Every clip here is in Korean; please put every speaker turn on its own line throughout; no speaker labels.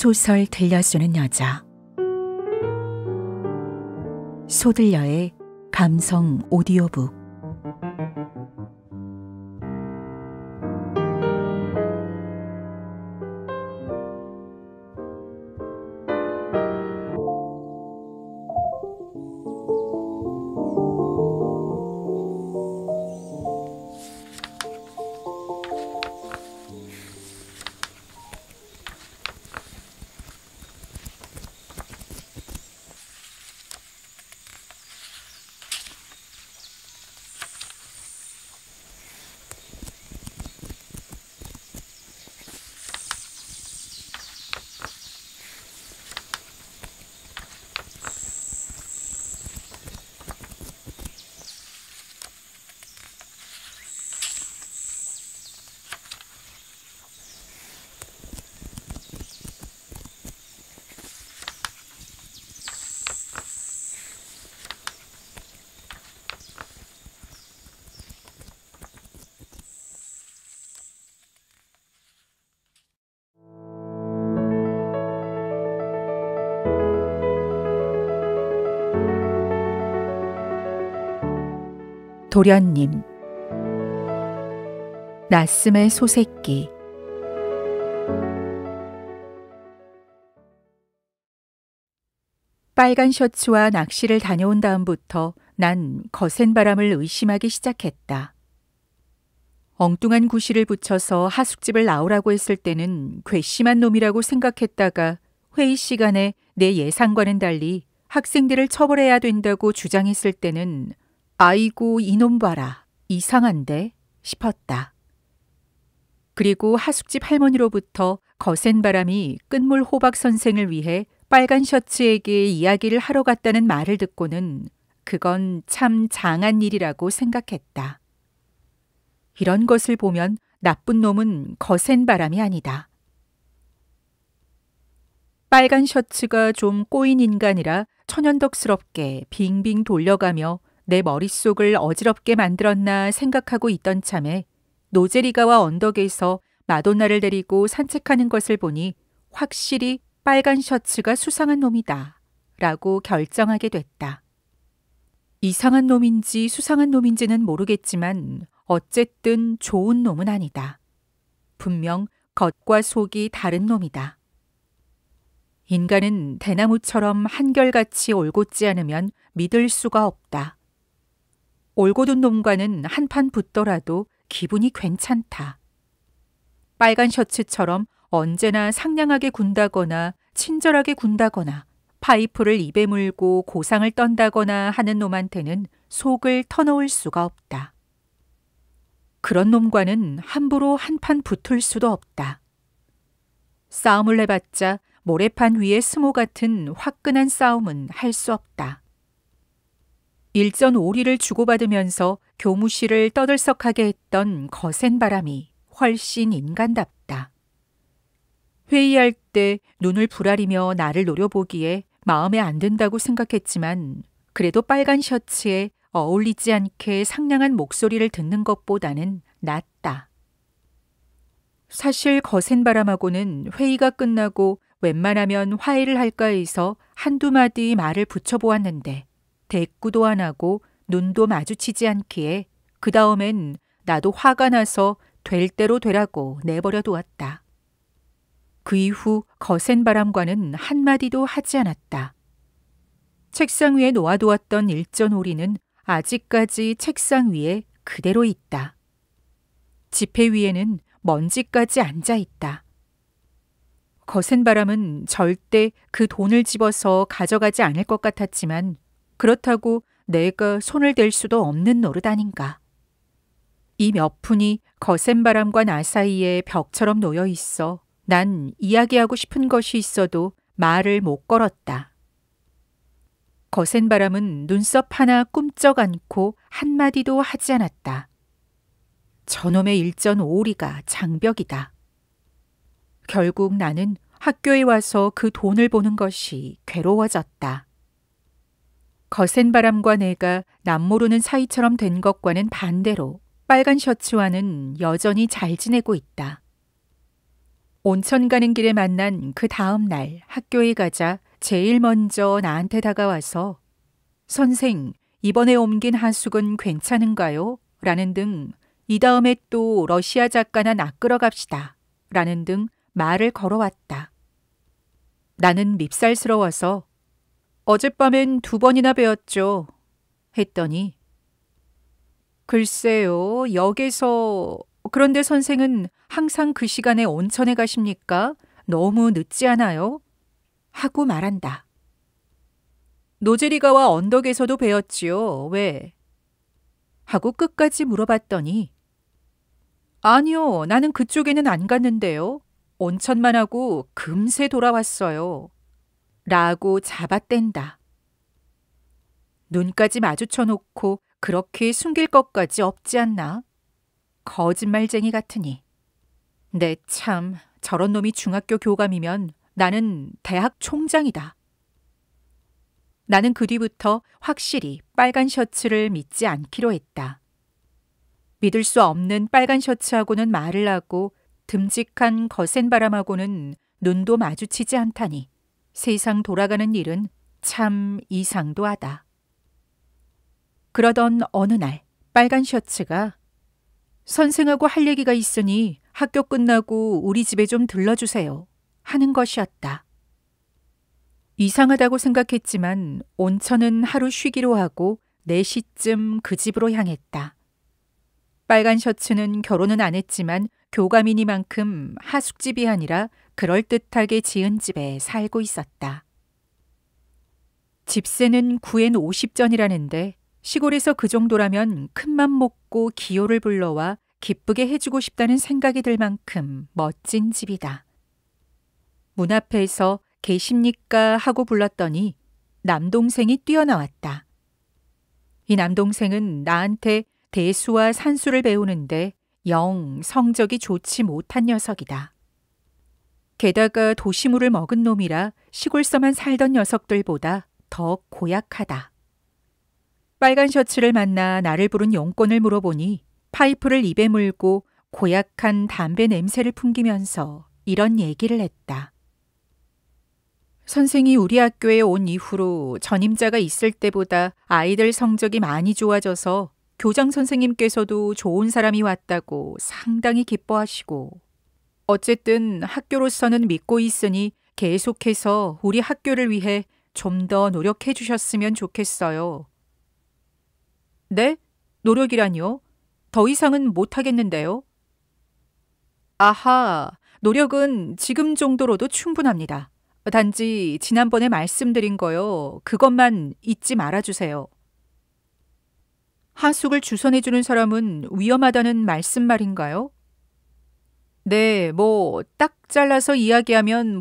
소설 들려주는 여자. 소들려의 감성 오디오북. 도련님. 나스의 소새끼. 빨간 셔츠와 낚시를 다녀온 다음부터 난 거센 바람을 의심하기 시작했다. 엉뚱한 구실을 붙여서 하숙집을 나오라고 했을 때는 괘씸한 놈이라고 생각했다가 회의 시간에 내 예상과는 달리 학생들을 처벌해야 된다고 주장했을 때는 아이고 이놈 봐라, 이상한데 싶었다. 그리고 하숙집 할머니로부터 거센 바람이 끝물 호박 선생을 위해 빨간 셔츠에게 이야기를 하러 갔다는 말을 듣고는 그건 참 장한 일이라고 생각했다. 이런 것을 보면 나쁜 놈은 거센 바람이 아니다. 빨간 셔츠가 좀 꼬인 인간이라 천연덕스럽게 빙빙 돌려가며 내 머릿속을 어지럽게 만들었나 생각하고 있던 참에 노제리가와 언덕에서 마돈나를 데리고 산책하는 것을 보니 확실히 빨간 셔츠가 수상한 놈이다 라고 결정하게 됐다. 이상한 놈인지 수상한 놈인지는 모르겠지만 어쨌든 좋은 놈은 아니다. 분명 겉과 속이 다른 놈이다. 인간은 대나무처럼 한결같이 올곧지 않으면 믿을 수가 없다. 올곧은 놈과는 한판 붙더라도 기분이 괜찮다. 빨간 셔츠처럼 언제나 상냥하게 군다거나 친절하게 군다거나 파이프를 입에 물고 고상을 떤다거나 하는 놈한테는 속을 터놓을 수가 없다. 그런 놈과는 함부로 한판 붙을 수도 없다. 싸움을 해봤자 모래판 위의 스모 같은 화끈한 싸움은 할 수 없다. 일전 오리를 주고받으면서 교무실을 떠들썩하게 했던 거센 바람이 훨씬 인간답다. 회의할 때 눈을 부라리며 나를 노려보기에 마음에 안 든다고 생각했지만 그래도 빨간 셔츠에 어울리지 않게 상냥한 목소리를 듣는 것보다는 낫다. 사실 거센 바람하고는 회의가 끝나고 웬만하면 화해를 할까 해서 한두 마디 말을 붙여보았는데 대꾸도 안 하고 눈도 마주치지 않기에 그 다음엔 나도 화가 나서 될 대로 되라고 내버려 두었다. 그 이후 거센 바람과는 한마디도 하지 않았다. 책상 위에 놓아두었던 일전 오리는 아직까지 책상 위에 그대로 있다. 지폐 위에는 먼지까지 앉아 있다. 거센 바람은 절대 그 돈을 집어서 가져가지 않을 것 같았지만 그렇다고 내가 손을 댈 수도 없는 노릇 아닌가. 이 몇 푼이 거센 바람과 나 사이에 벽처럼 놓여 있어 난 이야기하고 싶은 것이 있어도 말을 못 걸었다. 거센 바람은 눈썹 하나 꿈쩍 않고 한마디도 하지 않았다. 저놈의 일전 오리가 장벽이다. 결국 나는 학교에 와서 그 돈을 보는 것이 괴로워졌다. 거센 바람과 내가 남모르는 사이처럼 된 것과는 반대로 빨간 셔츠와는 여전히 잘 지내고 있다. 온천 가는 길에 만난 그 다음 날 학교에 가자 제일 먼저 나한테 다가와서 선생, 이번에 옮긴 하숙은 괜찮은가요? 라는 등 이 다음에 또 러시아 작가나 낚으러 갑시다. 라는 등 말을 걸어왔다. 나는 밉살스러워서 어젯밤엔 2번이나 배웠죠. 했더니 글쎄요, 역에서 그런데 선생은 항상 그 시간에 온천에 가십니까? 너무 늦지 않아요? 하고 말한다. 노제리가와 언덕에서도 배웠지요. 왜? 하고 끝까지 물어봤더니 아니요, 나는 그쪽에는 안 갔는데요. 온천만 하고 금세 돌아왔어요. 라고 잡아댄다. 눈까지 마주쳐 놓고 그렇게 숨길 것까지 없지 않나? 거짓말쟁이 같으니. 내 참, 저런 놈이 중학교 교감이면 나는 대학 총장이다. 나는 그 뒤부터 확실히 빨간 셔츠를 믿지 않기로 했다. 믿을 수 없는 빨간 셔츠하고는 말을 하고 듬직한 거센 바람하고는 눈도 마주치지 않다니 세상 돌아가는 일은 참 이상도 하다. 그러던 어느 날 빨간 셔츠가 선생하고 할 얘기가 있으니 학교 끝나고 우리 집에 좀 들러주세요 하는 것이었다. 이상하다고 생각했지만 온천은 하루 쉬기로 하고 4시쯤 그 집으로 향했다. 빨간 셔츠는 결혼은 안 했지만 교감이니만큼 하숙집이 아니라 그럴듯하게 지은 집에 살고 있었다. 집세는 9엔 50전이라는데 시골에서 그 정도라면 큰맘 먹고 기호를 불러와 기쁘게 해주고 싶다는 생각이 들 만큼 멋진 집이다. 문 앞에서 계십니까 하고 불렀더니 남동생이 뛰어나왔다. 이 남동생은 나한테 대수와 산수를 배우는데 영 성적이 좋지 못한 녀석이다. 게다가 도시물을 먹은 놈이라 시골서만 살던 녀석들보다 더 고약하다. 빨간 셔츠를 만나 나를 부른 용건을 물어보니 파이프를 입에 물고 고약한 담배 냄새를 풍기면서 이런 얘기를 했다. 선생이 우리 학교에 온 이후로 전임자가 있을 때보다 아이들 성적이 많이 좋아져서 교장 선생님께서도 좋은 사람이 왔다고 상당히 기뻐하시고 어쨌든 학교로서는 믿고 있으니 계속해서 우리 학교를 위해 좀 더 노력해 주셨으면 좋겠어요. 네? 노력이라뇨? 더 이상은 못하겠는데요. 아하, 노력은 지금 정도로도 충분합니다. 단지 지난번에 말씀드린 거요. 그것만 잊지 말아주세요. 하숙을 주선해주는 사람은 위험하다는 말씀 말인가요? 네, 딱 잘라서 이야기하면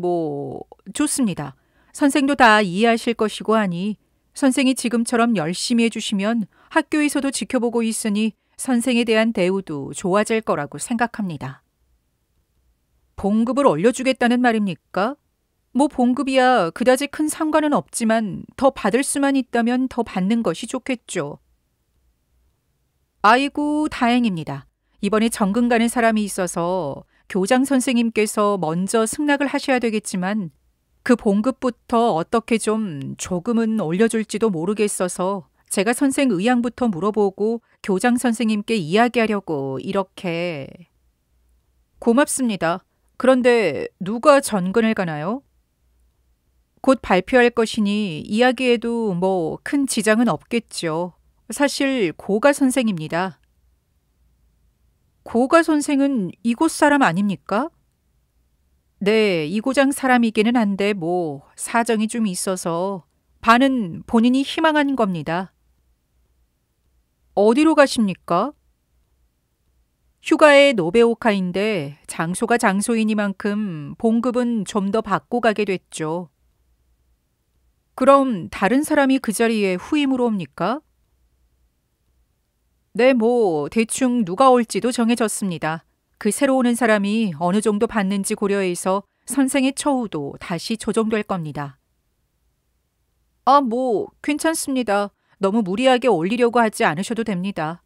좋습니다. 선생도 다 이해하실 것이고 하니 선생이 지금처럼 열심히 해주시면 학교에서도 지켜보고 있으니 선생에 대한 대우도 좋아질 거라고 생각합니다. 봉급을 올려주겠다는 말입니까? 봉급이야 그다지 큰 상관은 없지만 더 받을 수만 있다면 더 받는 것이 좋겠죠. 아이고, 다행입니다. 이번에 전근 가는 사람이 있어서 교장 선생님께서 먼저 승낙을 하셔야 되겠지만 그 봉급부터 어떻게 좀 조금은 올려줄지도 모르겠어서 제가 선생 의향부터 물어보고 교장 선생님께 이야기하려고 이렇게. 고맙습니다. 그런데 누가 전근을 가나요? 곧 발표할 것이니 이야기에도 큰 지장은 없겠죠. 사실 고가 선생입니다. 고가 선생은 이곳 사람 아닙니까? 네, 이 고장 사람이기는 한데 사정이 좀 있어서 반은 본인이 희망한 겁니다. 어디로 가십니까? 휴가에 노베오카인데 장소가 장소이니만큼 봉급은 좀 더 받고 가게 됐죠. 그럼 다른 사람이 그 자리에 후임으로 옵니까? 네, 대충 누가 올지도 정해졌습니다. 그 새로 오는 사람이 어느 정도 받는지 고려해서 선생의 처우도 다시 조정될 겁니다. 아, 괜찮습니다. 너무 무리하게 올리려고 하지 않으셔도 됩니다.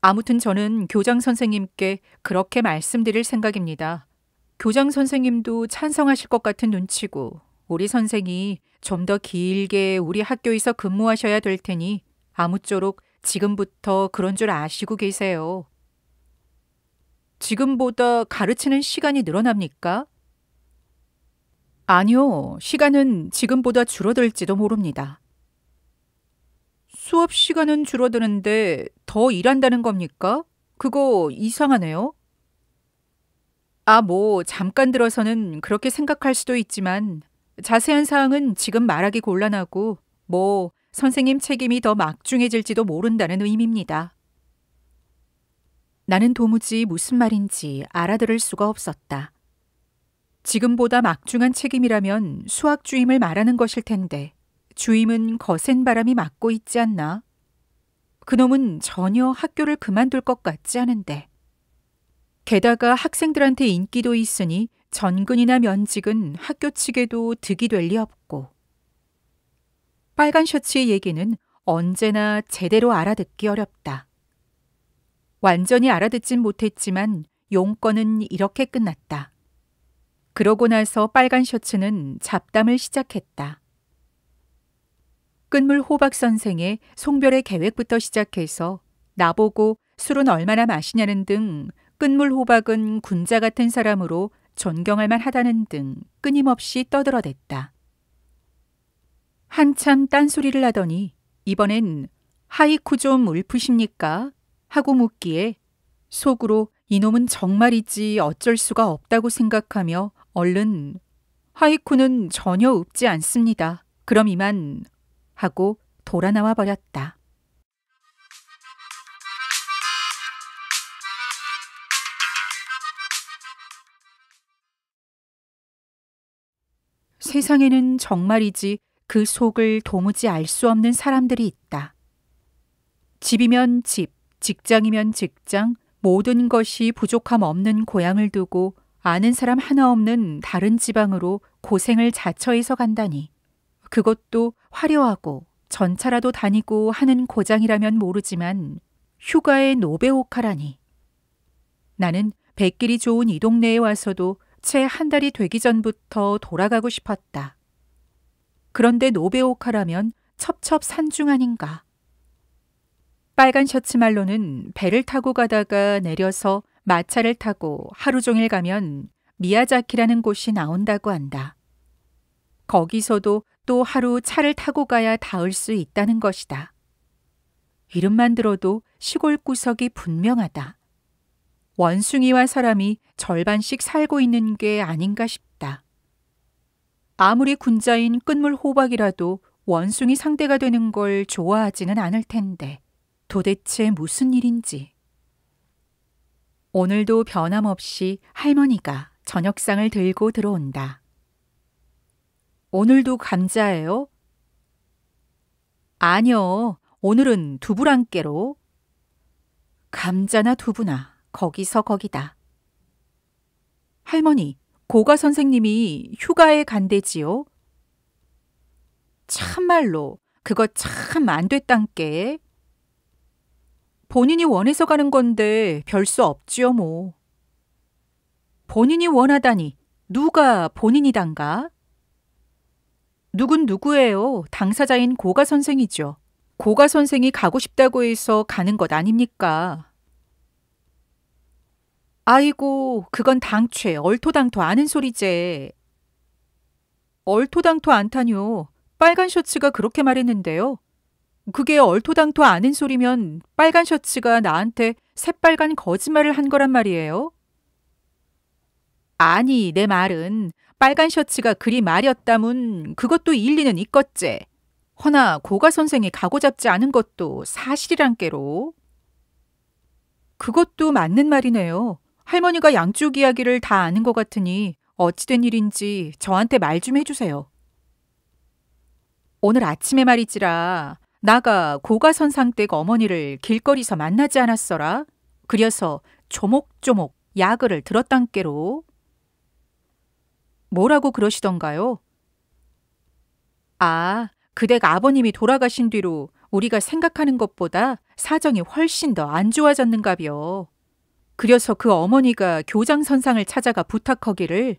아무튼 저는 교장 선생님께 그렇게 말씀드릴 생각입니다. 교장 선생님도 찬성하실 것 같은 눈치고 우리 선생이 좀 더 길게 우리 학교에서 근무하셔야 될 테니 아무쪼록 지금부터 그런 줄 아시고 계세요. 지금보다 가르치는 시간이 늘어납니까? 아니요, 시간은 지금보다 줄어들지도 모릅니다. 수업 시간은 줄어드는데 더 일한다는 겁니까? 그거 이상하네요. 잠깐 들어서는 그렇게 생각할 수도 있지만 자세한 사항은 지금 말하기 곤란하고 선생님 책임이 더 막중해질지도 모른다는 의미입니다. 나는 도무지 무슨 말인지 알아들을 수가 없었다. 지금보다 막중한 책임이라면 수학 주임을 말하는 것일 텐데 주임은 거센 바람이 막고 있지 않나? 그놈은 전혀 학교를 그만둘 것 같지 않은데. 게다가 학생들한테 인기도 있으니 전근이나 면직은 학교 측에도 득이 될 리 없고. 빨간 셔츠의 얘기는 언제나 제대로 알아듣기 어렵다. 완전히 알아듣진 못했지만 용건은 이렇게 끝났다. 그러고 나서 빨간 셔츠는 잡담을 시작했다. 끝물 호박 선생의 송별의 계획부터 시작해서 나보고 술은 얼마나 마시냐는 등 끝물 호박은 군자 같은 사람으로 존경할 만하다는 등 끊임없이 떠들어댔다. 한참 딴소리를 하더니 이번엔 하이쿠 좀 울프십니까? 하고 묻기에 속으로 이놈은 정말이지 어쩔 수가 없다고 생각하며 얼른 하이쿠는 전혀 읊지 않습니다. 그럼 이만 하고 돌아 나와 버렸다. 세상에는 정말이지 그 속을 도무지 알 수 없는 사람들이 있다. 집이면 집, 직장이면 직장, 모든 것이 부족함 없는 고향을 두고 아는 사람 하나 없는 다른 지방으로 고생을 자처해서 간다니. 그것도 화려하고 전차라도 다니고 하는 고장이라면 모르지만 휴가의 노베오카라니. 나는 백길이 좋은 이 동네에 와서도 채 한 달이 되기 전부터 돌아가고 싶었다. 그런데 노베오카라면 첩첩산중 아닌가. 빨간 셔츠 말로는 배를 타고 가다가 내려서 마차를 타고 하루 종일 가면 미야자키라는 곳이 나온다고 한다. 거기서도 또 하루 차를 타고 가야 닿을 수 있다는 것이다. 이름만 들어도 시골 구석이 분명하다. 원숭이와 사람이 절반씩 살고 있는 게 아닌가 싶다. 아무리 군자인 끝물 호박이라도 원숭이 상대가 되는 걸 좋아하지는 않을 텐데 도대체 무슨 일인지. 오늘도 변함없이 할머니가 저녁상을 들고 들어온다. 오늘도 감자예요? 아니요, 오늘은 두부랑 깨로. 감자나 두부나 거기서 거기다. 할머니, 고가 선생님이 휴가에 간대지요? 참말로 그거 참 안 됐단께. 본인이 원해서 가는 건데 별 수 없지요 뭐. 본인이 원하다니 누가 본인이단가? 누군 누구예요? 당사자인 고가 선생이죠. 고가 선생이 가고 싶다고 해서 가는 것 아닙니까? 아이고, 그건 당최 얼토당토 아는 소리제. 얼토당토 않다뇨. 빨간 셔츠가 그렇게 말했는데요. 그게 얼토당토 아는 소리면 빨간 셔츠가 나한테 새빨간 거짓말을 한 거란 말이에요. 아니, 내 말은 빨간 셔츠가 그리 말이었다문 그것도 일리는 있겠제. 허나 고가 선생이 가고 잡지 않은 것도 사실이란께로. 그것도 맞는 말이네요. 할머니가 양쪽 이야기를 다 아는 것 같으니 어찌된 일인지 저한테 말 좀 해주세요. 오늘 아침에 말이지라 나가 고가 선상댁 어머니를 길거리서 만나지 않았어라. 그려서 조목조목 야그를 들었단께로. 뭐라고 그러시던가요? 그댁 아버님이 돌아가신 뒤로 우리가 생각하는 것보다 사정이 훨씬 더 안 좋아졌는가벼. 그래서 그 어머니가 교장 선상을 찾아가 부탁하기를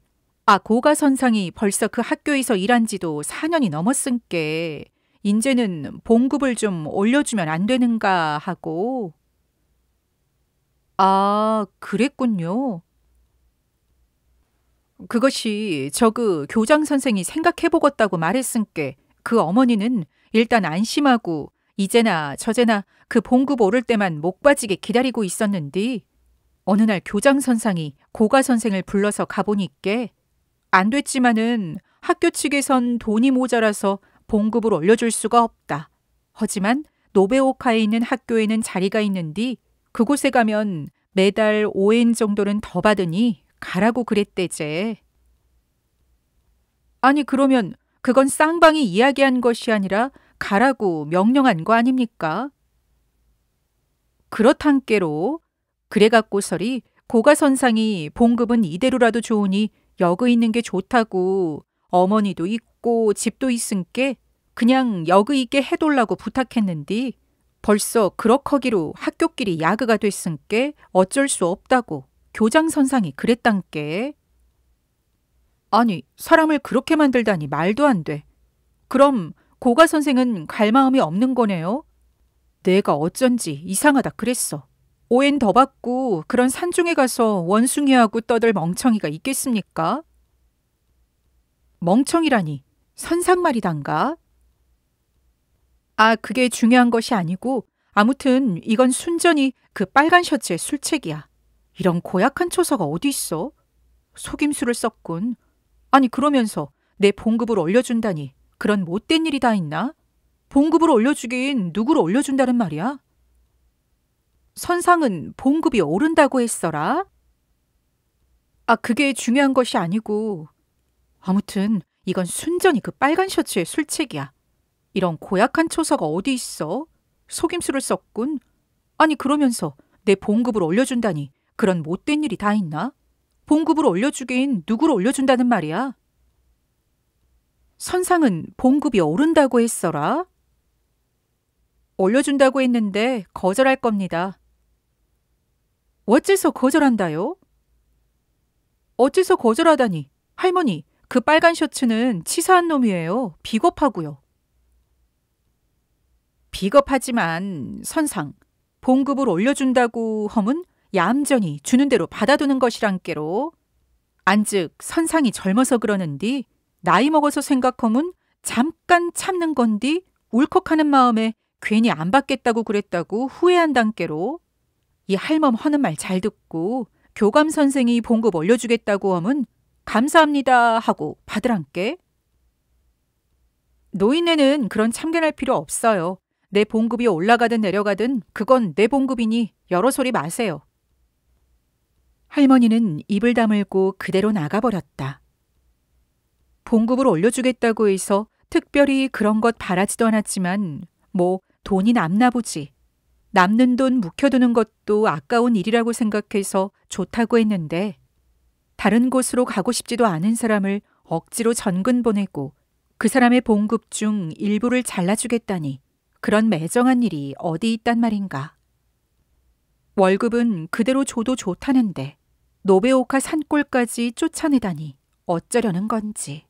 고가 선상이 벌써 그 학교에서 일한 지도 4년이 넘었으니께 인제는 봉급을 좀 올려주면 안 되는가 하고. 그랬군요. 그것이 그 교장 선생이 생각해보겠다고 말했으니께 그 어머니는 일단 안심하고 이제나 저제나 그 봉급 오를 때만 목 빠지게 기다리고 있었는데 어느 날 교장 선상이 고가 선생을 불러서 가보니께 안 됐지만은 학교 측에선 돈이 모자라서 봉급을 올려줄 수가 없다. 하지만 노베오카에 있는 학교에는 자리가 있는디 그곳에 가면 매달 5엔 정도는 더 받으니 가라고 그랬대제. 아니 그러면 그건 쌍방이 이야기한 것이 아니라 가라고 명령한 거 아닙니까? 그렇단께로 그래갖고서리 고가 선상이 봉급은 이대로라도 좋으니 여그 있는 게 좋다고 어머니도 있고 집도 있은께 그냥 여그 있게 해돌라고 부탁했는디 벌써 그럭하기로 학교끼리 야그가 됐은께 어쩔 수 없다고 교장 선상이 그랬단께. 아니 사람을 그렇게 만들다니 말도 안 돼. 그럼 고가 선생은 갈 마음이 없는 거네요? 내가 어쩐지 이상하다 그랬어. 5엔 더 받고 그런 산중에 가서 원숭이하고 떠들 멍청이가 있겠습니까? 멍청이라니 선상 말이단가? 그게 중요한 것이 아니고 아무튼 이건 순전히 그 빨간 셔츠의 술책이야. 이런 고약한 초서가 어디 있어? 속임수를 썼군. 아니 그러면서 내 봉급을 올려준다니 그런 못된 일이 다 있나? 봉급을 올려주긴 누구를 올려준다는 말이야? 선상은 봉급이 오른다고 했어라? 그게 중요한 것이 아니고 아무튼 이건 순전히 그 빨간 셔츠의 술책이야. 이런 고약한 초서가 어디 있어? 속임수를 썼군. 아니 그러면서 내 봉급을 올려준다니 그런 못된 일이 다 있나? 봉급을 올려주긴 누구를 올려준다는 말이야? 선상은 봉급이 오른다고 했어라? 올려준다고 했는데 거절할 겁니다. 어째서 거절한다요? 어째서 거절하다니. 할머니, 그 빨간 셔츠는 치사한 놈이에요. 비겁하고요. 비겁하지만 선상, 봉급을 올려준다고 허문 얌전히 주는 대로 받아두는 것이란께로. 안즉 선상이 젊어서 그러는디 나이 먹어서 생각하면 잠깐 참는 건디 울컥하는 마음에 괜히 안 받겠다고 그랬다고 후회한단께로. 이 할멈 하는 말 잘 듣고 교감 선생이 봉급 올려주겠다고 하면 감사합니다 하고 받으란께. 노인네는 그런 참견할 필요 없어요. 내 봉급이 올라가든 내려가든 그건 내 봉급이니 여러 소리 마세요. 할머니는 입을 다물고 그대로 나가버렸다. 봉급을 올려주겠다고 해서 특별히 그런 것 바라지도 않았지만 뭐 돈이 남나 보지. 남는 돈 묵혀두는 것도 아까운 일이라고 생각해서 좋다고 했는데 다른 곳으로 가고 싶지도 않은 사람을 억지로 전근 보내고 그 사람의 봉급 중 일부를 잘라주겠다니 그런 매정한 일이 어디 있단 말인가. 월급은 그대로 줘도 좋다는데 노베오카 산골까지 쫓아내다니 어쩌려는 건지.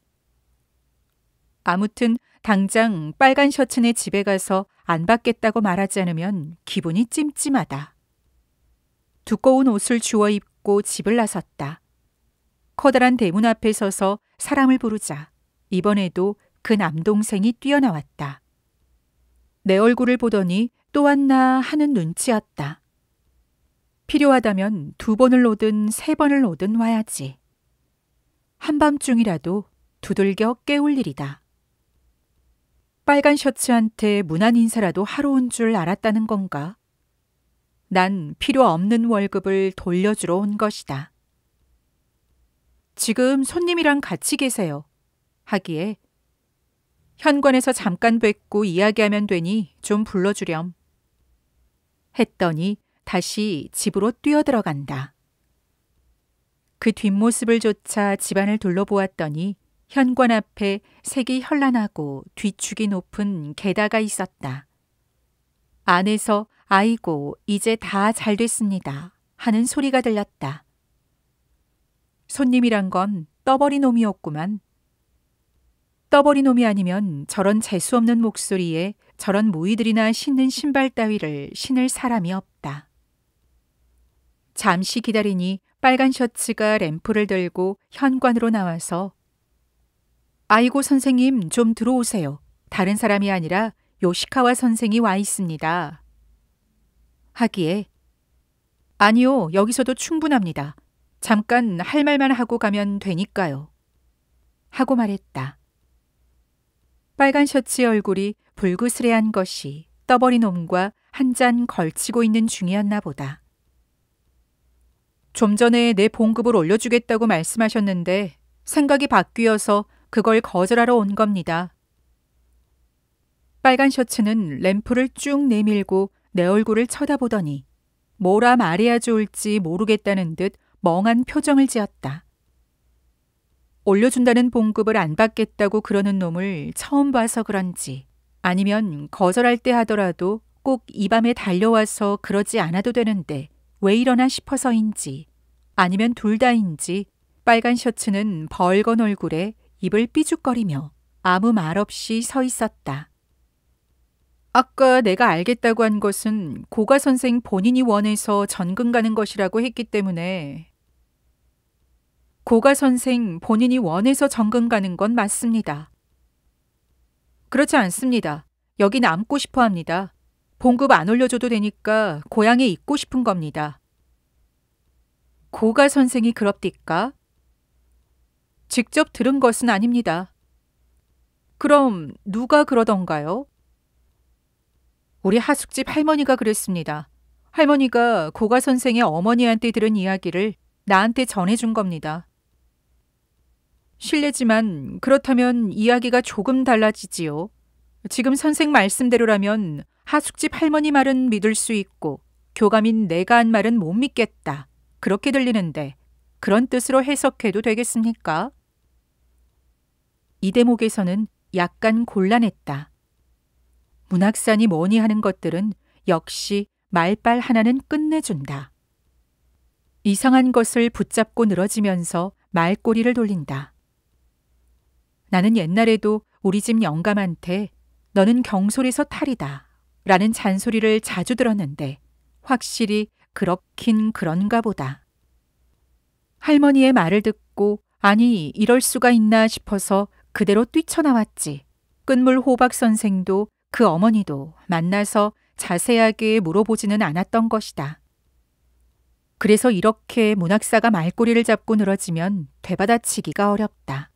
아무튼 당장 빨간 셔츠네 집에 가서 안 받겠다고 말하지 않으면 기분이 찜찜하다. 두꺼운 옷을 주워 입고 집을 나섰다. 커다란 대문 앞에 서서 사람을 부르자 이번에도 그 남동생이 뛰어나왔다. 내 얼굴을 보더니 또 왔나 하는 눈치였다. 필요하다면 2번을 오든 3번을 오든 와야지. 한밤중이라도 두들겨 깨울 일이다. 빨간 셔츠한테 무난 인사라도 하러 온 줄 알았다는 건가? 난 필요 없는 월급을 돌려주러 온 것이다. 지금 손님이랑 같이 계세요. 하기에 현관에서 잠깐 뵙고 이야기하면 되니 좀 불러주렴. 했더니 다시 집으로 뛰어들어간다. 그 뒷모습을 조차 집안을 둘러보았더니 현관 앞에 색이 현란하고 뒤축이 높은 게다가 있었다. 안에서 아이고 이제 다 잘 됐습니다 하는 소리가 들렸다. 손님이란 건 떠버린 놈이었구만. 떠버린 놈이 아니면 저런 재수없는 목소리에 저런 무의들이나 신는 신발 따위를 신을 사람이 없다. 잠시 기다리니 빨간 셔츠가 램프를 들고 현관으로 나와서 아이고 선생님 좀 들어오세요. 다른 사람이 아니라 요시카와 선생이 와 있습니다. 하기에 아니요, 여기서도 충분합니다. 잠깐 할 말만 하고 가면 되니까요. 하고 말했다. 빨간 셔츠의 얼굴이 불그스레한 것이 떠버린 놈과 한 잔 걸치고 있는 중이었나 보다. 좀 전에 내 봉급을 올려주겠다고 말씀하셨는데 생각이 바뀌어서 그걸 거절하러 온 겁니다. 빨간 셔츠는 램프를 쭉 내밀고 내 얼굴을 쳐다보더니 뭐라 말해야 좋을지 모르겠다는 듯 멍한 표정을 지었다. 올려준다는 봉급을 안 받겠다고 그러는 놈을 처음 봐서 그런지 아니면 거절할 때 하더라도 꼭 이 밤에 달려와서 그러지 않아도 되는데 왜 이러나 싶어서인지 아니면 둘 다인지 빨간 셔츠는 벌건 얼굴에 입을 삐죽거리며 아무 말 없이 서 있었다. 아까 내가 알겠다고 한 것은 고가 선생 본인이 원해서 전근 가는 것이라고 했기 때문에 고가 선생 본인이 원해서 전근 가는 건 맞습니다. 그렇지 않습니다. 여기 남고 싶어 합니다. 봉급 안 올려줘도 되니까 고향에 있고 싶은 겁니다. 고가 선생이 그럽디까? 직접 들은 것은 아닙니다. 그럼 누가 그러던가요? 우리 하숙집 할머니가 그랬습니다. 할머니가 고가 선생의 어머니한테 들은 이야기를 나한테 전해준 겁니다. 실례지만 그렇다면 이야기가 조금 달라지지요. 지금 선생 말씀대로라면 하숙집 할머니 말은 믿을 수 있고 교감인 내가 한 말은 못 믿겠다. 그렇게 들리는데 그런 뜻으로 해석해도 되겠습니까? 이 대목에서는 약간 곤란했다. 문학산이 뭐니 하는 것들은 역시 말빨 하나는 끝내준다. 이상한 것을 붙잡고 늘어지면서 말꼬리를 돌린다. 나는 옛날에도 우리 집 영감한테 너는 경솔해서 탈이다 라는 잔소리를 자주 들었는데 확실히 그렇긴 그런가 보다. 할머니의 말을 듣고 아니 이럴 수가 있나 싶어서 그대로 뛰쳐나왔지. 끝물 호박 선생도 그 어머니도 만나서 자세하게 물어보지는 않았던 것이다. 그래서 이렇게 문학사가 말꼬리를 잡고 늘어지면 되받아치기가 어렵다.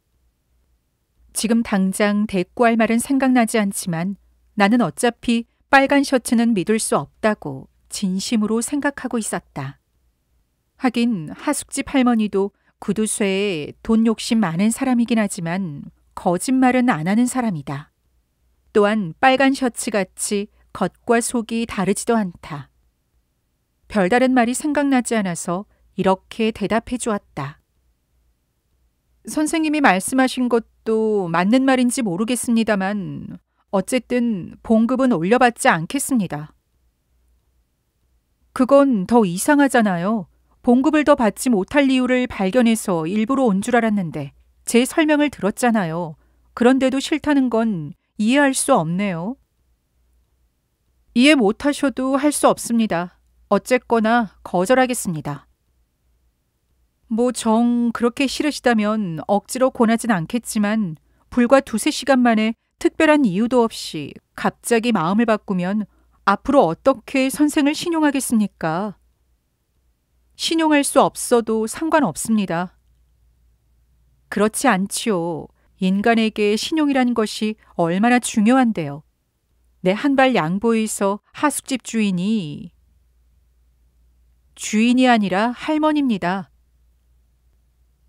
지금 당장 대꾸할 말은 생각나지 않지만 나는 어차피 빨간 셔츠는 믿을 수 없다고 진심으로 생각하고 있었다. 하긴 하숙집 할머니도 구두쇠에 돈 욕심 많은 사람이긴 하지만 거짓말은 안 하는 사람이다. 또한 빨간 셔츠같이 겉과 속이 다르지도 않다. 별다른 말이 생각나지 않아서 이렇게 대답해 주었다. 선생님이 말씀하신 것도 맞는 말인지 모르겠습니다만 어쨌든 봉급은 올려받지 않겠습니다. 그건 더 이상하잖아요. 봉급을 더 받지 못할 이유를 발견해서 일부러 온 줄 알았는데 제 설명을 들었잖아요. 그런데도 싫다는 건 이해할 수 없네요. 이해 못하셔도 할 수 없습니다. 어쨌거나 거절하겠습니다. 뭐 정 그렇게 싫으시다면 억지로 권하진 않겠지만 불과 2-3시간 만에 특별한 이유도 없이 갑자기 마음을 바꾸면 앞으로 어떻게 선생을 신용하겠습니까? 신용할 수 없어도 상관없습니다. 그렇지 않지요. 인간에게 신용이란 것이 얼마나 중요한데요. 내 한 발 양보해서 하숙집 주인이 아니라 할머니입니다.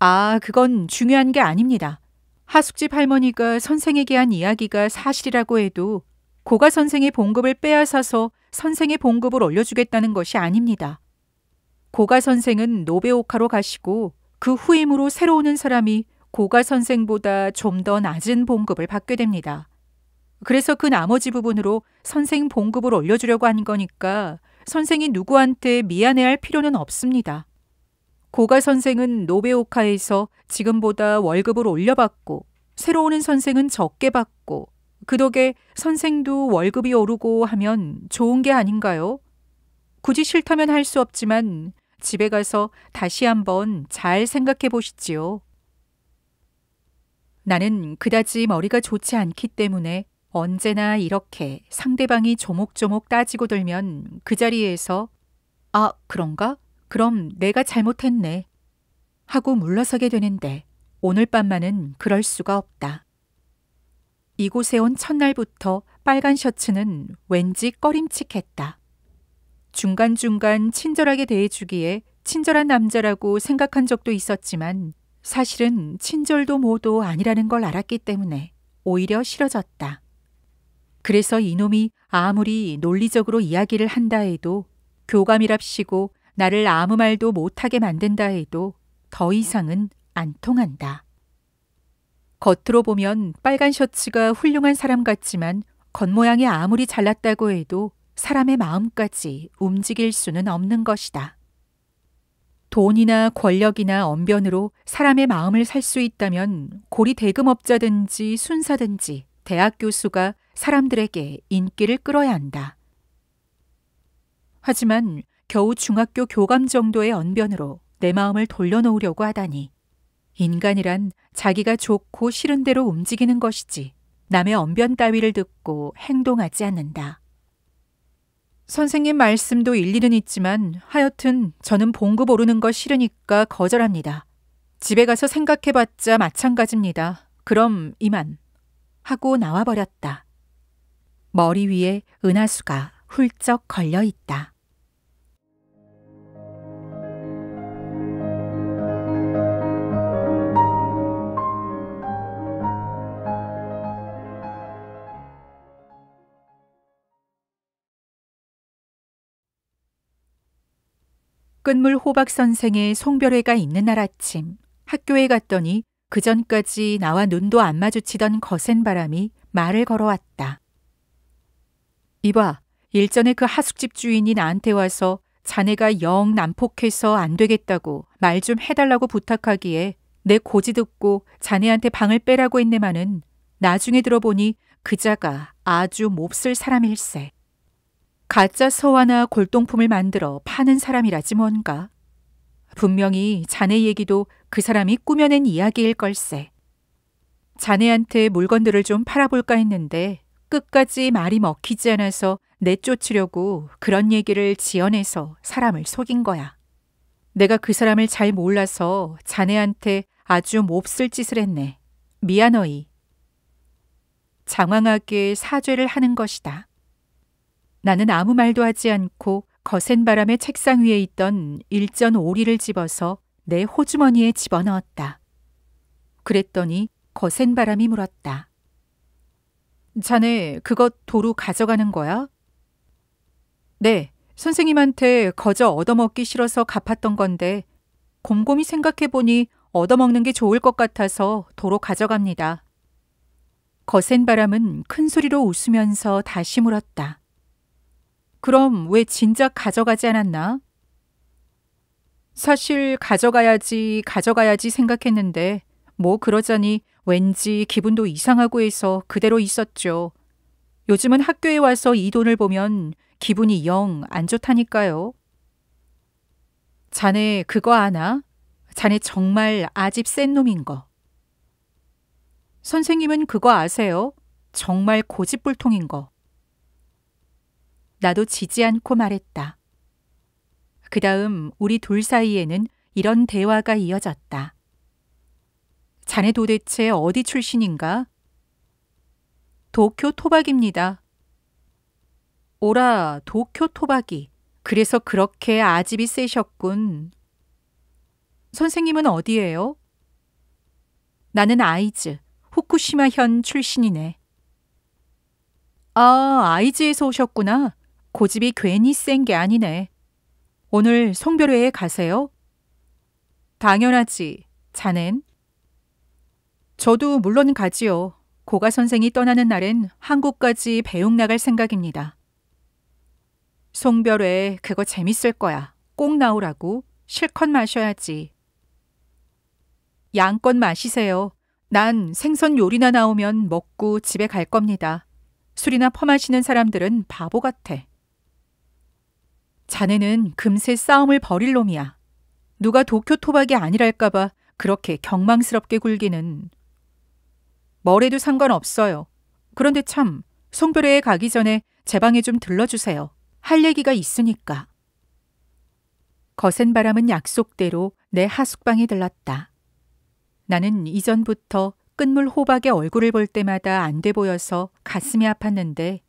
아, 그건 중요한 게 아닙니다. 하숙집 할머니가 선생에게 한 이야기가 사실이라고 해도 고가 선생의 봉급을 빼앗아서 선생의 봉급을 올려주겠다는 것이 아닙니다. 고가 선생은 노베오카로 가시고 그 후임으로 새로 오는 사람이 고가 선생보다 좀 더 낮은 봉급을 받게 됩니다. 그래서 그 나머지 부분으로 선생 봉급을 올려주려고 한 거니까 선생이 누구한테 미안해할 필요는 없습니다. 고가 선생은 노베오카에서 지금보다 월급을 올려받고 새로 오는 선생은 적게 받고 그 덕에 선생도 월급이 오르고 하면 좋은 게 아닌가요? 굳이 싫다면 할 수 없지만 집에 가서 다시 한번 잘 생각해 보시지요. 나는 그다지 머리가 좋지 않기 때문에 언제나 이렇게 상대방이 조목조목 따지고 들면 그 자리에서 아, 그런가? 그럼 내가 잘못했네. 하고 물러서게 되는데 오늘 밤만은 그럴 수가 없다. 이곳에 온 첫날부터 빨간 셔츠는 왠지 꺼림칙했다. 중간중간 친절하게 대해주기에 친절한 남자라고 생각한 적도 있었지만 사실은 친절도 뭐도 아니라는 걸 알았기 때문에 오히려 싫어졌다. 그래서 이놈이 아무리 논리적으로 이야기를 한다 해도 교감이랍시고 나를 아무 말도 못하게 만든다 해도 더 이상은 안 통한다. 겉으로 보면 빨간 셔츠가 훌륭한 사람 같지만 겉모양이 아무리 잘났다고 해도 사람의 마음까지 움직일 수는 없는 것이다. 돈이나 권력이나 언변으로 사람의 마음을 살 수 있다면 고리 대금업자든지 순사든지 대학 교수가 사람들에게 인기를 끌어야 한다. 하지만 겨우 중학교 교감 정도의 언변으로 내 마음을 돌려놓으려고 하다니 인간이란 자기가 좋고 싫은 대로 움직이는 것이지 남의 언변 따위를 듣고 행동하지 않는다. 선생님 말씀도 일리는 있지만 하여튼 저는 봉급 오르는 거 싫으니까 거절합니다. 집에 가서 생각해봤자 마찬가지입니다. 그럼 이만. 하고 나와버렸다. 머리 위에 은하수가 훌쩍 걸려 있다. 끝물 호박 선생의 송별회가 있는 날 아침 학교에 갔더니 그전까지 나와 눈도 안 마주치던 거센 바람이 말을 걸어왔다. 이봐, 일전에 그 하숙집 주인이 나한테 와서 자네가 영 난폭해서 안 되겠다고 말 좀 해달라고 부탁하기에 내 고지 듣고 자네한테 방을 빼라고 했네마는 나중에 들어보니 그자가 아주 몹쓸 사람일세. 가짜 서화나 골동품을 만들어 파는 사람이라지 뭔가. 분명히 자네 얘기도 그 사람이 꾸며낸 이야기일 걸세. 자네한테 물건들을 좀 팔아볼까 했는데 끝까지 말이 먹히지 않아서 내쫓으려고 그런 얘기를 지어내서 사람을 속인 거야. 내가 그 사람을 잘 몰라서 자네한테 아주 몹쓸 짓을 했네. 미안어이. 장황하게 사죄를 하는 것이다. 나는 아무 말도 하지 않고 거센 바람에 책상 위에 있던 일전 오리를 집어서 내 호주머니에 집어넣었다. 그랬더니 거센 바람이 물었다. 자네 그것 도로 가져가는 거야? 네, 선생님한테 거저 얻어먹기 싫어서 갚았던 건데 곰곰이 생각해보니 얻어먹는 게 좋을 것 같아서 도로 가져갑니다. 거센 바람은 큰 소리로 웃으면서 다시 물었다. 그럼 왜 진작 가져가지 않았나? 사실 가져가야지 생각했는데 뭐 그러자니 왠지 기분도 이상하고 해서 그대로 있었죠. 요즘은 학교에 와서 이 돈을 보면 기분이 영 안 좋다니까요. 자네 그거 아나? 자네 정말 아집 센 놈인 거. 선생님은 그거 아세요? 정말 고집불통인 거. 나도 지지 않고 말했다. 그 다음 우리 둘 사이에는 이런 대화가 이어졌다. 자네 도대체 어디 출신인가? 도쿄 토박입니다. 오라, 도쿄 토박이. 그래서 그렇게 아집이 세셨군. 선생님은 어디예요? 나는 아이즈, 후쿠시마현 출신이네. 아, 아이즈에서 오셨구나. 고집이 괜히 센 게 아니네. 오늘 송별회에 가세요? 당연하지. 자넨? 저도 물론 가지요. 고가 선생이 떠나는 날엔 한국까지 배웅 나갈 생각입니다. 송별회 그거 재밌을 거야. 꼭 나오라고. 실컷 마셔야지. 양껏 마시세요. 난 생선 요리나 나오면 먹고 집에 갈 겁니다. 술이나 퍼마시는 사람들은 바보 같아. 자네는 금세 싸움을 벌일 놈이야. 누가 도쿄 토박이 아니랄까봐 그렇게 경망스럽게 굴기는. 뭐래도 상관없어요. 그런데 참, 송별회에 가기 전에 제 방에 좀 들러주세요. 할 얘기가 있으니까. 거센 바람은 약속대로 내 하숙방에 들렀다. 나는 이전부터 끝물 호박의 얼굴을 볼 때마다 안 돼 보여서 가슴이 아팠는데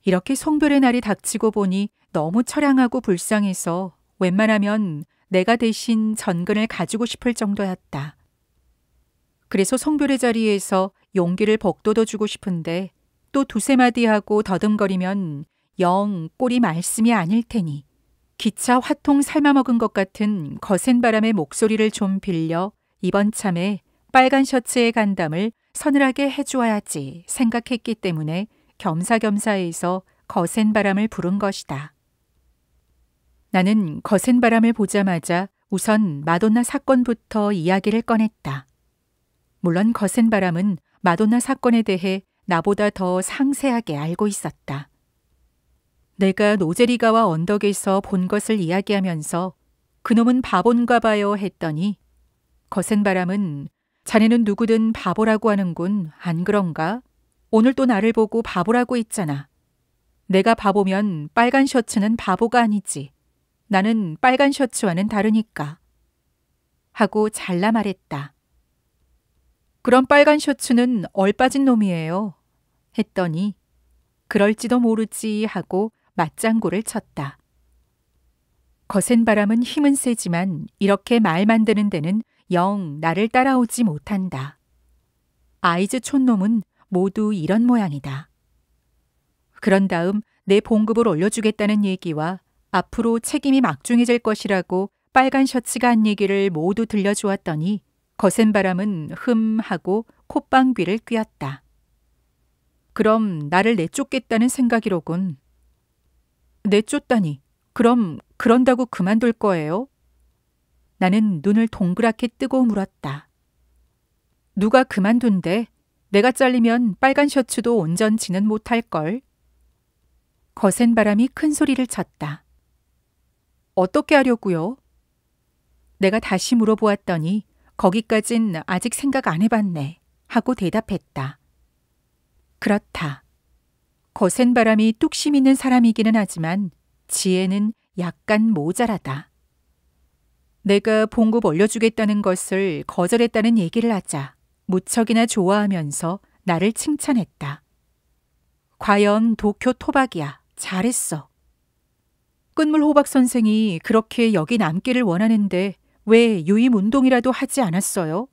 이렇게 송별의 날이 닥치고 보니 너무 처량하고 불쌍해서 웬만하면 내가 대신 전근을 가지고 싶을 정도였다. 그래서 송별의 자리에서 용기를 복돋워주고 싶은데 또 두세 마디 하고 더듬거리면 영 꼴이 말씀이 아닐 테니 기차 화통 삶아먹은 것 같은 거센 바람의 목소리를 좀 빌려 이번 참에 빨간 셔츠의 간담을 서늘하게 해주어야지 생각했기 때문에 겸사겸사해서 거센 바람을 부른 것이다. 나는 거센 바람을 보자마자 우선 마돈나 사건부터 이야기를 꺼냈다. 물론 거센 바람은 마돈나 사건에 대해 나보다 더 상세하게 알고 있었다. 내가 노제리가와 언덕에서 본 것을 이야기하면서 그놈은 바본가 봐요 했더니 거센 바람은 자네는 누구든 바보라고 하는군. 안 그런가? 오늘 또 나를 보고 바보라고 했잖아. 내가 바보면 빨간 셔츠는 바보가 아니지. 나는 빨간 셔츠와는 다르니까. 하고 잘라 말했다. 그럼 빨간 셔츠는 얼빠진 놈이에요. 했더니 그럴지도 모르지 하고 맞장구를 쳤다. 거센 바람은 힘은 세지만 이렇게 말 만드는 데는 영 나를 따라오지 못한다. 아이즈 촌놈은 모두 이런 모양이다. 그런 다음 내 봉급을 올려주겠다는 얘기와 앞으로 책임이 막중해질 것이라고 빨간 셔츠가 한 얘기를 모두 들려주었더니 거센 바람은 흠 하고 콧방귀를 뀌었다. 그럼 나를 내쫓겠다는 생각이로군. 내쫓다니. 그럼 그런다고 그만둘 거예요? 나는 눈을 동그랗게 뜨고 물었다. 누가 그만둔대? 내가 잘리면 빨간 셔츠도 온전치는 못할걸. 거센 바람이 큰 소리를 쳤다. 어떻게 하려고요? 내가 다시 물어보았더니 거기까진 아직 생각 안 해봤네 하고 대답했다. 그렇다. 거센 바람이 뚝심 있는 사람이기는 하지만 지혜는 약간 모자라다. 내가 봉급 올려주겠다는 것을 거절했다는 얘기를 하자 무척이나 좋아하면서 나를 칭찬했다. 과연 도쿄 토박이야. 잘했어. 끝물 호박 선생이 그렇게 여기 남기를 원하는데 왜 유임 운동이라도 하지 않았어요?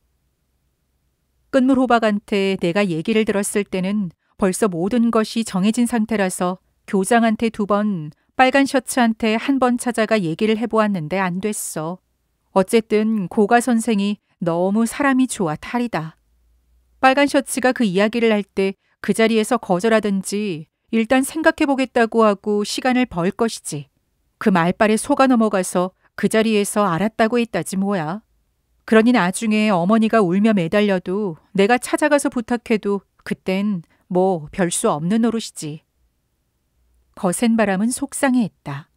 끝물 호박한테 내가 얘기를 들었을 때는 벌써 모든 것이 정해진 상태라서 교장한테 2번, 빨간 셔츠한테 1번 찾아가 얘기를 해보았는데 안 됐어. 어쨌든 고가 선생이 너무 사람이 좋아 탈이다. 빨간 셔츠가 그 이야기를 할 때 그 자리에서 거절하든지 일단 생각해보겠다고 하고 시간을 벌 것이지. 그 말발에 속아 넘어가서 그 자리에서 알았다고 했다지 뭐야. 그러니 나중에 어머니가 울며 매달려도 내가 찾아가서 부탁해도 그땐 뭐 별 수 없는 노릇이지. 거센 바람은 속상해했다.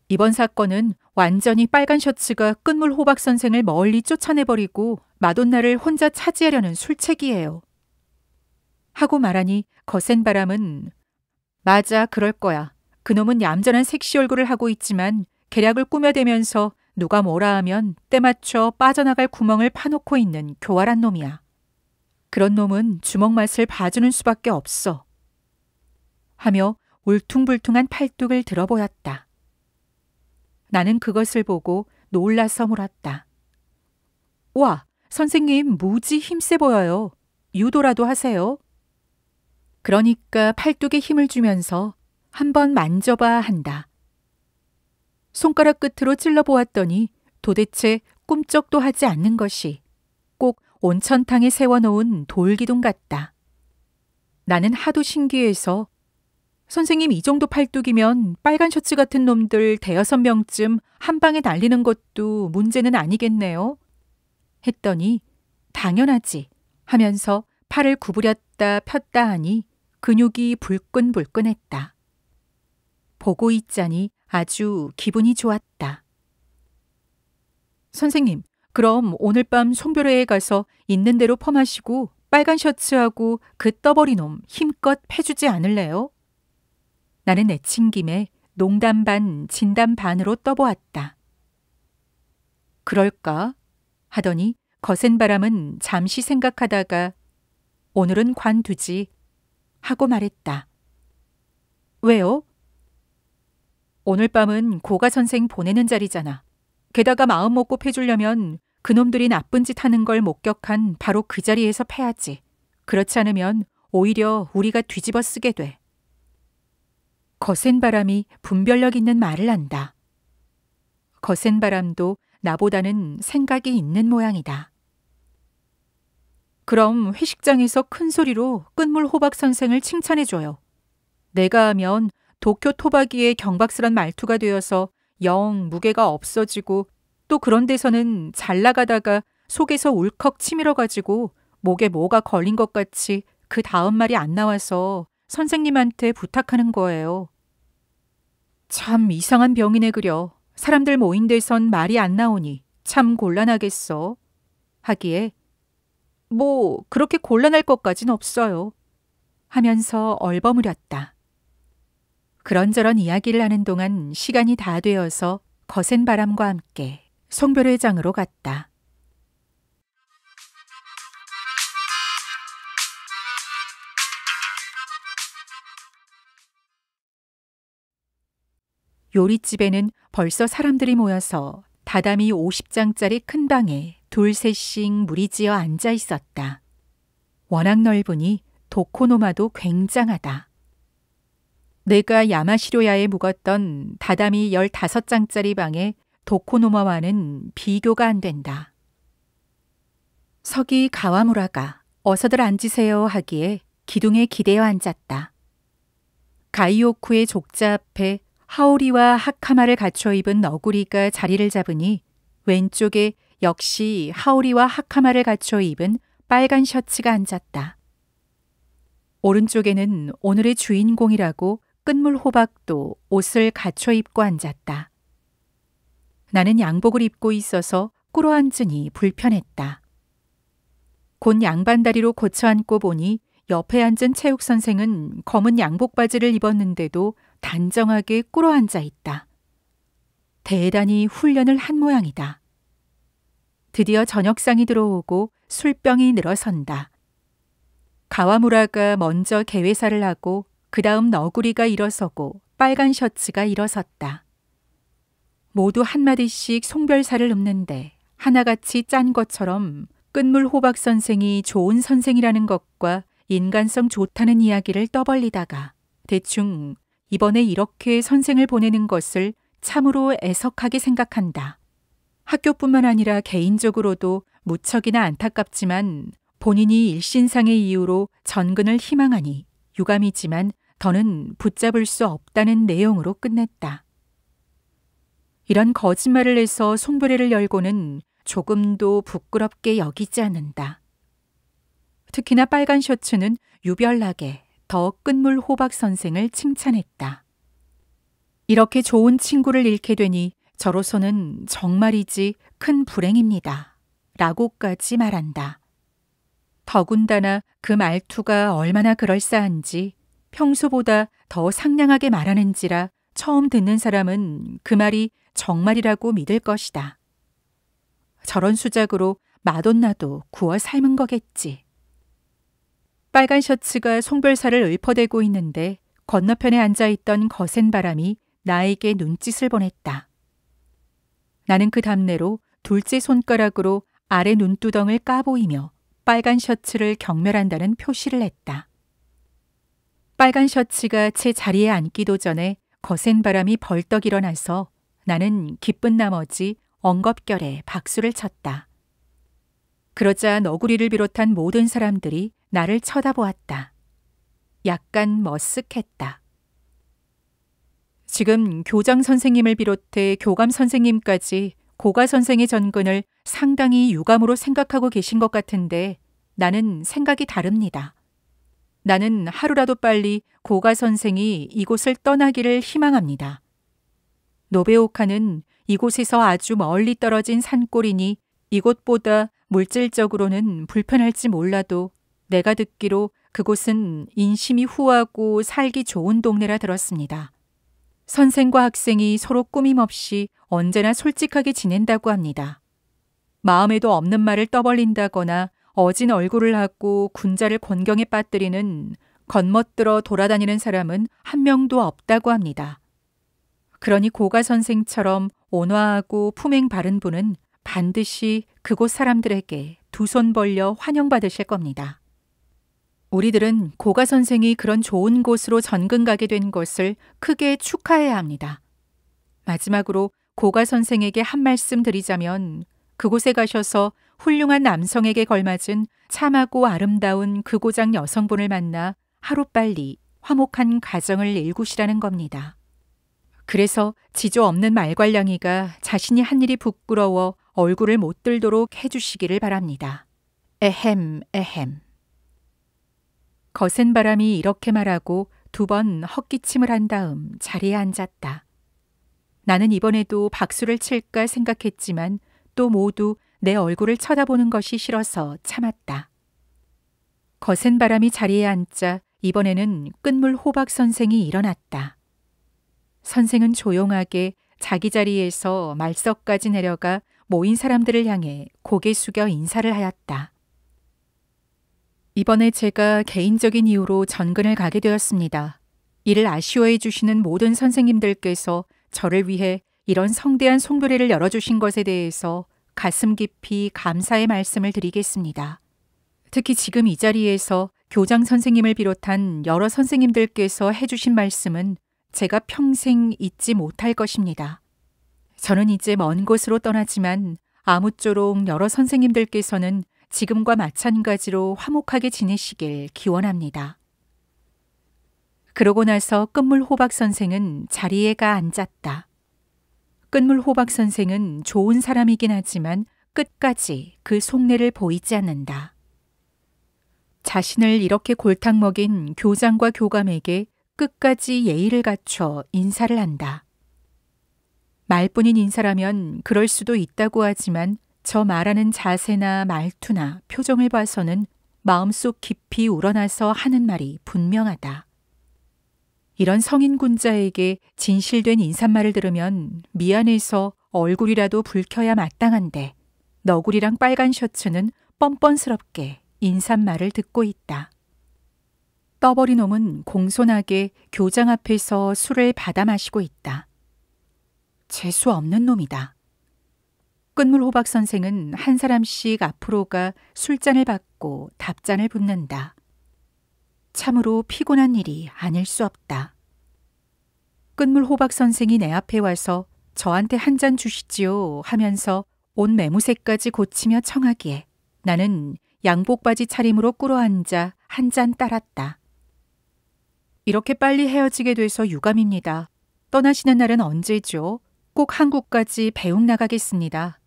이번 사건은 완전히 빨간 셔츠가 끝물 호박 선생을 멀리 쫓아내버리고 마돈나를 혼자 차지하려는 술책이에요. 하고 말하니 거센 바람은 맞아 그럴 거야. 그놈은 얌전한 섹시 얼굴을 하고 있지만 계략을 꾸며대면서 누가 뭐라 하면 때맞춰 빠져나갈 구멍을 파놓고 있는 교활한 놈이야. 그런 놈은 주먹 맛을 봐주는 수밖에 없어. 하며 울퉁불퉁한 팔뚝을 들어보였다. 나는 그것을 보고 놀라서 물었다. 와, 선생님 무지 힘세 보여요. 유도라도 하세요. 그러니까 팔뚝에 힘을 주면서 한번 만져봐 한다. 손가락 끝으로 찔러보았더니 도대체 꿈쩍도 하지 않는 것이 꼭 온천탕에 세워놓은 돌기둥 같다. 나는 하도 신기해서 선생님 이 정도 팔뚝이면 빨간 셔츠 같은 놈들 대여섯 명쯤 한 방에 날리는 것도 문제는 아니겠네요. 했더니 당연하지 하면서 팔을 구부렸다 폈다 하니 근육이 불끈불끈했다. 보고 있자니 아주 기분이 좋았다. 선생님, 그럼 오늘 밤 송별회에 가서 있는 대로 퍼마시고 빨간 셔츠하고 그 떠버리 놈 힘껏 패주지 않을래요? 나는 내친 김에 농담 반 진담 반으로 떠보았다. 그럴까? 하더니 거센 바람은 잠시 생각하다가 오늘은 관두지 하고 말했다. 왜요? 오늘 밤은 고가 선생 보내는 자리잖아. 게다가 마음 먹고 패주려면 그놈들이 나쁜 짓 하는 걸 목격한 바로 그 자리에서 패야지. 그렇지 않으면 오히려 우리가 뒤집어 쓰게 돼. 거센 바람이 분별력 있는 말을 한다. 거센 바람도 나보다는 생각이 있는 모양이다. 그럼 회식장에서 큰 소리로 끝물 호박 선생을 칭찬해줘요. 내가 하면 도쿄 토박이의 경박스런 말투가 되어서 영 무게가 없어지고 또 그런 데서는 잘 나가다가 속에서 울컥 치밀어가지고 목에 뭐가 걸린 것 같이 그 다음 말이 안 나와서 선생님한테 부탁하는 거예요. 참 이상한 병이네 그려. 사람들 모인 데선 말이 안 나오니 참 곤란하겠어. 하기에 뭐 그렇게 곤란할 것까진 없어요. 하면서 얼버무렸다. 그런저런 이야기를 하는 동안 시간이 다 되어서 거센 바람과 함께 송별회장으로 갔다. 요릿집에는 벌써 사람들이 모여서 다다미 50장짜리 큰 방에 둘셋씩 무리지어 앉아 있었다. 워낙 넓으니 도코노마도 굉장하다. 내가 야마시로야에 묵었던 다다미 15장짜리 방에 도코노마와는 비교가 안 된다. 서기 가와무라가 어서들 앉으세요 하기에 기둥에 기대어 앉았다. 가이오쿠의 족자 앞에 하오리와 하카마를 갖춰 입은 너구리가 자리를 잡으니 왼쪽에 역시 하오리와 하카마를 갖춰 입은 빨간 셔츠가 앉았다. 오른쪽에는 오늘의 주인공이라고 끝물 호박도 옷을 갖춰 입고 앉았다. 나는 양복을 입고 있어서 꿇어 앉으니 불편했다. 곧 양반다리로 고쳐 앉고 보니 옆에 앉은 체육 선생은 검은 양복 바지를 입었는데도 단정하게 꿇어 앉아 있다. 대단히 훈련을 한 모양이다. 드디어 저녁상이 들어오고 술병이 늘어선다. 가와무라가 먼저 개회사를 하고 그 다음 너구리가 일어서고 빨간 셔츠가 일어섰다. 모두 한마디씩 송별사를 읊는데 하나같이 짠 것처럼 끝물 호박 선생이 좋은 선생이라는 것과 인간성 좋다는 이야기를 떠벌리다가 대충 이번에 이렇게 선생을 보내는 것을 참으로 애석하게 생각한다. 학교뿐만 아니라 개인적으로도 무척이나 안타깝지만 본인이 일신상의 이유로 전근을 희망하니 유감이지만 더는 붙잡을 수 없다는 내용으로 끝냈다. 이런 거짓말을 해서 송별회를 열고는 조금도 부끄럽게 여기지 않는다. 특히나 빨간 셔츠는 유별나게 더 끝물 호박 선생을 칭찬했다. 이렇게 좋은 친구를 잃게 되니 저로서는 정말이지 큰 불행입니다. 라고까지 말한다. 더군다나 그 말투가 얼마나 그럴싸한지 평소보다 더 상냥하게 말하는지라 처음 듣는 사람은 그 말이 정말이라고 믿을 것이다. 저런 수작으로 마돈나도 구워 삶은 거겠지. 빨간 셔츠가 송별사를 읊어대고 있는데 건너편에 앉아있던 거센 바람이 나에게 눈짓을 보냈다. 나는 그 답례로 둘째 손가락으로 아래 눈두덩을 까보이며 빨간 셔츠를 경멸한다는 표시를 했다. 빨간 셔츠가 제 자리에 앉기도 전에 거센 바람이 벌떡 일어나서 나는 기쁜 나머지 엉겁결에 박수를 쳤다. 그러자 너구리를 비롯한 모든 사람들이 나를 쳐다보았다. 약간 머쓱했다. 지금 교장 선생님을 비롯해 교감 선생님까지 고가 선생의 전근을 상당히 유감으로 생각하고 계신 것 같은데 나는 생각이 다릅니다. 나는 하루라도 빨리 고가 선생이 이곳을 떠나기를 희망합니다. 노베오카는 이곳에서 아주 멀리 떨어진 산골이니 이곳보다 물질적으로는 불편할지 몰라도 내가 듣기로 그곳은 인심이 후하고 살기 좋은 동네라 들었습니다. 선생과 학생이 서로 꾸밈없이 언제나 솔직하게 지낸다고 합니다. 마음에도 없는 말을 떠벌린다거나 어진 얼굴을 하고 군자를 곤경에 빠뜨리는 겉멋들어 돌아다니는 사람은 한 명도 없다고 합니다. 그러니 고가 선생처럼 온화하고 품행 바른 분은 반드시 그곳 사람들에게 두 손 벌려 환영받으실 겁니다. 우리들은 고가 선생이 그런 좋은 곳으로 전근 가게 된 것을 크게 축하해야 합니다. 마지막으로 고가 선생에게 한 말씀 드리자면 그곳에 가셔서 훌륭한 남성에게 걸맞은 참하고 아름다운 그 고장 여성분을 만나 하루빨리 화목한 가정을 일구시라는 겁니다. 그래서 지조 없는 말괄량이가 자신이 한 일이 부끄러워 얼굴을 못 들도록 해주시기를 바랍니다. 에헴, 에헴. 거센 바람이 이렇게 말하고 2번 헛기침을 한 다음 자리에 앉았다. 나는 이번에도 박수를 칠까 생각했지만 또 모두 내 얼굴을 쳐다보는 것이 싫어서 참았다. 거센 바람이 자리에 앉자 이번에는 끝물 호박 선생이 일어났다. 선생은 조용하게 자기 자리에서 말석까지 내려가 모인 사람들을 향해 고개 숙여 인사를 하였다. 이번에 제가 개인적인 이유로 전근을 가게 되었습니다. 이를 아쉬워해 주시는 모든 선생님들께서 저를 위해 이런 성대한 송도례를 열어주신 것에 대해서 가슴 깊이 감사의 말씀을 드리겠습니다. 특히 지금 이 자리에서 교장 선생님을 비롯한 여러 선생님들께서 해주신 말씀은 제가 평생 잊지 못할 것입니다. 저는 이제 먼 곳으로 떠나지만 아무쪼록 여러 선생님들께서는 지금과 마찬가지로 화목하게 지내시길 기원합니다. 그러고 나서 끝물 호박 선생은 자리에 가 앉았다. 끝물 호박 선생은 좋은 사람이긴 하지만 끝까지 그 속내를 보이지 않는다. 자신을 이렇게 골탕 먹인 교장과 교감에게 끝까지 예의를 갖춰 인사를 한다. 말뿐인 인사라면 그럴 수도 있다고 하지만 저 말하는 자세나 말투나 표정을 봐서는 마음속 깊이 우러나서 하는 말이 분명하다. 이런 성인 군자에게 진실된 인사말을 들으면 미안해서 얼굴이라도 붉혀야 마땅한데 너구리랑 빨간 셔츠는 뻔뻔스럽게 인사말을 듣고 있다. 떠버린 놈은 공손하게 교장 앞에서 술을 받아 마시고 있다. 재수 없는 놈이다. 끝물 호박 선생은 한 사람씩 앞으로 가 술잔을 받고 답잔을 붓는다. 참으로 피곤한 일이 아닐 수 없다. 끝물 호박 선생이 내 앞에 와서 저한테 한 잔 주시지요 하면서 옷 매무새까지 고치며 청하기에 나는 양복바지 차림으로 꿇어앉아 한 잔 따랐다. 이렇게 빨리 헤어지게 돼서 유감입니다. 떠나시는 날은 언제죠? 꼭 한국까지 배웅 나가겠습니다.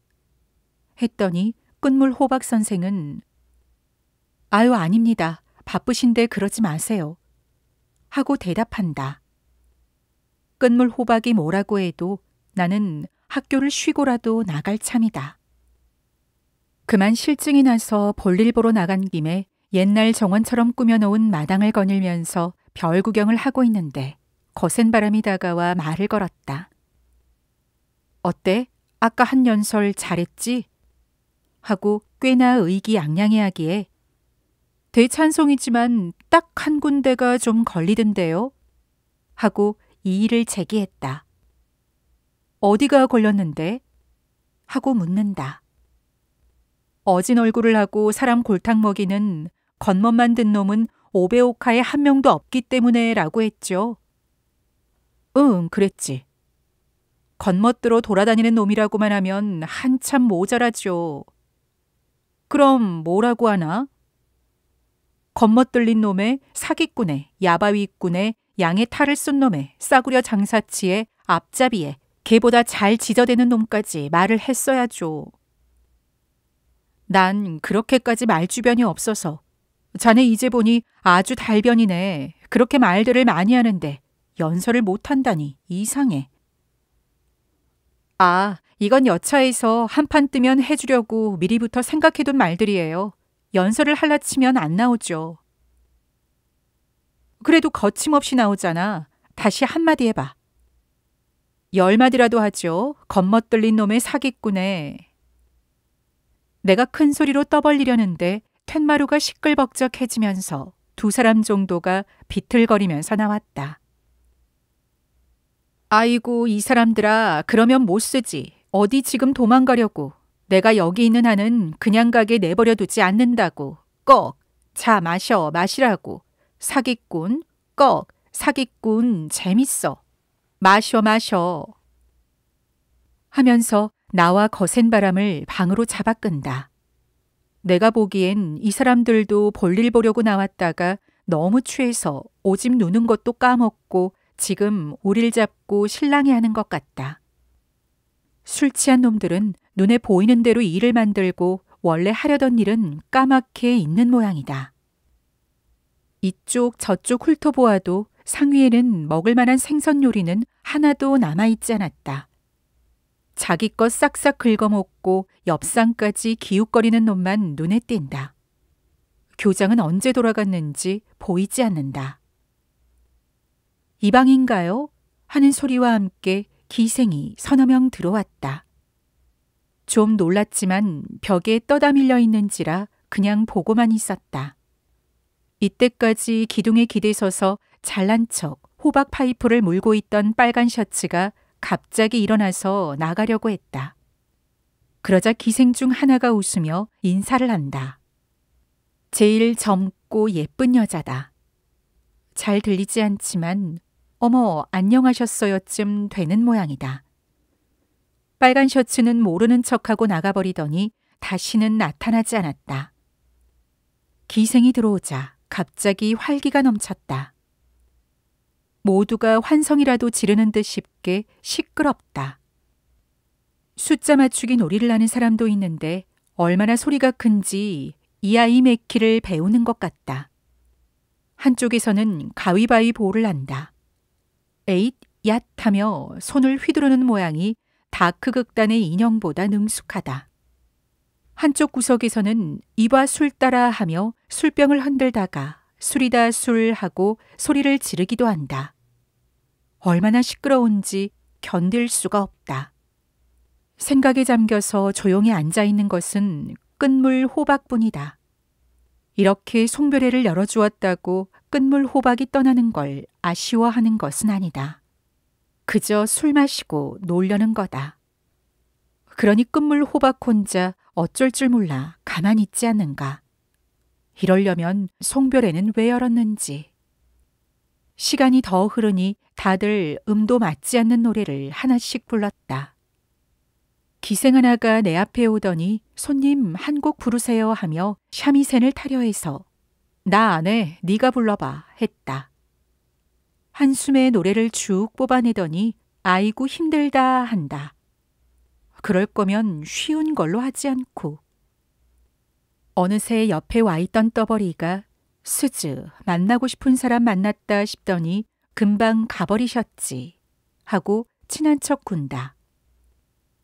했더니 끝물 호박 선생은 아유 아닙니다. 바쁘신데 그러지 마세요. 하고 대답한다. 끝물 호박이 뭐라고 해도 나는 학교를 쉬고라도 나갈 참이다. 그만 실증이 나서 볼일 보러 나간 김에 옛날 정원처럼 꾸며놓은 마당을 거닐면서 별 구경을 하고 있는데 거센 바람이 다가와 말을 걸었다. 어때? 아까 한 연설 잘했지? 하고 꽤나 의기양양해하기에 대찬송이지만 딱 한 군데가 좀 걸리던데요? 하고 이의를 제기했다. 어디가 걸렸는데? 하고 묻는다. 어진 얼굴을 하고 사람 골탕 먹이는 겉멋만 든 놈은 오베오카에 한 명도 없기 때문에 라고 했죠. 응, 그랬지. 겉멋들어 돌아다니는 놈이라고만 하면 한참 모자라죠. 그럼 뭐라고 하나? 겉멋 들린 놈의 사기꾼에 야바위꾼에 양의 탈을 쏜 놈에 싸구려 장사치에 앞잡이에 걔보다 잘 지저대는 놈까지 말을 했어야죠. 난 그렇게까지 말주변이 없어서 자네 이제 보니 아주 달변이네. 그렇게 말들을 많이 하는데 연설을 못한다니 이상해. 아, 이건 여차에서 한판 뜨면 해주려고 미리부터 생각해둔 말들이에요. 연설을 할라 치면 안 나오죠. 그래도 거침없이 나오잖아. 다시 한마디 해봐. 10마디라도 하죠. 겉멋들린 놈의 사기꾼에. 내가 큰 소리로 떠벌리려는데 툇마루가 시끌벅적해지면서 두 사람 정도가 비틀거리면서 나왔다. 아이고 이 사람들아, 그러면 못 쓰지. 어디 지금 도망가려고. 내가 여기 있는 한은 그냥 가게 내버려 두지 않는다고. 꺽. 자 마시라고. 사기꾼. 꺽. 사기꾼 재밌어. 마셔. 하면서 나와 거센 바람을 방으로 잡아끈다. 내가 보기엔 이 사람들도 볼일 보려고 나왔다가 너무 취해서 오줌 누는 것도 까먹고 지금 우릴 잡고 실랑이 하는 것 같다. 술 취한 놈들은 눈에 보이는 대로 일을 만들고 원래 하려던 일은 까맣게 있는 모양이다. 이쪽 저쪽 훑어보아도 상위에는 먹을 만한 생선 요리는 하나도 남아있지 않았다. 자기 것 싹싹 긁어먹고 옆상까지 기웃거리는 놈만 눈에 띈다. 교장은 언제 돌아갔는지 보이지 않는다. 이방인가요? 하는 소리와 함께 기생이 서너 명 들어왔다. 좀 놀랐지만 벽에 떠다 밀려 있는지라 그냥 보고만 있었다. 이때까지 기둥에 기대서서 잘난 척 호박 파이프를 물고 있던 빨간 셔츠가 갑자기 일어나서 나가려고 했다. 그러자 기생 중 하나가 웃으며 인사를 한다. 제일 젊고 예쁜 여자다. 잘 들리지 않지만 어머 안녕하셨어요쯤 되는 모양이다. 빨간 셔츠는 모르는 척하고 나가버리더니 다시는 나타나지 않았다. 기생이 들어오자 갑자기 활기가 넘쳤다. 모두가 환성이라도 지르는 듯 싶게 시끄럽다. 숫자 맞추기 놀이를 하는 사람도 있는데 얼마나 소리가 큰지 이 아이 맥키를 배우는 것 같다. 한쪽에서는 가위바위보를 한다. 에잇, 얏 하며 손을 휘두르는 모양이 다크 극단의 인형보다 능숙하다. 한쪽 구석에서는 이봐 술 따라 하며 술병을 흔들다가 술이다 술 하고 소리를 지르기도 한다. 얼마나 시끄러운지 견딜 수가 없다. 생각에 잠겨서 조용히 앉아있는 것은 끝물 호박뿐이다. 이렇게 송별회를 열어주었다고 끝물 호박이 떠나는 걸 아쉬워하는 것은 아니다. 그저 술 마시고 놀려는 거다. 그러니 끝물 호박 혼자 어쩔 줄 몰라 가만히 있지 않는가. 이러려면 송별회는 왜 열었는지. 시간이 더 흐르니 다들 음도 맞지 않는 노래를 하나씩 불렀다. 기생 하나가 내 앞에 오더니 손님 한 곡 부르세요 하며 샤미센을 타려 해서 나 안 해, 네가 불러봐 했다. 한숨에 노래를 쭉 뽑아내더니 아이고 힘들다 한다. 그럴 거면 쉬운 걸로 하지 않고. 어느새 옆에 와 있던 떠버리가 스즈 만나고 싶은 사람 만났다 싶더니 금방 가버리셨지 하고 친한 척 군다.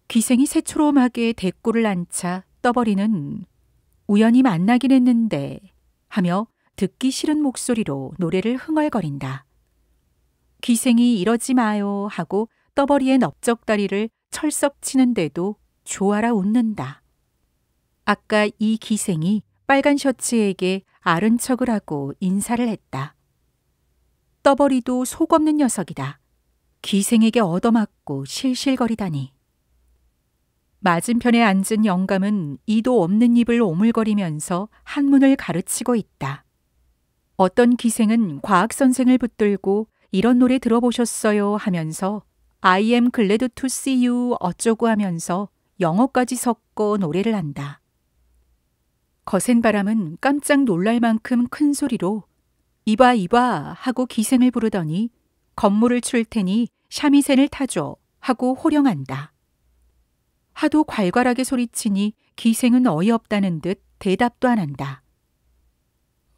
기생이 새초롬하게 대꾸를 앉자 떠버리는 우연히 만나긴 했는데 하며 듣기 싫은 목소리로 노래를 흥얼거린다. 기생이 이러지 마요 하고 떠버리의 넓적다리를 철썩 치는데도 좋아라 웃는다. 아까 이 기생이 빨간 셔츠에게 아른 척을 하고 인사를 했다. 떠버리도 속 없는 녀석이다. 기생에게 얻어맞고 실실거리다니. 맞은편에 앉은 영감은 이도 없는 입을 오물거리면서 한문을 가르치고 있다. 어떤 기생은 과학선생을 붙들고 이런 노래 들어보셨어요 하면서 I am glad to see you 어쩌고 하면서 영어까지 섞어 노래를 한다. 거센 바람은 깜짝 놀랄 만큼 큰 소리로 이봐 이봐 하고 기생을 부르더니 건물을 출 테니 샤미센을 타줘 하고 호령한다. 하도 괄괄하게 소리치니 기생은 어이없다는 듯 대답도 안 한다.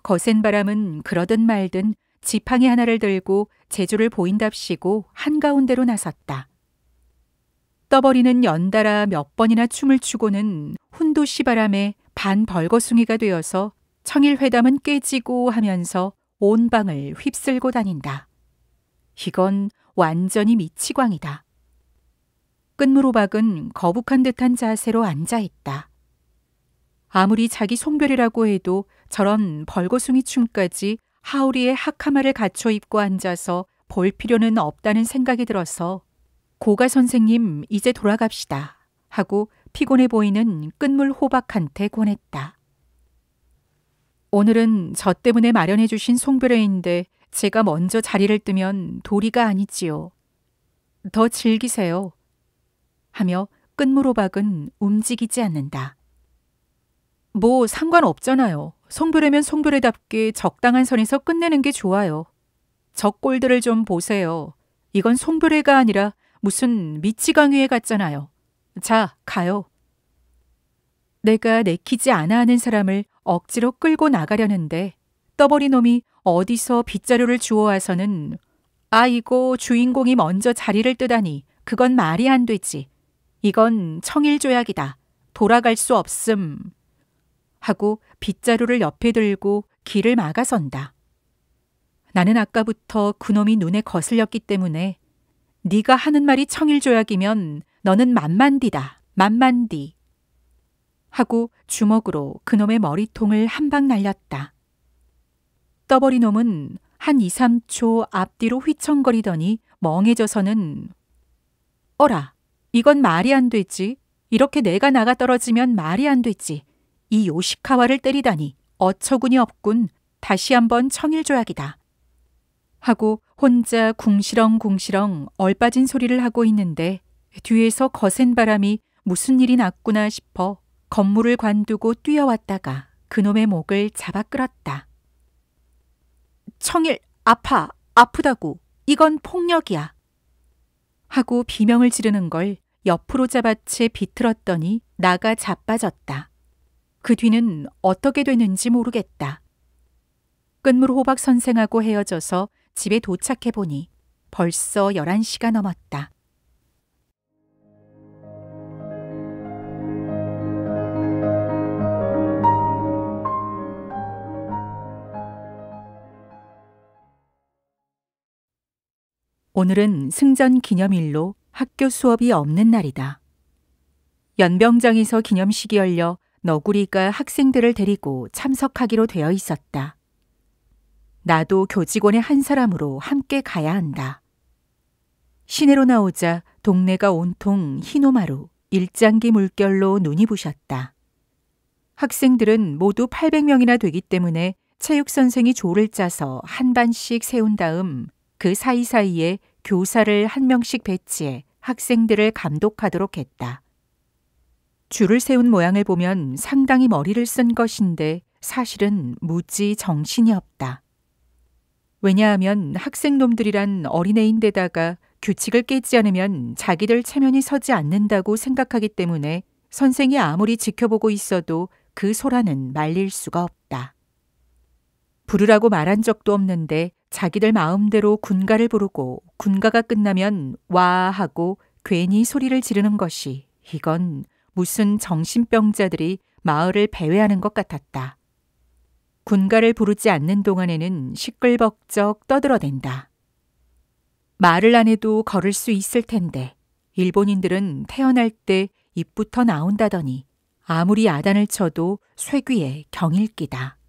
거센 바람은 그러든 말든 지팡이 하나를 들고 제주를 보인답시고 한가운데로 나섰다. 떠버리는 연달아 몇 번이나 춤을 추고는 훈도시 바람에 반 벌거숭이가 되어서 청일회담은 깨지고 하면서 온 방을 휩쓸고 다닌다. 이건 완전히 미치광이다. 끝무로박은 거북한 듯한 자세로 앉아있다. 아무리 자기 송별이라고 해도 저런 벌거숭이 춤까지 하우리의 하카마를 갖춰 입고 앉아서 볼 필요는 없다는 생각이 들어서 고가 선생님 이제 돌아갑시다 하고 피곤해 보이는 끝물 호박한테 권했다. 오늘은 저 때문에 마련해 주신 송별회인데 제가 먼저 자리를 뜨면 도리가 아니지요. 더 즐기세요. 하며 끝물 호박은 움직이지 않는다. 뭐 상관없잖아요. 송별회면 송별회답게 적당한 선에서 끝내는 게 좋아요. 저 꼴들을 좀 보세요. 이건 송별회가 아니라 무슨 미치광이회 같잖아요. 자, 가요. 내가 내키지 않아 하는 사람을 억지로 끌고 나가려는데 떠버린 놈이 어디서 빗자루를 주워와서는 이거 주인공이 먼저 자리를 뜨다니 그건 말이 안 되지. 이건 청일조약이다. 돌아갈 수 없음. 하고 빗자루를 옆에 들고 길을 막아선다. 나는 아까부터 그놈이 눈에 거슬렸기 때문에 네가 하는 말이 청일조약이면 너는 만만디다. 만만디. 하고 주먹으로 그놈의 머리통을 한 방 날렸다. 떠버린 놈은 한 2, 3초 앞뒤로 휘청거리더니 멍해져서는 어라, 이건 말이 안 되지. 이렇게 내가 나가 떨어지면 말이 안 되지. 이 요시카와를 때리다니 어처구니 없군. 다시 한번 청일조약이다. 하고 혼자 궁시렁궁시렁 얼빠진 소리를 하고 있는데 뒤에서 거센 바람이 무슨 일이 났구나 싶어 건물을 관두고 뛰어왔다가 그놈의 목을 잡아 끌었다. 청일, 아프다고. 이건 폭력이야. 하고 비명을 지르는 걸 옆으로 잡아채 비틀었더니 나가 자빠졌다. 그 뒤는 어떻게 되는지 모르겠다. 끝물 호박 선생하고 헤어져서 집에 도착해보니 벌써 11시가 넘었다. 오늘은 승전 기념일로 학교 수업이 없는 날이다. 연병장에서 기념식이 열려 너구리가 학생들을 데리고 참석하기로 되어 있었다. 나도 교직원의 한 사람으로 함께 가야 한다. 시내로 나오자 동네가 온통 흰오마루, 일장기 물결로 눈이 부셨다. 학생들은 모두 800명이나 되기 때문에 체육선생이 조를 짜서 한 반씩 세운 다음 그 사이사이에 교사를 한 명씩 배치해 학생들을 감독하도록 했다. 줄을 세운 모양을 보면 상당히 머리를 쓴 것인데 사실은 무지 정신이 없다. 왜냐하면 학생놈들이란 어린애인데다가 규칙을 깨지 않으면 자기들 체면이 서지 않는다고 생각하기 때문에 선생이 아무리 지켜보고 있어도 그 소라는 말릴 수가 없다. 부르라고 말한 적도 없는데 자기들 마음대로 군가를 부르고 군가가 끝나면 와 하고 괜히 소리를 지르는 것이 이건 무슨 정신병자들이 마을을 배회하는 것 같았다. 군가를 부르지 않는 동안에는 시끌벅적 떠들어댄다. 말을 안 해도 걸을 수 있을 텐데 일본인들은 태어날 때 입부터 나온다더니 아무리 야단을 쳐도 쇠귀에 경일기다.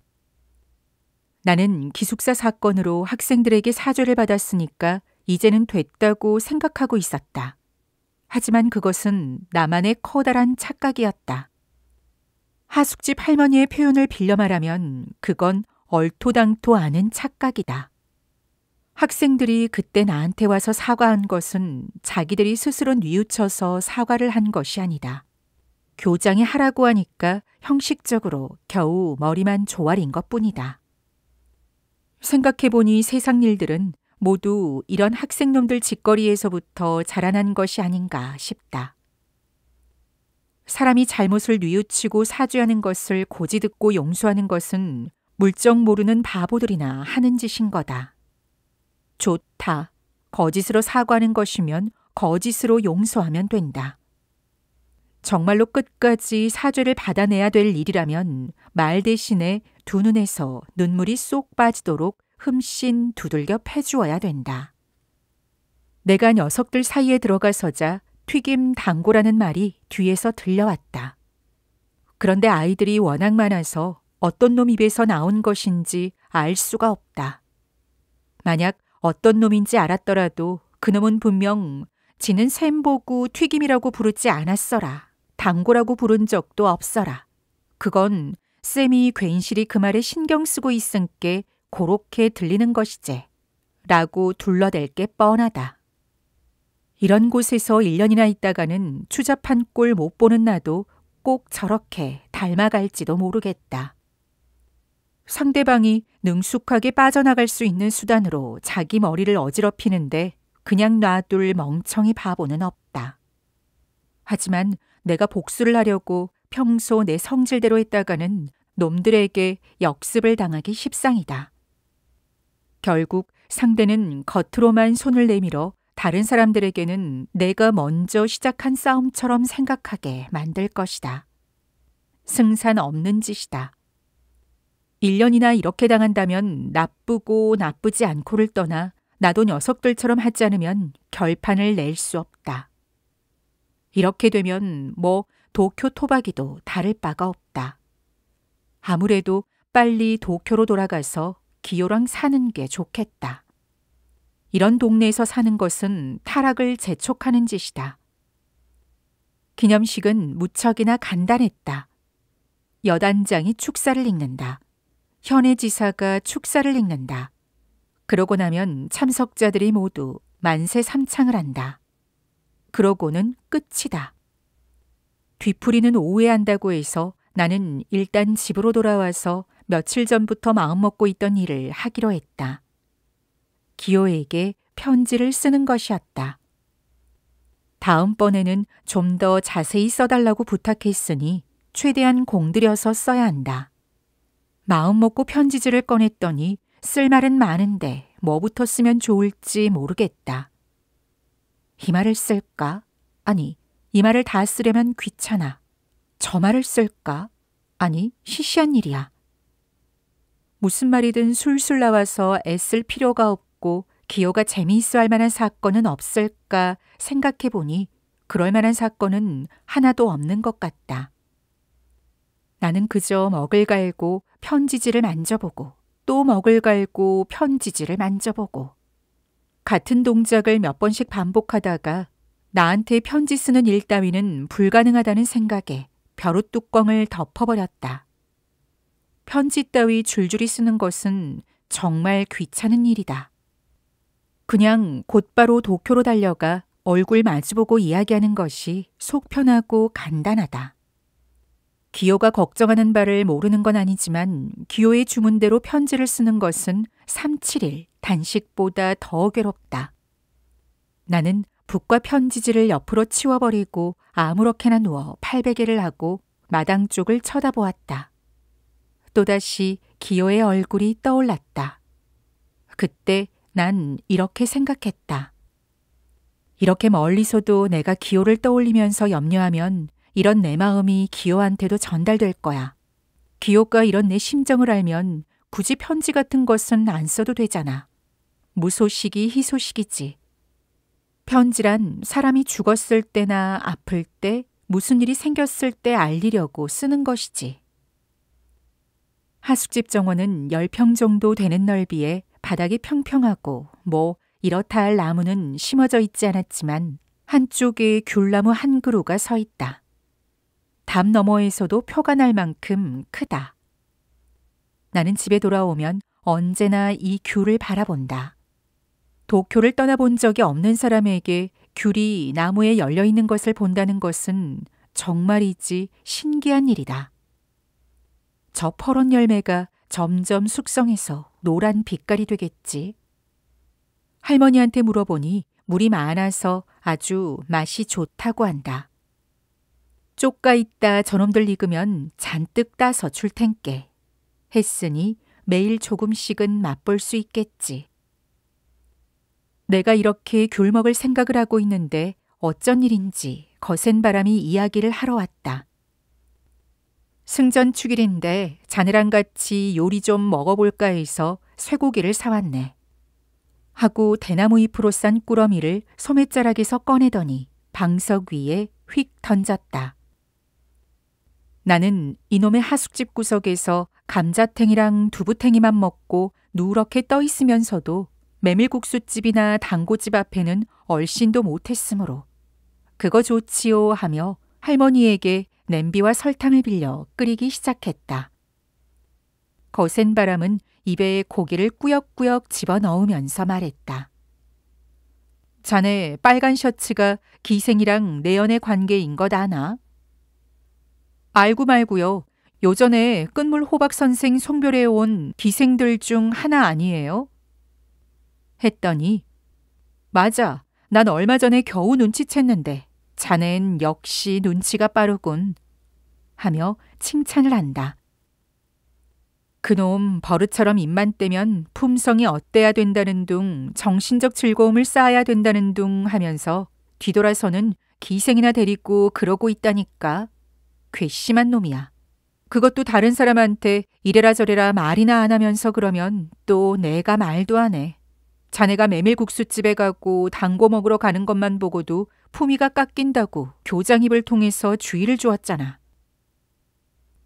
나는 기숙사 사건으로 학생들에게 사죄를 받았으니까 이제는 됐다고 생각하고 있었다. 하지만 그것은 나만의 커다란 착각이었다. 하숙집 할머니의 표현을 빌려 말하면 그건 얼토당토 않은 착각이다. 학생들이 그때 나한테 와서 사과한 것은 자기들이 스스로 뉘우쳐서 사과를 한 것이 아니다. 교장이 하라고 하니까 형식적으로 겨우 머리만 조아린 것뿐이다. 생각해보니 세상 일들은 모두 이런 학생놈들 짓거리에서부터 자라난 것이 아닌가 싶다. 사람이 잘못을 뉘우치고 사죄하는 것을 고지 듣고 용서하는 것은 물정 모르는 바보들이나 하는 짓인 거다. 좋다. 거짓으로 사과하는 것이면 거짓으로 용서하면 된다. 정말로 끝까지 사죄를 받아내야 될 일이라면 말 대신에 두 눈에서 눈물이 쏙 빠지도록 흠씬 두들겨 패주어야 된다. 내가 녀석들 사이에 들어가서자 튀김 당고라는 말이 뒤에서 들려왔다. 그런데 아이들이 워낙 많아서 어떤 놈 입에서 나온 것인지 알 수가 없다. 만약 어떤 놈인지 알았더라도 그놈은 분명 지는 샘 보고 튀김이라고 부르지 않았어라. 당고라고 부른 적도 없어라. 그건 쌤이 괜시리 그 말에 신경 쓰고 있은께 고렇게 들리는 것이지. 라고 둘러댈 게 뻔하다. 이런 곳에서 1년이나 있다가는 추잡한 꼴 못 보는 나도 꼭 저렇게 닮아갈지도 모르겠다. 상대방이 능숙하게 빠져나갈 수 있는 수단으로 자기 머리를 어지럽히는데 그냥 놔둘 멍청이 바보는 없다. 하지만 내가 복수를 하려고 평소 내 성질대로 했다가는 놈들에게 역습을 당하기 십상이다. 결국 상대는 겉으로만 손을 내밀어 다른 사람들에게는 내가 먼저 시작한 싸움처럼 생각하게 만들 것이다. 승산 없는 짓이다. 1년이나 이렇게 당한다면 나쁘고 나쁘지 않고를 떠나 나도 녀석들처럼 하지 않으면 결판을 낼 수 없다. 이렇게 되면 뭐 도쿄 토박이도 다를 바가 없다. 아무래도 빨리 도쿄로 돌아가서 기요랑 사는 게 좋겠다. 이런 동네에서 사는 것은 타락을 재촉하는 짓이다. 기념식은 무척이나 간단했다. 여단장이 축사를 읽는다. 현해 지사가 축사를 읽는다. 그러고 나면 참석자들이 모두 만세 삼창을 한다. 그러고는 끝이다. 뒤풀이는 오후에 한다고 해서 나는 일단 집으로 돌아와서 며칠 전부터 마음먹고 있던 일을 하기로 했다. 기호에게 편지를 쓰는 것이었다. 다음번에는 좀 더 자세히 써달라고 부탁했으니 최대한 공들여서 써야 한다. 마음먹고 편지지를 꺼냈더니 쓸 말은 많은데 뭐부터 쓰면 좋을지 모르겠다. 이 말을 쓸까? 아니, 이 말을 다 쓰려면 귀찮아. 저 말을 쓸까? 아니, 시시한 일이야. 무슨 말이든 술술 나와서 애쓸 필요가 없고 기호가 재미있어 할 만한 사건은 없을까 생각해보니 그럴 만한 사건은 하나도 없는 것 같다. 나는 그저 먹을 갈고 편지지를 만져보고 또 먹을 갈고 편지지를 만져보고 같은 동작을 몇 번씩 반복하다가 나한테 편지 쓰는 일 따위는 불가능하다는 생각에 벼룻뚜껑을 덮어버렸다. 편지 따위 줄줄이 쓰는 것은 정말 귀찮은 일이다. 그냥 곧바로 도쿄로 달려가 얼굴 마주보고 이야기하는 것이 속 편하고 간단하다. 기호가 걱정하는 바를 모르는 건 아니지만 기호의 주문대로 편지를 쓰는 것은 3, 7일 단식보다 더 괴롭다. 나는 붓과 편지지를 옆으로 치워버리고 아무렇게나 누워 팔베개를 하고 마당 쪽을 쳐다보았다. 또다시 기호의 얼굴이 떠올랐다. 그때 난 이렇게 생각했다. 이렇게 멀리서도 내가 기호를 떠올리면서 염려하면 이런 내 마음이 기호한테도 전달될 거야. 기호가 이런 내 심정을 알면 굳이 편지 같은 것은 안 써도 되잖아. 무소식이 희소식이지. 편지란 사람이 죽었을 때나 아플 때, 무슨 일이 생겼을 때 알리려고 쓰는 것이지. 하숙집 정원은 10평 정도 되는 넓이에 바닥이 평평하고 뭐 이렇다 할 나무는 심어져 있지 않았지만 한쪽에 귤나무 한 그루가 서 있다. 담 너머에서도 표가 날 만큼 크다. 나는 집에 돌아오면 언제나 이 귤을 바라본다. 도쿄를 떠나본 적이 없는 사람에게 귤이 나무에 열려있는 것을 본다는 것은 정말이지 신기한 일이다. 저 퍼런 열매가 점점 숙성해서 노란 빛깔이 되겠지. 할머니한테 물어보니 물이 많아서 아주 맛이 좋다고 한다. 쪼까 있다 저놈들 익으면 잔뜩 따서 줄 텐께 했으니 매일 조금씩은 맛볼 수 있겠지. 내가 이렇게 귤 먹을 생각을 하고 있는데 어쩐 일인지 거센 바람이 이야기를 하러 왔다. 승전 축일인데 자네랑 같이 요리 좀 먹어볼까 해서 쇠고기를 사왔네. 하고 대나무 잎으로 싼 꾸러미를 소매자락에서 꺼내더니 방석 위에 휙 던졌다. 나는 이놈의 하숙집 구석에서 감자탱이랑 두부탱이만 먹고 누렇게 떠 있으면서도 메밀국수집이나 단고집 앞에는 얼씬도 못했으므로 그거 좋지요 하며 할머니에게 냄비와 설탕을 빌려 끓이기 시작했다. 거센 바람은 입에 고기를 꾸역꾸역 집어넣으면서 말했다. 자네 빨간 셔츠가 기생이랑 내연의 관계인 것 아나? 알고 말고요. 요전에 끝물 호박 선생 송별회에 온 기생들 중 하나 아니에요? 했더니 맞아. 난 얼마 전에 겨우 눈치챘는데 자넨 역시 눈치가 빠르군 하며 칭찬을 한다. 그놈 버릇처럼 입만 떼면 품성이 어때야 된다는 둥 정신적 즐거움을 쌓아야 된다는 둥 하면서 뒤돌아서는 기생이나 데리고 그러고 있다니까. 괘씸한 놈이야. 그것도 다른 사람한테 이래라 저래라 말이나 안 하면서 그러면 또 내가 말도 안 해. 자네가 메밀국수집에 가고 단고 먹으러 가는 것만 보고도 품위가 깎인다고 교장입을 통해서 주의를 주었잖아.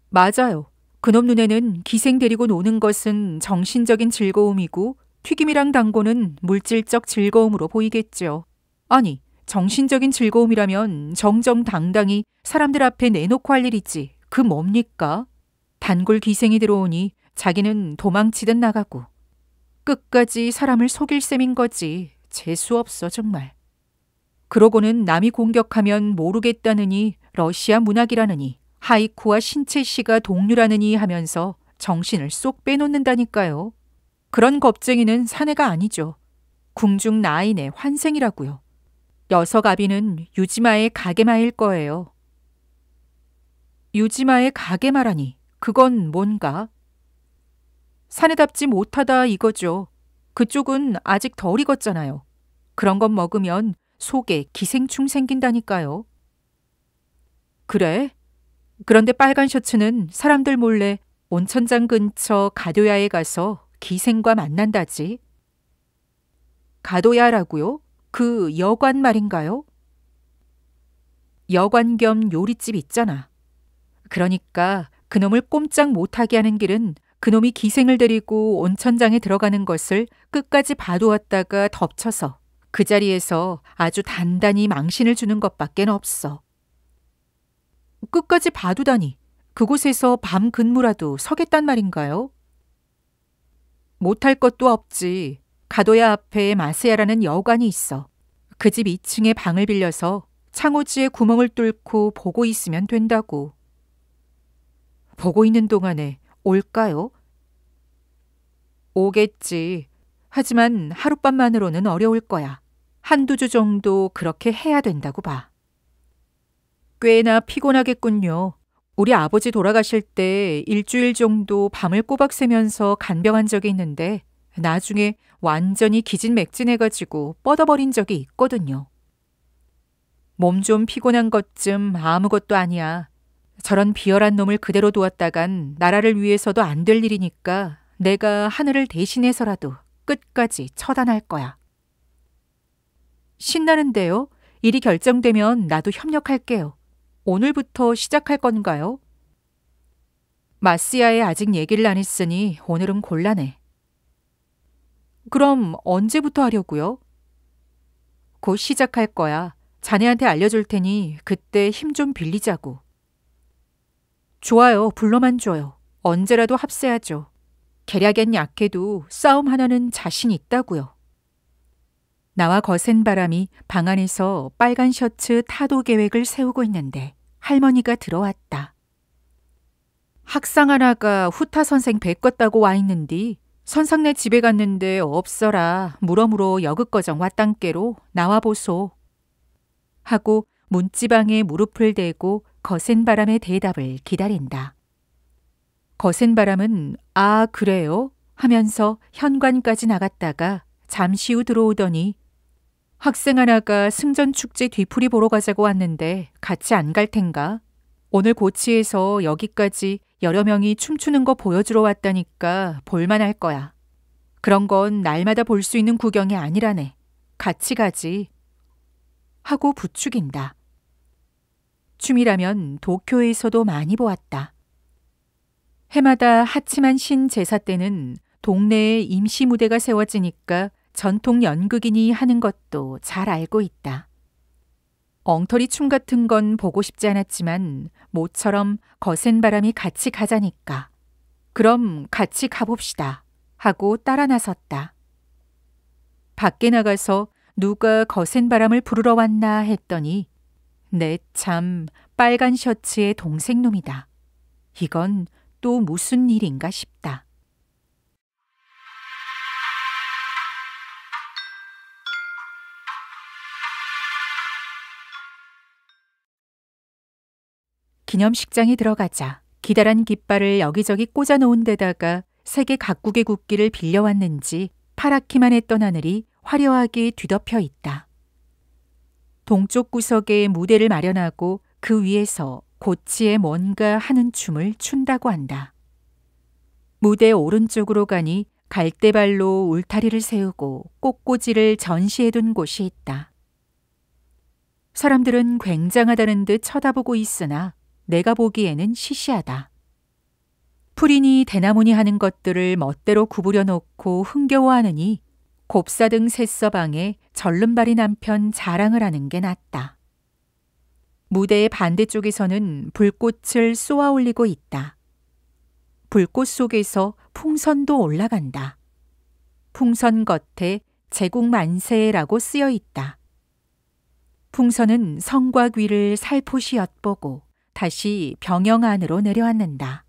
맞아요. 그놈 눈에는 기생 데리고 노는 것은 정신적인 즐거움이고 튀김이랑 단고는 물질적 즐거움으로 보이겠죠. 아니, 정신적인 즐거움이라면 정정당당히 사람들 앞에 내놓고 할 일이지. 그 뭡니까? 단골 기생이 들어오니 자기는 도망치듯 나가고 끝까지 사람을 속일 셈인 거지. 재수없어 정말. 그러고는 남이 공격하면 모르겠다느니 러시아 문학이라느니 하이쿠와 신채 씨가 동류라느니 하면서 정신을 쏙 빼놓는다니까요. 그런 겁쟁이는 사내가 아니죠. 궁중 나인의 환생이라고요. 녀석아비는 유지마의 가게마일 거예요. 유지마의 가게마라니 그건 뭔가? 사내답지 못하다 이거죠. 그쪽은 아직 덜 익었잖아요. 그런 것 먹으면 속에 기생충 생긴다니까요. 그래? 그런데 빨간 셔츠는 사람들 몰래 온천장 근처 가도야에 가서 기생과 만난다지. 가도야라고요? 그 여관 말인가요? 여관 겸 요리집 있잖아. 그러니까 그놈을 꼼짝 못하게 하는 길은 그놈이 기생을 데리고 온천장에 들어가는 것을 끝까지 봐두었다가 덮쳐서 그 자리에서 아주 단단히 망신을 주는 것밖엔 없어. 끝까지 봐두다니 그곳에서 밤 근무라도 서겠단 말인가요? 못할 것도 없지. 가도야 앞에 마스야라는 여관이 있어. 그 집 2층에 방을 빌려서 창호지에 구멍을 뚫고 보고 있으면 된다고. 보고 있는 동안에 올까요? 오겠지. 하지만 하룻밤만으로는 어려울 거야. 한두 주 정도 그렇게 해야 된다고 봐. 꽤나 피곤하겠군요. 우리 아버지 돌아가실 때 일주일 정도 밤을 꼬박 새면서 간병한 적이 있는데 나중에 완전히 기진맥진해가지고 뻗어버린 적이 있거든요. 몸 좀 피곤한 것쯤 아무것도 아니야. 저런 비열한 놈을 그대로 두었다간 나라를 위해서도 안 될 일이니까 내가 하늘을 대신해서라도 끝까지 처단할 거야. 신나는데요? 일이 결정되면 나도 협력할게요. 오늘부터 시작할 건가요? 마스야에 아직 얘기를 안 했으니 오늘은 곤란해. 그럼 언제부터 하려고요? 곧 시작할 거야. 자네한테 알려줄 테니 그때 힘 좀 빌리자고. 좋아요. 불러만 줘요. 언제라도 합세하죠. 계략엔 약해도 싸움 하나는 자신 있다고요. 나와 거센 바람이 방 안에서 빨간 셔츠 타도 계획을 세우고 있는데 할머니가 들어왔다. 학상 하나가 후타 선생 뵙겄다고 와 있는디 선상네 집에 갔는데 없어라. 물어물어 여긋거정 왔단께로 나와보소. 하고 문지방에 무릎을 대고 거센 바람의 대답을 기다린다. 거센 바람은 아 그래요? 하면서 현관까지 나갔다가 잠시 후 들어오더니 학생 하나가 승전축제 뒤풀이 보러 가자고 왔는데 같이 안 갈 텐가? 오늘 고치에서 여기까지 여러 명이 춤추는 거 보여주러 왔다니까 볼만할 거야. 그런 건 날마다 볼 수 있는 구경이 아니라네. 같이 가지. 하고 부추긴다. 춤이라면 도쿄에서도 많이 보았다. 해마다 하치만 신 제사 때는 동네에 임시 무대가 세워지니까 전통 연극인이 하는 것도 잘 알고 있다. 엉터리 춤 같은 건 보고 싶지 않았지만 모처럼 거센 바람이 같이 가자니까 그럼 같이 가봅시다 하고 따라 나섰다. 밖에 나가서 누가 거센 바람을 부르러 왔나 했더니 내 참 빨간 셔츠의 동생놈이다. 이건 또 무슨 일인가 싶다. 기념식장에 들어가자 기다란 깃발을 여기저기 꽂아놓은 데다가 세계 각국의 국기를 빌려왔는지 파랗기만 했던 하늘이 화려하게 뒤덮여 있다. 동쪽 구석에 무대를 마련하고 그 위에서 고치에 뭔가 하는 춤을 춘다고 한다. 무대 오른쪽으로 가니 갈대발로 울타리를 세우고 꽃꽂이를 전시해둔 곳이 있다. 사람들은 굉장하다는 듯 쳐다보고 있으나 내가 보기에는 시시하다. 풀이니 대나무니 하는 것들을 멋대로 구부려 놓고 흥겨워하느니 곱사등 셋서방에 절름발이 남편 자랑을 하는 게 낫다. 무대의 반대쪽에서는 불꽃을 쏘아 올리고 있다. 불꽃 속에서 풍선도 올라간다. 풍선 겉에 제국만세라고 쓰여 있다. 풍선은 성과 귀를 살포시 엿보고 다시 병영 안으로 내려앉는다.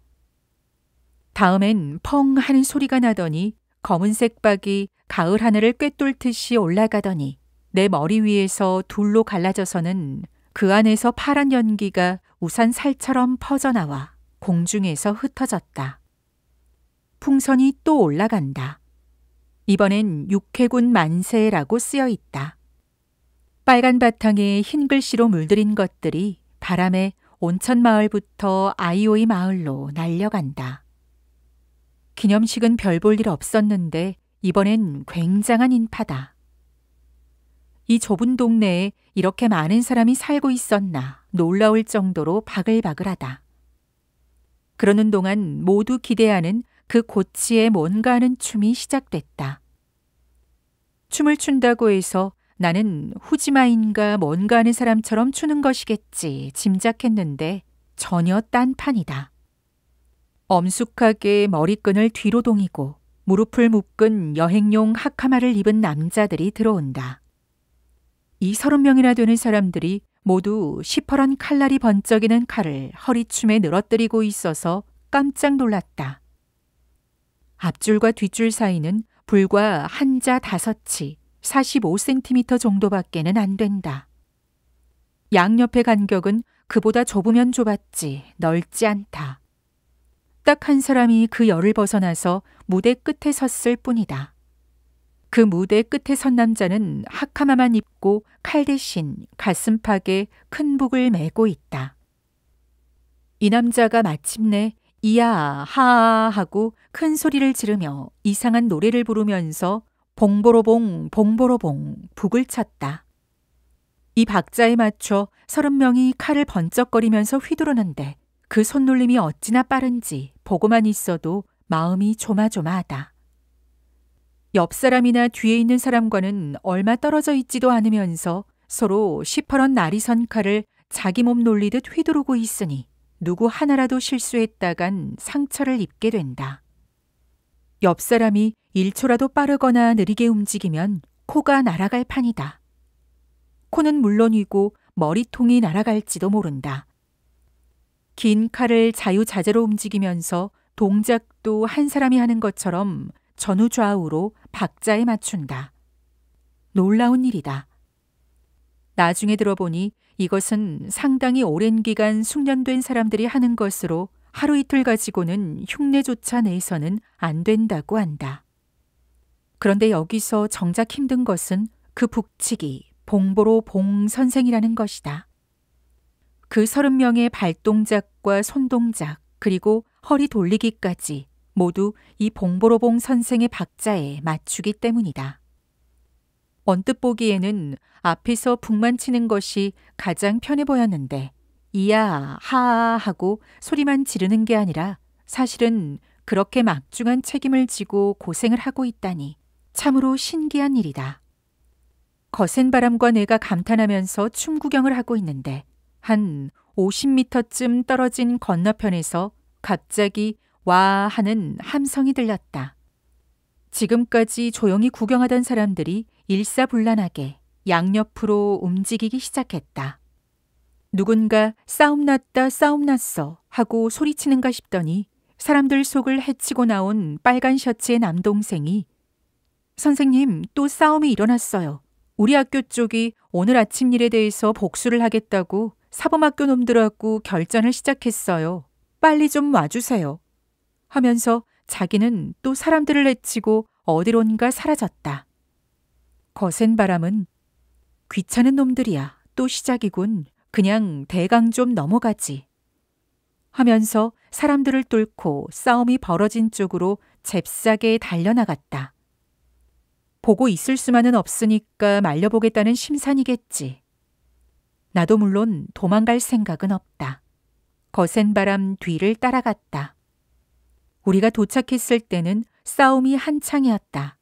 다음엔 펑 하는 소리가 나더니 검은색 박이 가을 하늘을 꿰뚫듯이 올라가더니 내 머리 위에서 둘로 갈라져서는 그 안에서 파란 연기가 우산 살처럼 퍼져나와 공중에서 흩어졌다. 풍선이 또 올라간다. 이번엔 육해군 만세라고 쓰여 있다. 빨간 바탕에 흰 글씨로 물들인 것들이 바람에 온천마을부터 아이오이 마을로 날려간다. 기념식은 별 볼 일 없었는데 이번엔 굉장한 인파다. 이 좁은 동네에 이렇게 많은 사람이 살고 있었나 놀라울 정도로 바글바글하다. 그러는 동안 모두 기대하는 그 고치에 뭔가 하는 춤이 시작됐다. 춤을 춘다고 해서 나는 후지마인가 뭔가 하는 사람처럼 추는 것이겠지 짐작했는데 전혀 딴판이다. 엄숙하게 머리끈을 뒤로 동이고 무릎을 묶은 여행용 하카마를 입은 남자들이 들어온다. 이 30명이나 되는 사람들이 모두 시퍼런 칼날이 번쩍이는 칼을 허리춤에 늘어뜨리고 있어서 깜짝 놀랐다. 앞줄과 뒷줄 사이는 불과 한자 5치 45cm 정도밖에는 안 된다. 양옆의 간격은 그보다 좁으면 좁았지 넓지 않다. 딱 한 사람이 그 열을 벗어나서 무대 끝에 섰을 뿐이다. 그 무대 끝에 선 남자는 하카마만 입고 칼 대신 가슴팍에 큰 북을 메고 있다. 이 남자가 마침내 이야 하아 하고 큰 소리를 지르며 이상한 노래를 부르면서 봉보로봉 봉보로봉 북을 쳤다. 이 박자에 맞춰 30명이 칼을 번쩍거리면서 휘두르는데 그 손놀림이 어찌나 빠른지 보고만 있어도 마음이 조마조마하다. 옆 사람이나 뒤에 있는 사람과는 얼마 떨어져 있지도 않으면서 서로 시퍼런 날이 선 칼을 자기 몸 놀리듯 휘두르고 있으니 누구 하나라도 실수했다간 상처를 입게 된다. 옆 사람이 1초라도 빠르거나 느리게 움직이면 코가 날아갈 판이다. 코는 물론이고 머리통이 날아갈지도 모른다. 긴 칼을 자유자재로 움직이면서 동작도 한 사람이 하는 것처럼 전후 좌우로 박자에 맞춘다. 놀라운 일이다. 나중에 들어보니 이것은 상당히 오랜 기간 숙련된 사람들이 하는 것으로 하루 이틀 가지고는 흉내조차 내서는 안 된다고 한다. 그런데 여기서 정작 힘든 것은 그 북치기 봉보로 봉 선생이라는 것이다. 그 30명의 발동작과 손동작 그리고 허리 돌리기까지 모두 이 봉보로봉 선생의 박자에 맞추기 때문이다. 언뜻 보기에는 앞에서 북만 치는 것이 가장 편해 보였는데 이야 하아 하고 소리만 지르는 게 아니라 사실은 그렇게 막중한 책임을 지고 고생을 하고 있다니 참으로 신기한 일이다. 거센 바람과 내가 감탄하면서 춤 구경을 하고 있는데 한 50m쯤 떨어진 건너편에서 갑자기 와 하는 함성이 들렸다. 지금까지 조용히 구경하던 사람들이 일사불란하게 양옆으로 움직이기 시작했다. 누군가 싸움 났다 싸움 났어 하고 소리치는가 싶더니 사람들 속을 헤치고 나온 빨간 셔츠의 남동생이 선생님, 또 싸움이 일어났어요. 우리 학교 쪽이 오늘 아침 일에 대해서 복수를 하겠다고 사범학교 놈들하고 결전을 시작했어요. 빨리 좀 와주세요. 하면서 자기는 또 사람들을 해치고 어디론가 사라졌다. 거센 바람은 귀찮은 놈들이야. 또 시작이군. 그냥 대강 좀 넘어가지. 하면서 사람들을 뚫고 싸움이 벌어진 쪽으로 잽싸게 달려나갔다. 보고 있을 수만은 없으니까 말려보겠다는 심산이겠지. 나도 물론 도망갈 생각은 없다. 거센 바람 뒤를 따라갔다. 우리가 도착했을 때는 싸움이 한창이었다.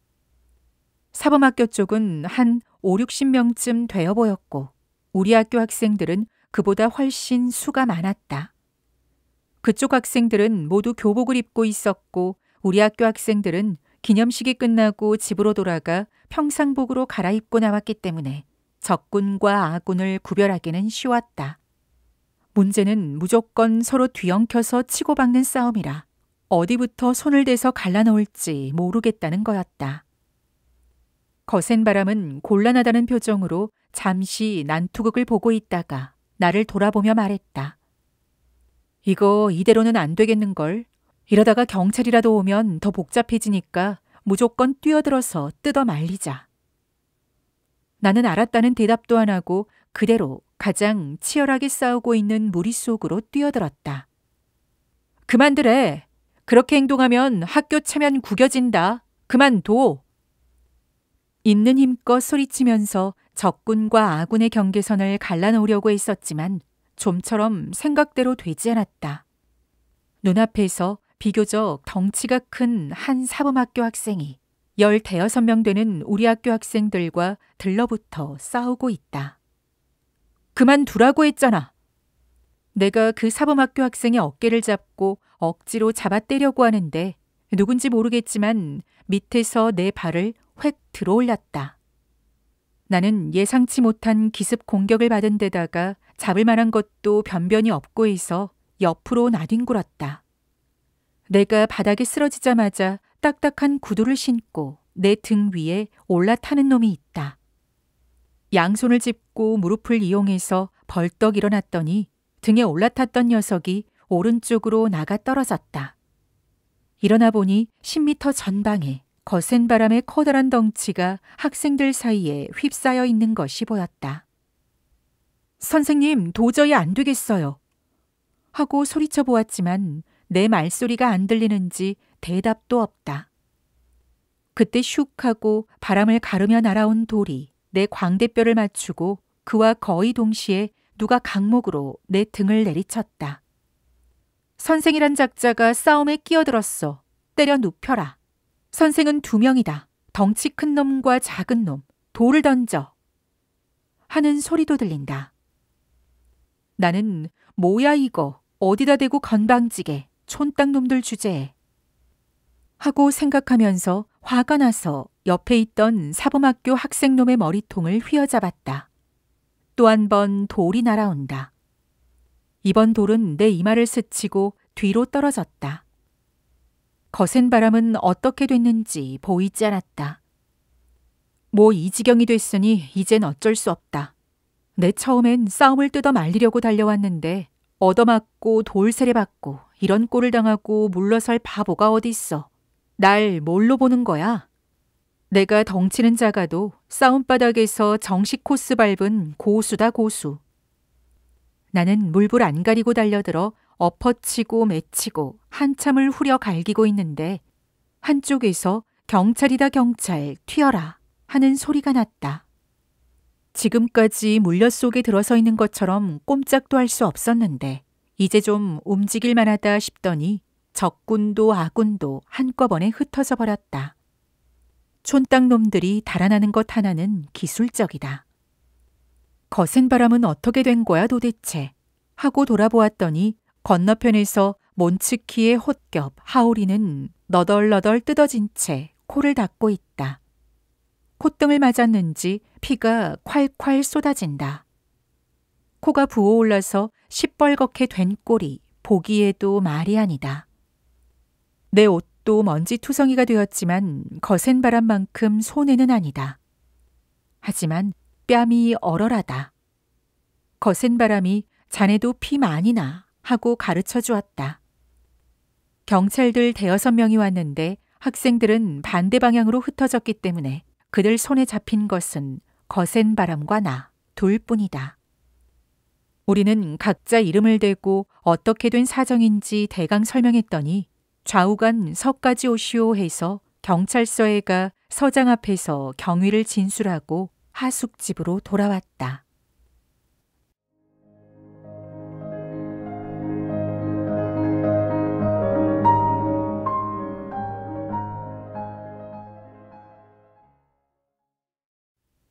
사범학교 쪽은 한 5, 60명쯤 되어 보였고 우리 학교 학생들은 그보다 훨씬 수가 많았다. 그쪽 학생들은 모두 교복을 입고 있었고 우리 학교 학생들은 기념식이 끝나고 집으로 돌아가 평상복으로 갈아입고 나왔기 때문에 적군과 아군을 구별하기는 쉬웠다. 문제는 무조건 서로 뒤엉켜서 치고박는 싸움이라 어디부터 손을 대서 갈라놓을지 모르겠다는 거였다. 거센 바람은 곤란하다는 표정으로 잠시 난투극을 보고 있다가 나를 돌아보며 말했다. 이거 이대로는 안 되겠는걸. 이러다가 경찰이라도 오면 더 복잡해지니까 무조건 뛰어들어서 뜯어 말리자. 나는 알았다는 대답도 안 하고 그대로 가장 치열하게 싸우고 있는 무리 속으로 뛰어들었다. 그만두래. 그렇게 행동하면 학교 체면 구겨진다. 그만둬. 있는 힘껏 소리치면서 적군과 아군의 경계선을 갈라놓으려고 했었지만 좀처럼 생각대로 되지 않았다. 눈앞에서 비교적 덩치가 큰 한 사범학교 학생이 15명 되는 우리 학교 학생들과 들러붙어 싸우고 있다. 그만두라고 했잖아. 내가 그 사범학교 학생의 어깨를 잡고 억지로 잡아 떼려고 하는데 누군지 모르겠지만 밑에서 내 발을 획 들어올렸다. 나는 예상치 못한 기습 공격을 받은 데다가 잡을 만한 것도 변변히 없고 해서 옆으로 나뒹굴었다. 내가 바닥에 쓰러지자마자 딱딱한 구두를 신고 내 등 위에 올라타는 놈이 있다. 양손을 짚고 무릎을 이용해서 벌떡 일어났더니 등에 올라탔던 녀석이 오른쪽으로 나가 떨어졌다. 일어나 보니 10m 전방에 거센 바람에 커다란 덩치가 학생들 사이에 휩싸여 있는 것이 보였다. 선생님, 도저히 안 되겠어요. 하고 소리쳐 보았지만 내 말소리가 안 들리는지 대답도 없다. 그때 슉 하고 바람을 가르며 날아온 돌이 내 광대뼈를 맞추고 그와 거의 동시에 누가 강목으로 내 등을 내리쳤다. 선생이란 작자가 싸움에 끼어들었어. 때려 눕혀라. 선생은 2명이다. 덩치 큰 놈과 작은 놈. 돌을 던져. 하는 소리도 들린다. 나는 뭐야 이거. 어디다 대고 건방지게 촌땅 놈들 주제에. 하고 생각하면서 화가 나서 옆에 있던 사범학교 학생놈의 머리통을 휘어잡았다. 또 한 번 돌이 날아온다. 이번 돌은 내 이마를 스치고 뒤로 떨어졌다. 거센 바람은 어떻게 됐는지 보이지 않았다. 뭐 이 지경이 됐으니 이젠 어쩔 수 없다. 내 처음엔 싸움을 뜯어 말리려고 달려왔는데 얻어맞고 돌세례 받고 이런 꼴을 당하고 물러설 바보가 어딨어. 날 뭘로 보는 거야? 내가 덩치는 작아도 싸움바닥에서 정식 코스 밟은 고수다 고수. 나는 물불 안 가리고 달려들어 엎어치고 맺히고 한참을 후려 갈기고 있는데 한쪽에서 경찰이다 경찰 튀어라 하는 소리가 났다. 지금까지 물엿 속에 들어서 있는 것처럼 꼼짝도 할 수 없었는데 이제 좀 움직일 만하다 싶더니 적군도 아군도 한꺼번에 흩어져 버렸다. 촌땅 놈들이 달아나는 것 하나는 기술적이다. 거센 바람은 어떻게 된 거야 도대체 하고 돌아보았더니 건너편에서 몬츠키의 홑겹 하오리는 너덜너덜 뜯어진 채 코를 닦고 있다. 콧등을 맞았는지 피가 콸콸 쏟아진다. 코가 부어올라서 시뻘겋게 된 꼴이 보기에도 말이 아니다. 내 옷도 먼지투성이가 되었지만 거센 바람만큼 손해는 아니다. 하지만 뺨이 얼얼하다. 거센 바람이 자네도 피 많이 나 하고 가르쳐 주었다. 경찰들 5~6명이 왔는데 학생들은 반대 방향으로 흩어졌기 때문에 그들 손에 잡힌 것은 거센 바람과 나 둘뿐이다. 우리는 각자 이름을 대고 어떻게 된 사정인지 대강 설명했더니 좌우간 서까지 오시오 해서 경찰서에 가 서장 앞에서 경위를 진술하고 하숙집으로 돌아왔다.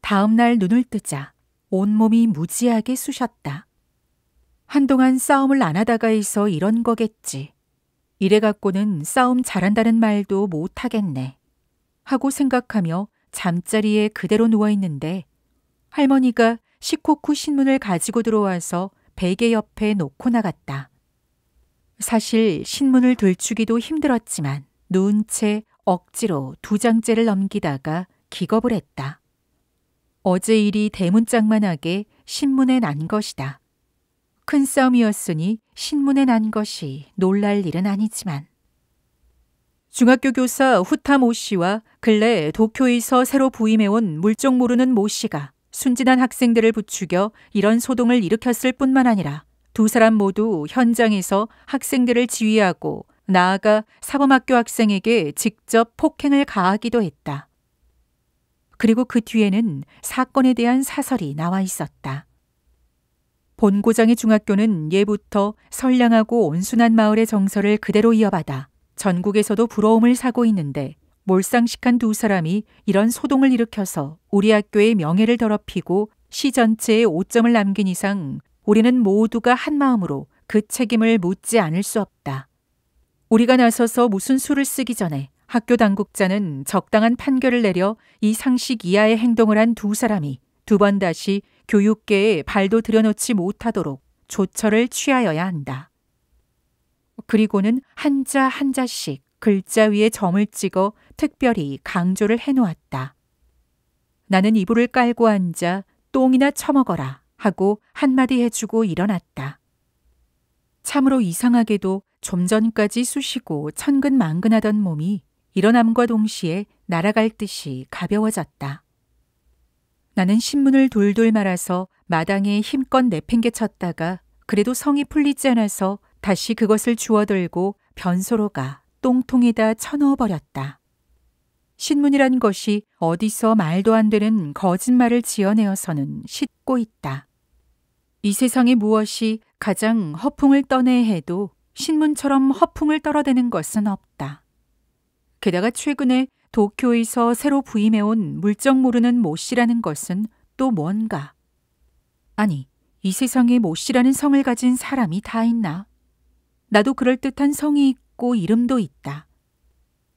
다음 날 눈을 뜨자 온몸이 무지하게 쑤셨다. 한동안 싸움을 안 하다가 해서 이런 거겠지. 이래갖고는 싸움 잘한다는 말도 못하겠네. 하고 생각하며 잠자리에 그대로 누워있는데 할머니가 시코쿠 신문을 가지고 들어와서 베개 옆에 놓고 나갔다. 사실 신문을 들추기도 힘들었지만 누운 채 억지로 2장째를 넘기다가 기겁을 했다. 어제 일이 대문짝만하게 신문에 난 것이다. 큰 싸움이었으니 신문에 난 것이 놀랄 일은 아니지만. 중학교 교사 후타 모 씨와 근래 도쿄에서 새로 부임해온 물정 모르는 모 씨가 순진한 학생들을 부추겨 이런 소동을 일으켰을 뿐만 아니라 2사람 모두 현장에서 학생들을 지휘하고 나아가 사범학교 학생에게 직접 폭행을 가하기도 했다. 그리고 그 뒤에는 사건에 대한 사설이 나와 있었다. 본고장의 중학교는 예부터 선량하고 온순한 마을의 정서를 그대로 이어받아 전국에서도 부러움을 사고 있는데 몰상식한 2사람이 이런 소동을 일으켜서 우리 학교의 명예를 더럽히고 시 전체에 오점을 남긴 이상 우리는 모두가 한마음으로 그 책임을 묻지 않을 수 없다. 우리가 나서서 무슨 수를 쓰기 전에 학교 당국자는 적당한 판결을 내려 이 상식 이하의 행동을 한 2사람이 2번 다시 교육계에 발도 들여놓지 못하도록 조처를 취하여야 한다. 그리고는 한자 한자씩 글자 위에 점을 찍어 특별히 강조를 해놓았다. 나는 이불을 깔고 앉아 똥이나 처먹어라 하고 한마디 해주고 일어났다. 참으로 이상하게도 좀 전까지 쑤시고 천근만근하던 몸이 일어남과 동시에 날아갈 듯이 가벼워졌다. 나는 신문을 돌돌 말아서 마당에 힘껏 내팽개쳤다가 그래도 성이 풀리지 않아서 다시 그것을 주워들고 변소로 가 똥통에다 쳐넣어버렸다. 신문이란 것이 어디서 말도 안 되는 거짓말을 지어내어서는 싣고 있다. 이 세상에 무엇이 가장 허풍을 떠내 해도 신문처럼 허풍을 떨어대는 것은 없다. 게다가 최근에 도쿄에서 새로 부임해온 물정 모르는 모 씨라는 것은 또 뭔가. 아니, 이 세상에 모 씨라는 성을 가진 사람이 다 있나? 나도 그럴듯한 성이 있고 이름도 있다.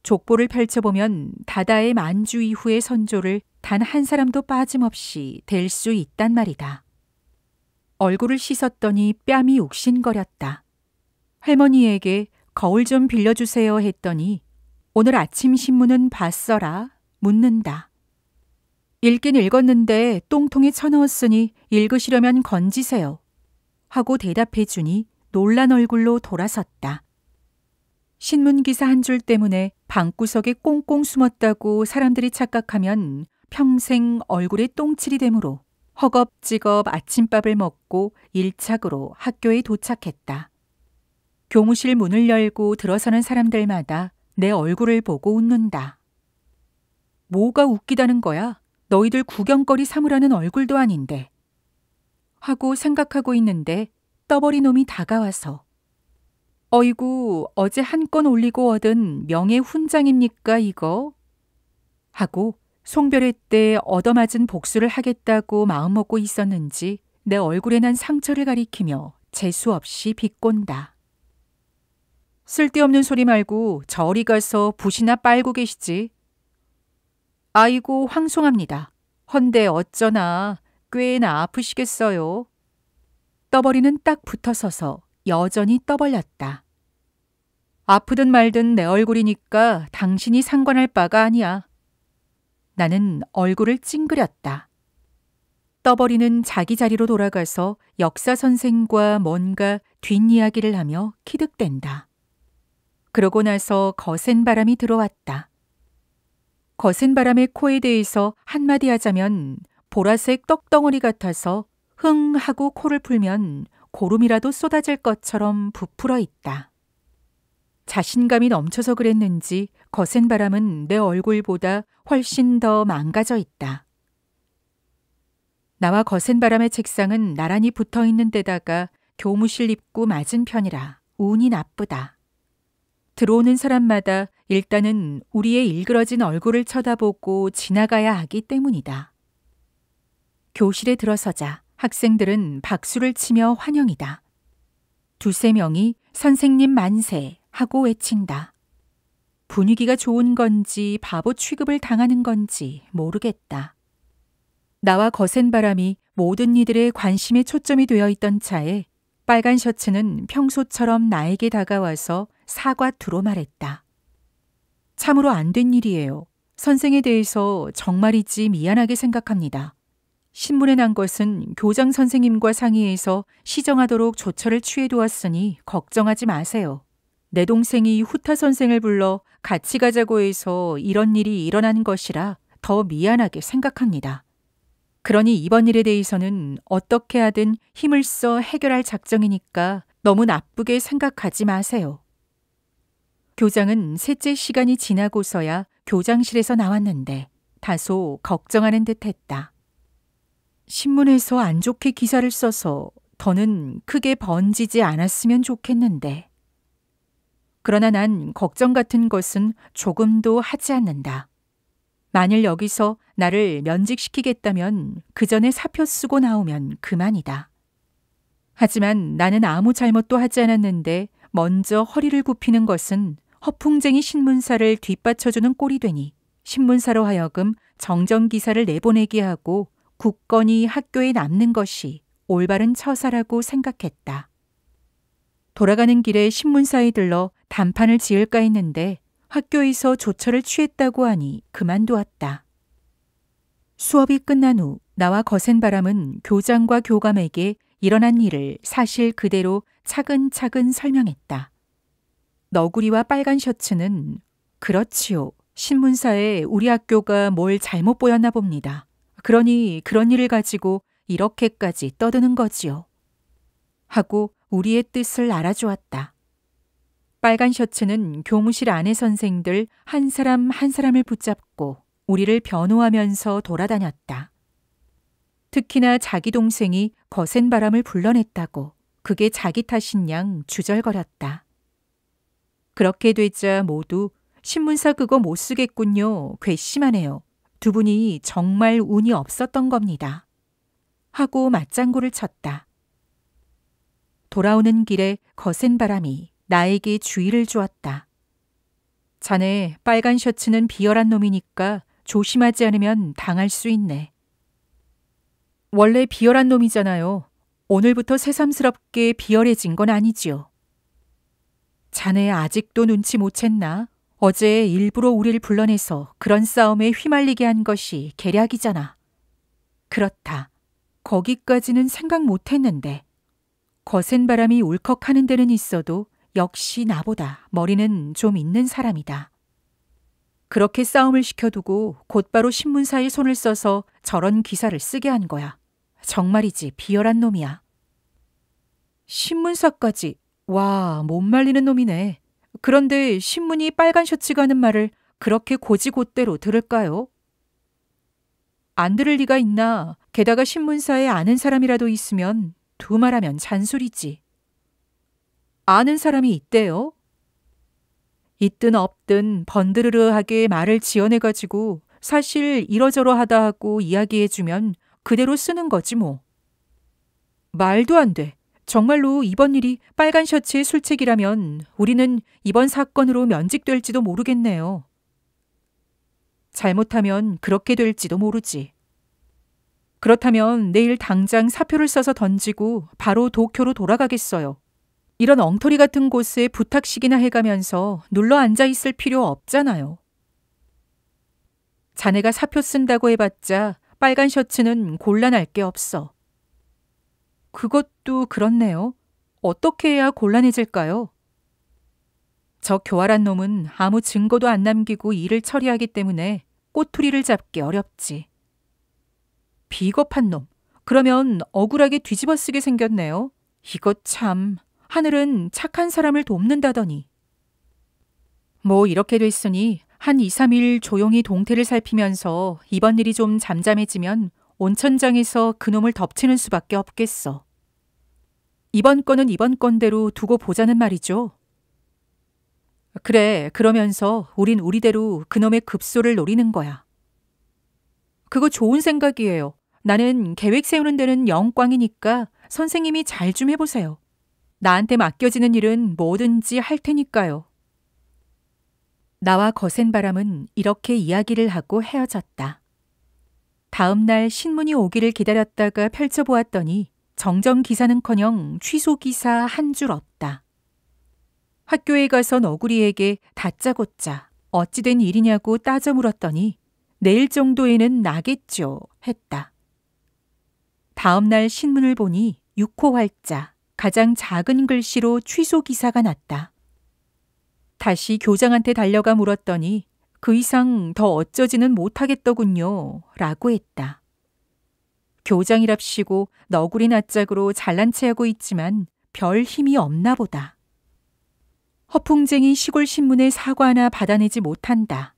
족보를 펼쳐보면 다다의 만주 이후의 선조를 단 한 사람도 빠짐없이 댈 수 있단 말이다. 얼굴을 씻었더니 뺨이 욱신거렸다. 할머니에게 거울 좀 빌려주세요 했더니 오늘 아침 신문은 봤어라. 묻는다. 읽긴 읽었는데 똥통에 쳐넣었으니 읽으시려면 건지세요. 하고 대답해 주니 놀란 얼굴로 돌아섰다. 신문기사 한 줄 때문에 방구석에 꽁꽁 숨었다고 사람들이 착각하면 평생 얼굴에 똥칠이 되므로 허겁지겁 아침밥을 먹고 일착으로 학교에 도착했다. 교무실 문을 열고 들어서는 사람들마다 내 얼굴을 보고 웃는다. 뭐가 웃기다는 거야? 너희들 구경거리 삼으라는 얼굴도 아닌데. 하고 생각하고 있는데 떠버리 놈이 다가와서 어이구, 어제 한 건 올리고 얻은 명예 훈장입니까 이거? 하고 송별회 때 얻어맞은 복수를 하겠다고 마음먹고 있었는지 내 얼굴에 난 상처를 가리키며 재수없이 비꼰다. 쓸데없는 소리 말고 저리 가서 붓이나 빨고 계시지. 아이고 황송합니다. 헌데 어쩌나 꽤나 아프시겠어요. 떠버리는 딱 붙어서서 여전히 떠벌렸다. 아프든 말든 내 얼굴이니까 당신이 상관할 바가 아니야. 나는 얼굴을 찡그렸다. 떠버리는 자기 자리로 돌아가서 역사 선생과 뭔가 뒷이야기를 하며 키득댄다. 그러고 나서 거센 바람이 들어왔다. 거센 바람의 코에 대해서 한마디 하자면 보라색 떡덩어리 같아서 흥 하고 코를 풀면 고름이라도 쏟아질 것처럼 부풀어 있다. 자신감이 넘쳐서 그랬는지 거센 바람은 내 얼굴보다 훨씬 더 망가져 있다. 나와 거센 바람의 책상은 나란히 붙어 있는 데다가 교무실 입구 맞은편이라 운이 나쁘다. 들어오는 사람마다 일단은 우리의 일그러진 얼굴을 쳐다보고 지나가야 하기 때문이다. 교실에 들어서자 학생들은 박수를 치며 환영이다. 두세 명이 선생님 만세 하고 외친다. 분위기가 좋은 건지 바보 취급을 당하는 건지 모르겠다. 나와 거센 바람이 모든 이들의 관심의 초점이 되어 있던 차에 빨간 셔츠는 평소처럼 나에게 다가와서 사과투로 말했다. 참으로 안 된 일이에요. 선생에 대해서 정말이지 미안하게 생각합니다. 신문에 난 것은 교장 선생님과 상의해서 시정하도록 조처를 취해두었으니 걱정하지 마세요. 내 동생이 후타 선생을 불러 같이 가자고 해서 이런 일이 일어난 것이라 더 미안하게 생각합니다. 그러니 이번 일에 대해서는 어떻게 하든 힘을 써 해결할 작정이니까 너무 나쁘게 생각하지 마세요. 교장은 셋째 시간이 지나고서야 교장실에서 나왔는데 다소 걱정하는 듯 했다. 신문에서 안 좋게 기사를 써서 더는 크게 번지지 않았으면 좋겠는데. 그러나 난 걱정 같은 것은 조금도 하지 않는다. 만일 여기서 나를 면직시키겠다면 그 전에 사표 쓰고 나오면 그만이다. 하지만 나는 아무 잘못도 하지 않았는데 먼저 허리를 굽히는 것은 허풍쟁이 신문사를 뒷받쳐주는 꼴이 되니 신문사로 하여금 정정기사를 내보내게 하고 굳건히 학교에 남는 것이 올바른 처사라고 생각했다. 돌아가는 길에 신문사에 들러 단판을 지을까 했는데 학교에서 조처를 취했다고 하니 그만두었다. 수업이 끝난 후 나와 거센 바람은 교장과 교감에게 일어난 일을 사실 그대로 차근차근 설명했다. 너구리와 빨간 셔츠는 그렇지요. 신문사에 우리 학교가 뭘 잘못 보였나 봅니다. 그러니 그런 일을 가지고 이렇게까지 떠드는 거지요. 하고 우리의 뜻을 알아주었다. 빨간 셔츠는 교무실 안의 선생들 한 사람 한 사람을 붙잡고 우리를 변호하면서 돌아다녔다. 특히나 자기 동생이 거센 바람을 불러냈다고 그게 자기 탓인 양 주절거렸다. 그렇게 되자 모두 신문사 그거 못 쓰겠군요. 괘씸하네요. 두 분이 정말 운이 없었던 겁니다. 하고 맞장구를 쳤다. 돌아오는 길에 거센 바람이 나에게 주의를 주었다. 자네 빨간 셔츠는 비열한 놈이니까 조심하지 않으면 당할 수 있네. 원래 비열한 놈이잖아요. 오늘부터 새삼스럽게 비열해진 건 아니지요. 자네 아직도 눈치 못 챘나? 어제 일부러 우리를 불러내서 그런 싸움에 휘말리게 한 것이 계략이잖아. 그렇다. 거기까지는 생각 못했는데. 거센 바람이 울컥하는 데는 있어도 역시 나보다 머리는 좀 있는 사람이다. 그렇게 싸움을 시켜두고 곧바로 신문사에 손을 써서 저런 기사를 쓰게 한 거야. 정말이지 비열한 놈이야. 신문사까지. 와, 못 말리는 놈이네. 그런데 신문이 빨간 셔츠가 하는 말을 그렇게 고지곳대로 들을까요? 안 들을 리가 있나. 게다가 신문사에 아는 사람이라도 있으면 두말하면 잔소리지. 아는 사람이 있대요? 있든 없든 번드르르하게 말을 지어내가지고 사실 이러저러하다 하고 이야기해주면 그대로 쓰는 거지 뭐. 말도 안 돼. 정말로 이번 일이 빨간 셔츠의 술책이라면 우리는 이번 사건으로 면직될지도 모르겠네요. 잘못하면 그렇게 될지도 모르지. 그렇다면 내일 당장 사표를 써서 던지고 바로 도쿄로 돌아가겠어요. 이런 엉터리 같은 곳에 부탁식이나 해가면서 눌러 앉아있을 필요 없잖아요. 자네가 사표 쓴다고 해봤자 빨간 셔츠는 곤란할 게 없어. 그것도 그렇네요. 어떻게 해야 곤란해질까요? 저 교활한 놈은 아무 증거도 안 남기고 일을 처리하기 때문에 꼬투리를 잡기 어렵지. 비겁한 놈. 그러면 억울하게 뒤집어 쓰게 생겼네요. 이것 참. 하늘은 착한 사람을 돕는다더니. 뭐 이렇게 됐으니 한 2, 3일 조용히 동태를 살피면서 이번 일이 좀 잠잠해지면 온천장에서 그놈을 덮치는 수밖에 없겠어. 이번 건은 이번 건대로 두고 보자는 말이죠. 그래, 그러면서 우린 우리대로 그놈의 급소를 노리는 거야. 그거 좋은 생각이에요. 나는 계획 세우는 데는 영광이니까 선생님이 잘 좀 해보세요. 나한테 맡겨지는 일은 뭐든지 할 테니까요. 나와 거센 바람은 이렇게 이야기를 하고 헤어졌다. 다음 날 신문이 오기를 기다렸다가 펼쳐보았더니 정정 기사는커녕 취소 기사 한 줄 없다. 학교에 가서 너구리에게 다짜고짜 어찌된 일이냐고 따져 물었더니 내일 정도에는 나겠죠 했다. 다음 날 신문을 보니 6호 활자 가장 작은 글씨로 취소 기사가 났다. 다시 교장한테 달려가 물었더니 그 이상 더 어쩌지는 못하겠더군요 라고 했다. 교장이랍시고 너구리 낯짝으로 잘난 체하고 있지만 별 힘이 없나 보다. 허풍쟁이 시골 신문에 사과 하나 받아내지 못한다.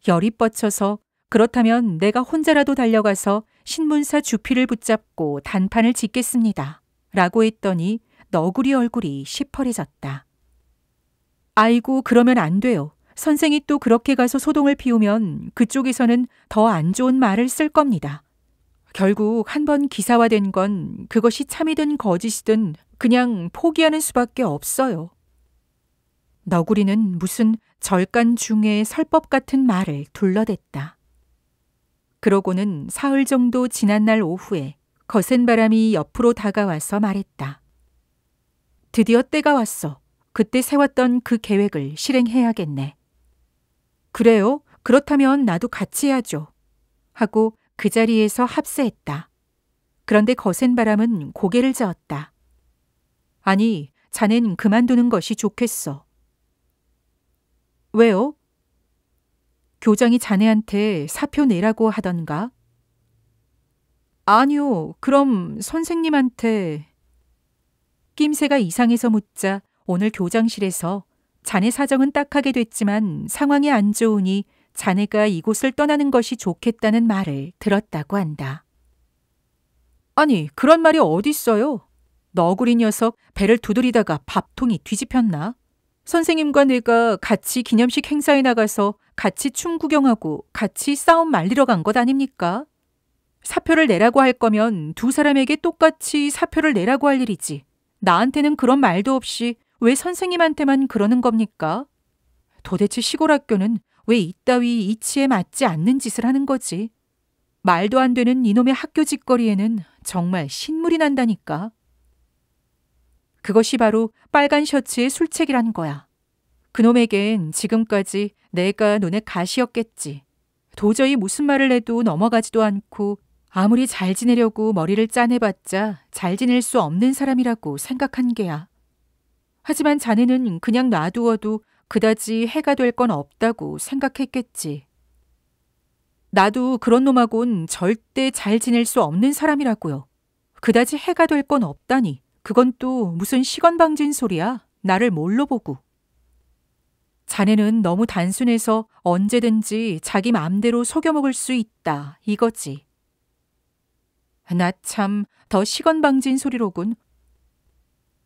열이 뻗쳐서 그렇다면 내가 혼자라도 달려가서 신문사 주필을 붙잡고 단판을 짓겠습니다. 라고 했더니 너구리 얼굴이 시퍼래졌다. 아이고, 그러면 안 돼요. 선생이 또 그렇게 가서 소동을 피우면 그쪽에서는 더 안 좋은 말을 쓸 겁니다. 결국 한번 기사화된 건 그것이 참이든 거짓이든 그냥 포기하는 수밖에 없어요. 너구리는 무슨 절간 중의 설법 같은 말을 둘러댔다. 그러고는 사흘 정도 지난 날 오후에 거센 바람이 옆으로 다가와서 말했다. 드디어 때가 왔어. 그때 세웠던 그 계획을 실행해야겠네. 그래요? 그렇다면 나도 같이 해야죠. 하고 그 자리에서 합세했다. 그런데 거센 바람은 고개를 저었다. 아니, 자넨 그만두는 것이 좋겠어. 왜요? 교장이 자네한테 사표 내라고 하던가? 아니요, 그럼 선생님한테... 낌새가 이상해서 묻자 오늘 교장실에서 자네 사정은 딱하게 됐지만 상황이 안 좋으니 자네가 이곳을 떠나는 것이 좋겠다는 말을 들었다고 한다. 아니, 그런 말이 어딨어요? 너구리 녀석 배를 두드리다가 밥통이 뒤집혔나? 선생님과 내가 같이 기념식 행사에 나가서 같이 춤 구경하고 같이 싸움 말리러 간 것 아닙니까? 사표를 내라고 할 거면 두 사람에게 똑같이 사표를 내라고 할 일이지. 나한테는 그런 말도 없이 왜 선생님한테만 그러는 겁니까? 도대체 시골 학교는 왜 이따위 이치에 맞지 않는 짓을 하는 거지? 말도 안 되는 이놈의 학교 짓거리에는 정말 신물이 난다니까. 그것이 바로 빨간 셔츠의 술책이란 거야. 그놈에겐 지금까지 내가 눈에 가시였겠지. 도저히 무슨 말을 해도 넘어가지도 않고 아무리 잘 지내려고 머리를 짜내봤자 잘 지낼 수 없는 사람이라고 생각한 게야. 하지만 자네는 그냥 놔두어도 그다지 해가 될 건 없다고 생각했겠지. 나도 그런 놈하곤 절대 잘 지낼 수 없는 사람이라고요. 그다지 해가 될 건 없다니. 그건 또 무슨 시건방진 소리야. 나를 뭘로 보고. 자네는 너무 단순해서 언제든지 자기 마음대로 속여먹을 수 있다. 이거지. 나 참 더 시건방진 소리로군.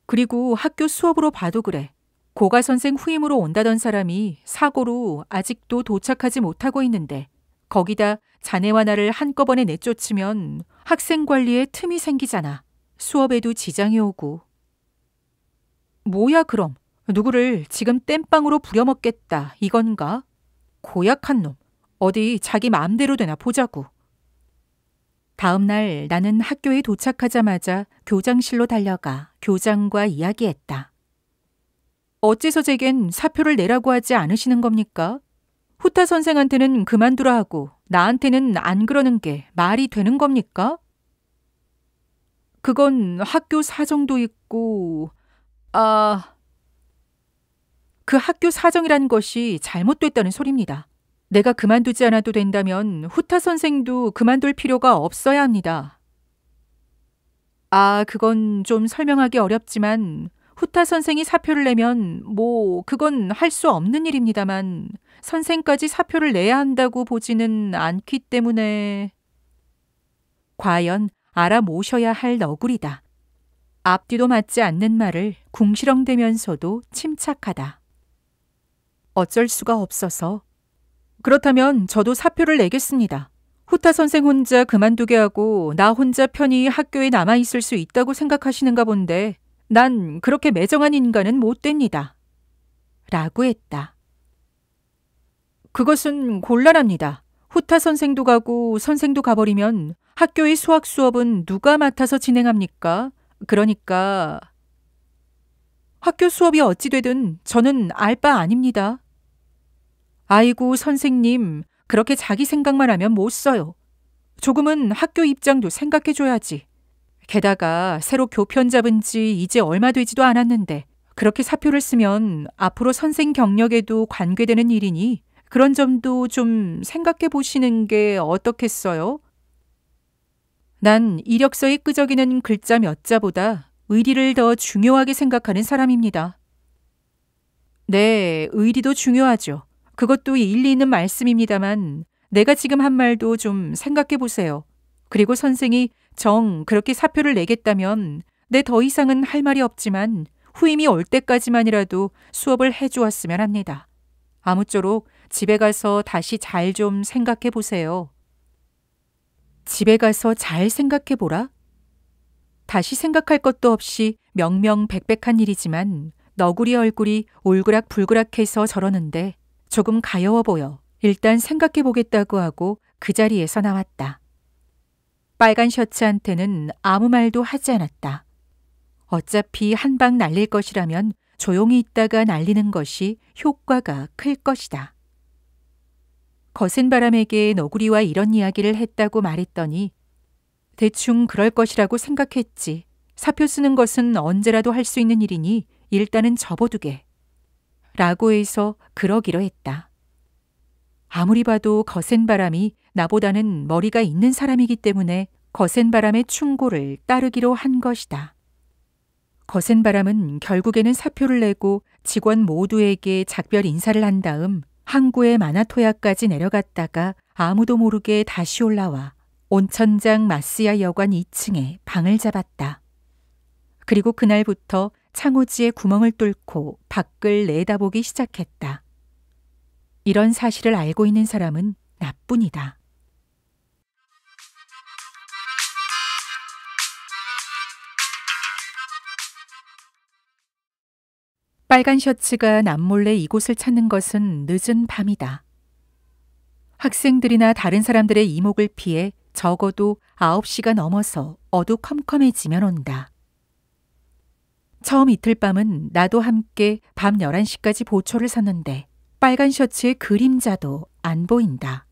그리고 학교 수업으로 봐도 그래. 고가 선생 후임으로 온다던 사람이 사고로 아직도 도착하지 못하고 있는데 거기다 자네와 나를 한꺼번에 내쫓으면 학생 관리에 틈이 생기잖아. 수업에도 지장이 오고. 뭐야 그럼. 누구를 지금 땜빵으로 부려먹겠다 이건가? 고약한 놈. 어디 자기 마음대로 되나 보자고. 다음 날 나는 학교에 도착하자마자 교장실로 달려가 교장과 이야기했다. 어째서 제겐 사표를 내라고 하지 않으시는 겁니까? 후타 선생한테는 그만두라 하고 나한테는 안 그러는 게 말이 되는 겁니까? 그건 학교 사정도 있고, 그 학교 사정이라는 것이 잘못됐다는 소리입니다. 내가 그만두지 않아도 된다면 후타 선생도 그만둘 필요가 없어야 합니다. 그건 좀 설명하기 어렵지만 후타 선생이 사표를 내면 그건 할 수 없는 일입니다만 선생까지 사표를 내야 한다고 보지는 않기 때문에 과연 알아모셔야 할 너구리다. 앞뒤도 맞지 않는 말을 궁시렁대면서도 침착하다. 어쩔 수가 없어서. 그렇다면 저도 사표를 내겠습니다. 후타 선생 혼자 그만두게 하고 나 혼자 편히 학교에 남아있을 수 있다고 생각하시는가 본데 난 그렇게 매정한 인간은 못 됩니다. 라고 했다. 그것은 곤란합니다. 후타 선생도 가고 선생도 가버리면 학교의 수학 수업은 누가 맡아서 진행합니까? 그러니까 학교 수업이 어찌 되든 저는 알 바 아닙니다. 아이고 선생님, 그렇게 자기 생각만 하면 못 써요. 조금은 학교 입장도 생각해줘야지. 게다가 새로 교편 잡은 지 이제 얼마 되지도 않았는데 그렇게 사표를 쓰면 앞으로 선생 경력에도 관계되는 일이니 그런 점도 좀 생각해 보시는 게 어떻겠어요? 난 이력서에 끄적이는 글자 몇 자보다 의리를 더 중요하게 생각하는 사람입니다. 네, 의리도 중요하죠. 그것도 일리 있는 말씀입니다만 내가 지금 한 말도 좀 생각해 보세요. 그리고 선생이 그렇게 사표를 내겠다면 내 더 이상은 할 말이 없지만 후임이 올 때까지만이라도 수업을 해주었으면 합니다. 아무쪼록 집에 가서 다시 잘 좀 생각해 보세요. 집에 가서 잘 생각해 보라? 다시 생각할 것도 없이 명명백백한 일이지만 너구리 얼굴이 올그락불그락해서 저러는데 조금 가여워 보여 일단 생각해 보겠다고 하고 그 자리에서 나왔다. 빨간 셔츠한테는 아무 말도 하지 않았다. 어차피 한 방 날릴 것이라면 조용히 있다가 날리는 것이 효과가 클 것이다. 거센 바람에게 너구리와 이런 이야기를 했다고 말했더니 대충 그럴 것이라고 생각했지. 사표 쓰는 것은 언제라도 할 수 있는 일이니 일단은 접어두게. 라고 해서 그러기로 했다. 아무리 봐도 거센 바람이 나보다는 머리가 있는 사람이기 때문에 거센 바람의 충고를 따르기로 한 것이다. 거센 바람은 결국에는 사표를 내고 직원 모두에게 작별 인사를 한 다음 항구의 마나토야까지 내려갔다가 아무도 모르게 다시 올라와 온천장 마스야 여관 2층에 방을 잡았다. 그리고 그날부터 창호지에 구멍을 뚫고 밖을 내다보기 시작했다. 이런 사실을 알고 있는 사람은 나뿐이다. 빨간 셔츠가 남몰래 이곳을 찾는 것은 늦은 밤이다. 학생들이나 다른 사람들의 이목을 피해 적어도 9시가 넘어서 어두컴컴해지면 온다. 처음 이틀 밤은 나도 함께 밤 11시까지 보초를 섰는데 빨간 셔츠의 그림자도 안 보인다.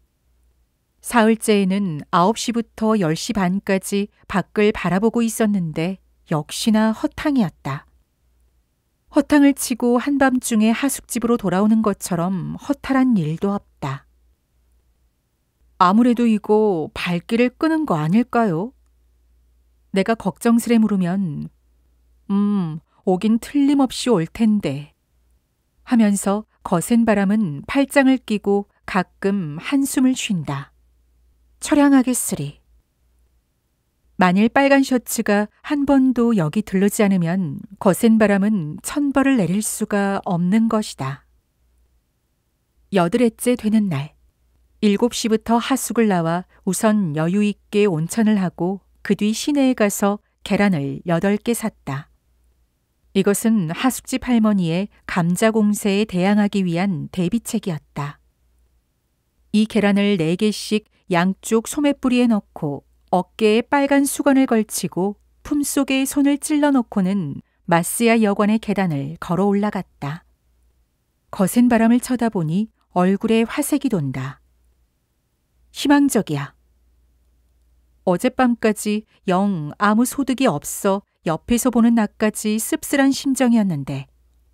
사흘째에는 9시부터 10시 반까지 밖을 바라보고 있었는데 역시나 허탕이었다. 허탕을 치고 한밤중에 하숙집으로 돌아오는 것처럼 허탈한 일도 없다. 아무래도 이거 발길을 끄는 거 아닐까요? 내가 걱정스레 물으면 오긴 틀림없이 올 텐데 하면서 거센 바람은 팔짱을 끼고 가끔 한숨을 쉰다. 처량하겠으리. 만일 빨간 셔츠가 한 번도 여기 들르지 않으면 거센 바람은 천벌을 내릴 수가 없는 것이다. 8회째 되는 날, 7시부터 하숙을 나와 우선 여유 있게 온천을 하고 그 뒤 시내에 가서 계란을 8개 샀다. 이것은 하숙집 할머니의 감자 공세에 대항하기 위한 대비책이었다. 이 계란을 4개씩 양쪽 소매뿌리에 넣고 어깨에 빨간 수건을 걸치고 품속에 손을 찔러 넣고는 마스야 여관의 계단을 걸어 올라갔다. 거센 바람을 쳐다보니 얼굴에 화색이 돈다. 희망적이야. 어젯밤까지 영 아무 소득이 없어 옆에서 보는 나까지 씁쓸한 심정이었는데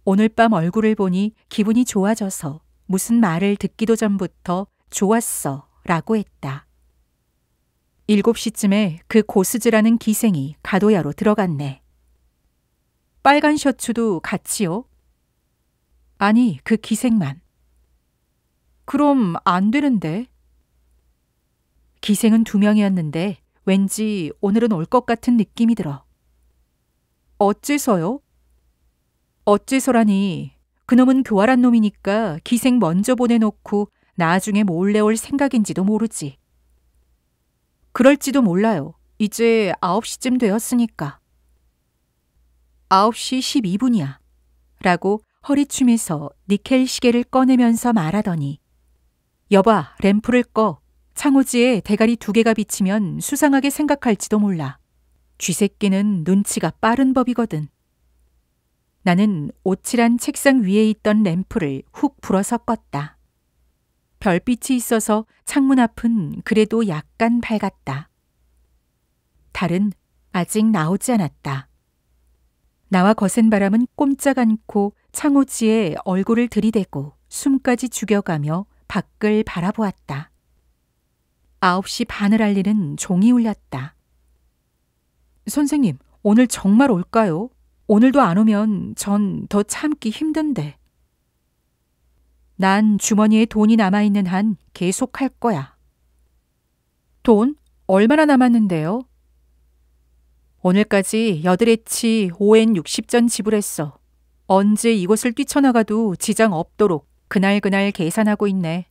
오늘 밤 얼굴을 보니 기분이 좋아져서 무슨 말을 듣기도 전부터 좋았어 라고 했다. 7시쯤에 그 고스즈라는 기생이 가도야로 들어갔네. 빨간 셔츠도 같이요? 아니, 그 기생만. 그럼 안 되는데. 기생은 2명이었는데 왠지 오늘은 올 것 같은 느낌이 들어. 어째서요? 어째서라니, 그놈은 교활한 놈이니까 기생 먼저 보내놓고 나중에 몰래 올 생각인지도 모르지. 그럴지도 몰라요. 이제 9시쯤 되었으니까. 9시 12분이야. 라고 허리춤에서 니켈 시계를 꺼내면서 말하더니 여봐, 램프를 꺼. 창호지에 대가리 2개가 비치면 수상하게 생각할지도 몰라. 쥐새끼는 눈치가 빠른 법이거든. 나는 오칠한 책상 위에 있던 램프를 훅 불어서 껐다. 별빛이 있어서 창문 앞은 그래도 약간 밝았다. 달은 아직 나오지 않았다. 나와 거센 바람은 꼼짝 않고 창호지에 얼굴을 들이대고 숨까지 죽여가며 밖을 바라보았다. 9시 반을 알리는 종이 울렸다. 선생님, 오늘 정말 올까요? 오늘도 안 오면 전 더 참기 힘든데. 난 주머니에 돈이 남아있는 한 계속 할 거야. 돈? 얼마나 남았는데요? 오늘까지 8회치 5엔 60전 지불했어. 언제 이곳을 뛰쳐나가도 지장 없도록 그날 계산하고 있네.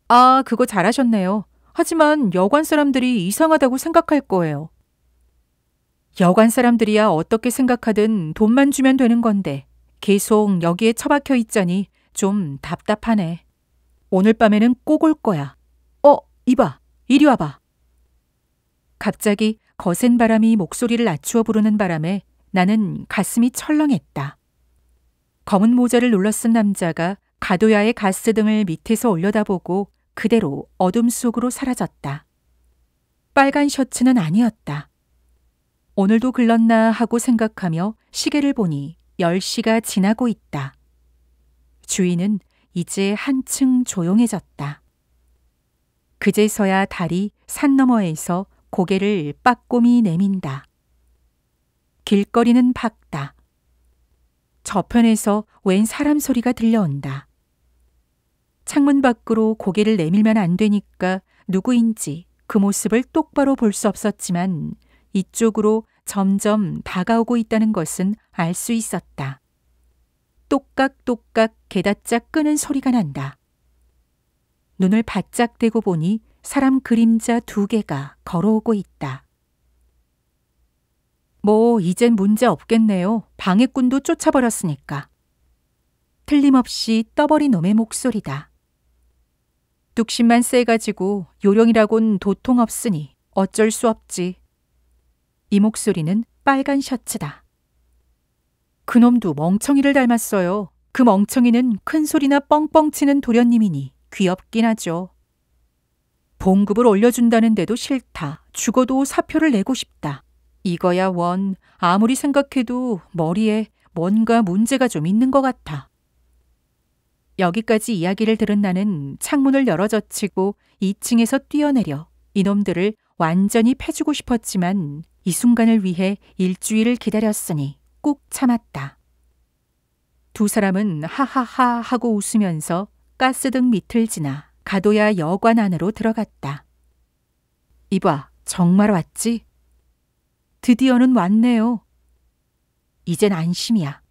아, 그거 잘하셨네요. 하지만 여관 사람들이 이상하다고 생각할 거예요. 여관 사람들이야 어떻게 생각하든 돈만 주면 되는 건데 계속 여기에 처박혀 있자니 좀 답답하네. 오늘 밤에는 꼭 올 거야. 이봐, 이리 와봐. 갑자기 거센 바람이 목소리를 낮추어 부르는 바람에 나는 가슴이 철렁했다. 검은 모자를 눌러 쓴 남자가 가도야의 가스등을 밑에서 올려다보고 그대로 어둠 속으로 사라졌다. 빨간 셔츠는 아니었다. 오늘도 글렀나 하고 생각하며 시계를 보니 10시가 지나고 있다. 주위는 이제 한층 조용해졌다. 그제서야 달이 산 너머에서 고개를 빠꼼히 내민다. 길거리는 밝다. 저편에서 웬 사람 소리가 들려온다. 창문 밖으로 고개를 내밀면 안 되니까 누구인지 그 모습을 똑바로 볼 수 없었지만 이쪽으로 점점 다가오고 있다는 것은 알 수 있었다. 똑깍똑깍 게다짝 끄는 소리가 난다. 눈을 바짝 떼고 보니 사람 그림자 2개가 걸어오고 있다. 뭐 이젠 문제 없겠네요. 방해꾼도 쫓아버렸으니까. 틀림없이 떠버린 놈의 목소리다. 뚝심만 세가지고 요령이라곤 도통 없으니 어쩔 수 없지. 이 목소리는 빨간 셔츠다. 그놈도 멍청이를 닮았어요. 그 멍청이는 큰 소리나 뻥뻥 치는 도련님이니 귀엽긴 하죠. 봉급을 올려준다는데도 싫다. 죽어도 사표를 내고 싶다. 이거야 원, 아무리 생각해도 머리에 뭔가 문제가 좀 있는 것 같아. 여기까지 이야기를 들은 나는 창문을 열어젖히고 2층에서 뛰어내려 이놈들을 완전히 패주고 싶었지만 이 순간을 위해 일주일을 기다렸으니 꾹 참았다. 두 사람은 하하하 하고 웃으면서 가스등 밑을 지나 가도야 여관 안으로 들어갔다. 이봐, 정말 왔지? 드디어는 왔네요. 이젠 안심이야.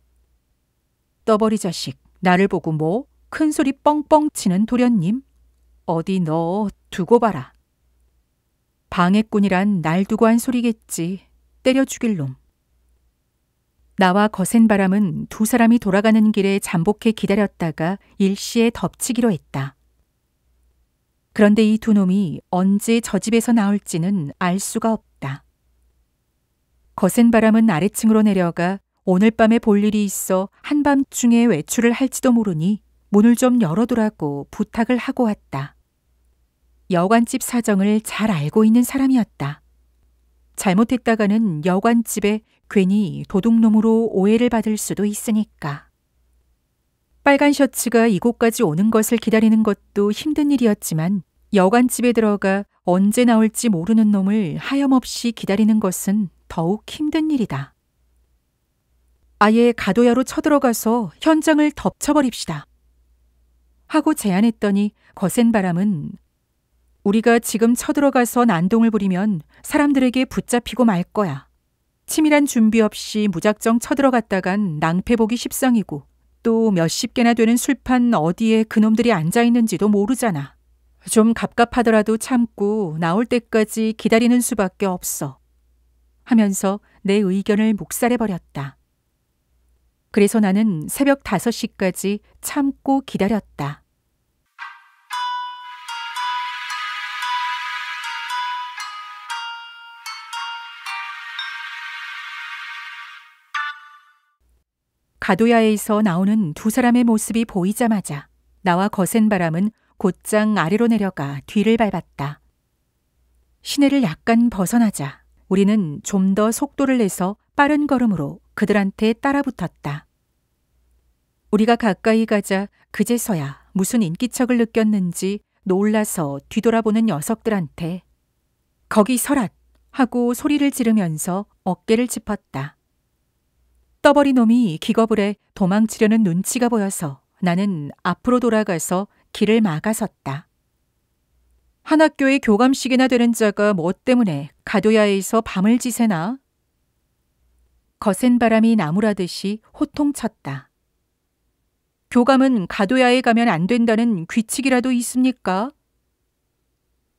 떠버리 자식, 나를 보고 뭐? 큰 소리 뻥뻥 치는 도련님? 어디 너 두고 봐라. 방해꾼이란 날 두고 한 소리겠지. 때려 죽일 놈. 나와 거센 바람은 두 사람이 돌아가는 길에 잠복해 기다렸다가 일시에 덮치기로 했다. 그런데 이 두 놈이 언제 저 집에서 나올지는 알 수가 없다. 거센 바람은 아래층으로 내려가 오늘 밤에 볼 일이 있어 한밤중에 외출을 할지도 모르니 문을 좀 열어두라고 부탁을 하고 왔다. 여관집 사정을 잘 알고 있는 사람이었다. 잘못했다가는 여관집에 괜히 도둑놈으로 오해를 받을 수도 있으니까. 빨간 셔츠가 이곳까지 오는 것을 기다리는 것도 힘든 일이었지만 여관집에 들어가 언제 나올지 모르는 놈을 하염없이 기다리는 것은 더욱 힘든 일이다. 아예 가도야로 쳐들어가서 현장을 덮쳐버립시다. 하고 제안했더니 거센 바람은 우리가 지금 쳐들어가서 난동을 부리면 사람들에게 붙잡히고 말 거야. 치밀한 준비 없이 무작정 쳐들어갔다간 낭패보기 십상이고 또 몇십 개나 되는 술판 어디에 그놈들이 앉아있는지도 모르잖아. 좀 갑갑하더라도 참고 나올 때까지 기다리는 수밖에 없어. 하면서 내 의견을 묵살해버렸다. 그래서 나는 새벽 5시까지 참고 기다렸다. 가도야에서 나오는 두 사람의 모습이 보이자마자 나와 거센 바람은 곧장 아래로 내려가 뒤를 밟았다. 시내를 약간 벗어나자 우리는 좀 더 속도를 내서 빠른 걸음으로 그들한테 따라붙었다. 우리가 가까이 가자 그제서야 무슨 인기척을 느꼈는지 놀라서 뒤돌아보는 녀석들한테 거기 서랏 하고 소리를 지르면서 어깨를 짚었다. 떠버린 놈이 기겁을 해 도망치려는 눈치가 보여서 나는 앞으로 돌아가서 길을 막아섰다. 한 학교에 교감식이나 되는 자가 뭐 때문에 가도야에서 밤을 지새나? 거센 바람이 나무라듯이 호통쳤다. 교감은 가도야에 가면 안 된다는 규칙이라도 있습니까?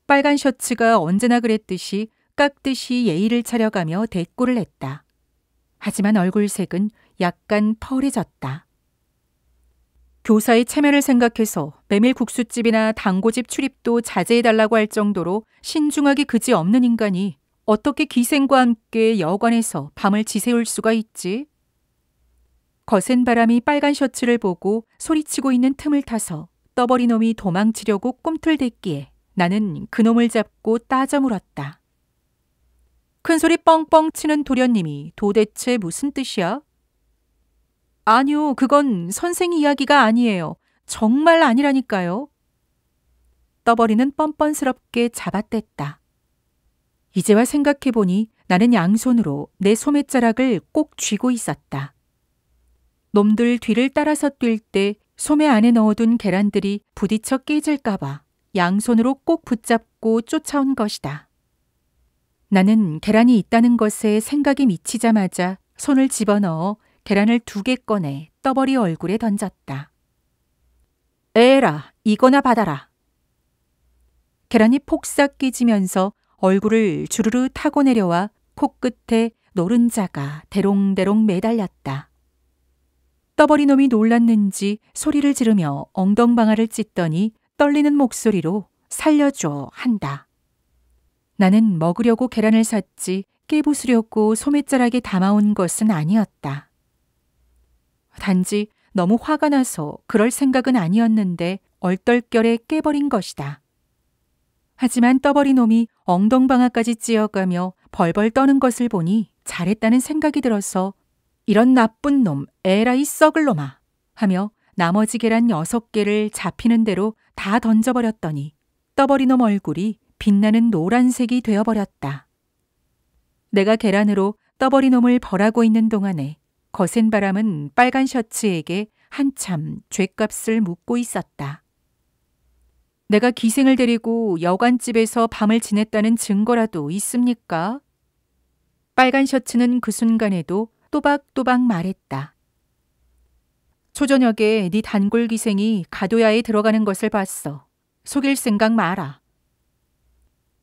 빨간 셔츠가 언제나 그랬듯이 깍듯이 예의를 차려가며 대꾸를 했다. 하지만 얼굴색은 약간 펄해졌다. 교사의 체면을 생각해서 메밀국수집이나 당고집 출입도 자제해달라고 할 정도로 신중하기 그지없는 인간이 어떻게 기생과 함께 여관에서 밤을 지새울 수가 있지? 거센 바람이 빨간 셔츠를 보고 소리치고 있는 틈을 타서 떠버린 놈이 도망치려고 꿈틀댔기에 나는 그놈을 잡고 따져 물었다. 큰소리 뻥뻥 치는 도련님이 도대체 무슨 뜻이야? 아니요, 그건 선생 이야기가 아니에요. 정말 아니라니까요. 떠버리는 뻔뻔스럽게 잡아댔다. 이제와 생각해보니 나는 양손으로 내 소매자락을 꼭 쥐고 있었다. 놈들 뒤를 따라서 뛸 때 소매 안에 넣어둔 계란들이 부딪혀 깨질까봐 양손으로 꼭 붙잡고 쫓아온 것이다. 나는 계란이 있다는 것에 생각이 미치자마자 손을 집어넣어 계란을 2개 꺼내 떠버리 얼굴에 던졌다. 에라, 이거나 받아라. 계란이 폭삭 깨지면서 얼굴을 주르르 타고 내려와 코끝에 노른자가 대롱대롱 매달렸다. 떠버리 놈이 놀랐는지 소리를 지르며 엉덩방아를 찢더니 떨리는 목소리로 살려줘 한다. 나는 먹으려고 계란을 샀지 깨부수려고 소매자락에 담아온 것은 아니었다. 단지 너무 화가 나서 그럴 생각은 아니었는데 얼떨결에 깨버린 것이다. 하지만 떠버린 놈이 엉덩방아까지 찧어가며 벌벌 떠는 것을 보니 잘했다는 생각이 들어서 이런 나쁜 놈, 에라이 썩을 놈아 하며 나머지 계란 6개를 잡히는 대로 다 던져버렸더니 떠버린 놈 얼굴이 빛나는 노란색이 되어버렸다. 내가 계란으로 떠버린 놈을 벌하고 있는 동안에 거센 바람은 빨간 셔츠에게 한참 죗값을 묻고 있었다. 내가 기생을 데리고 여관집에서 밤을 지냈다는 증거라도 있습니까? 빨간 셔츠는 그 순간에도 또박또박 말했다. 초저녁에 네 단골 기생이 가도야에 들어가는 것을 봤어. 속일 생각 마라.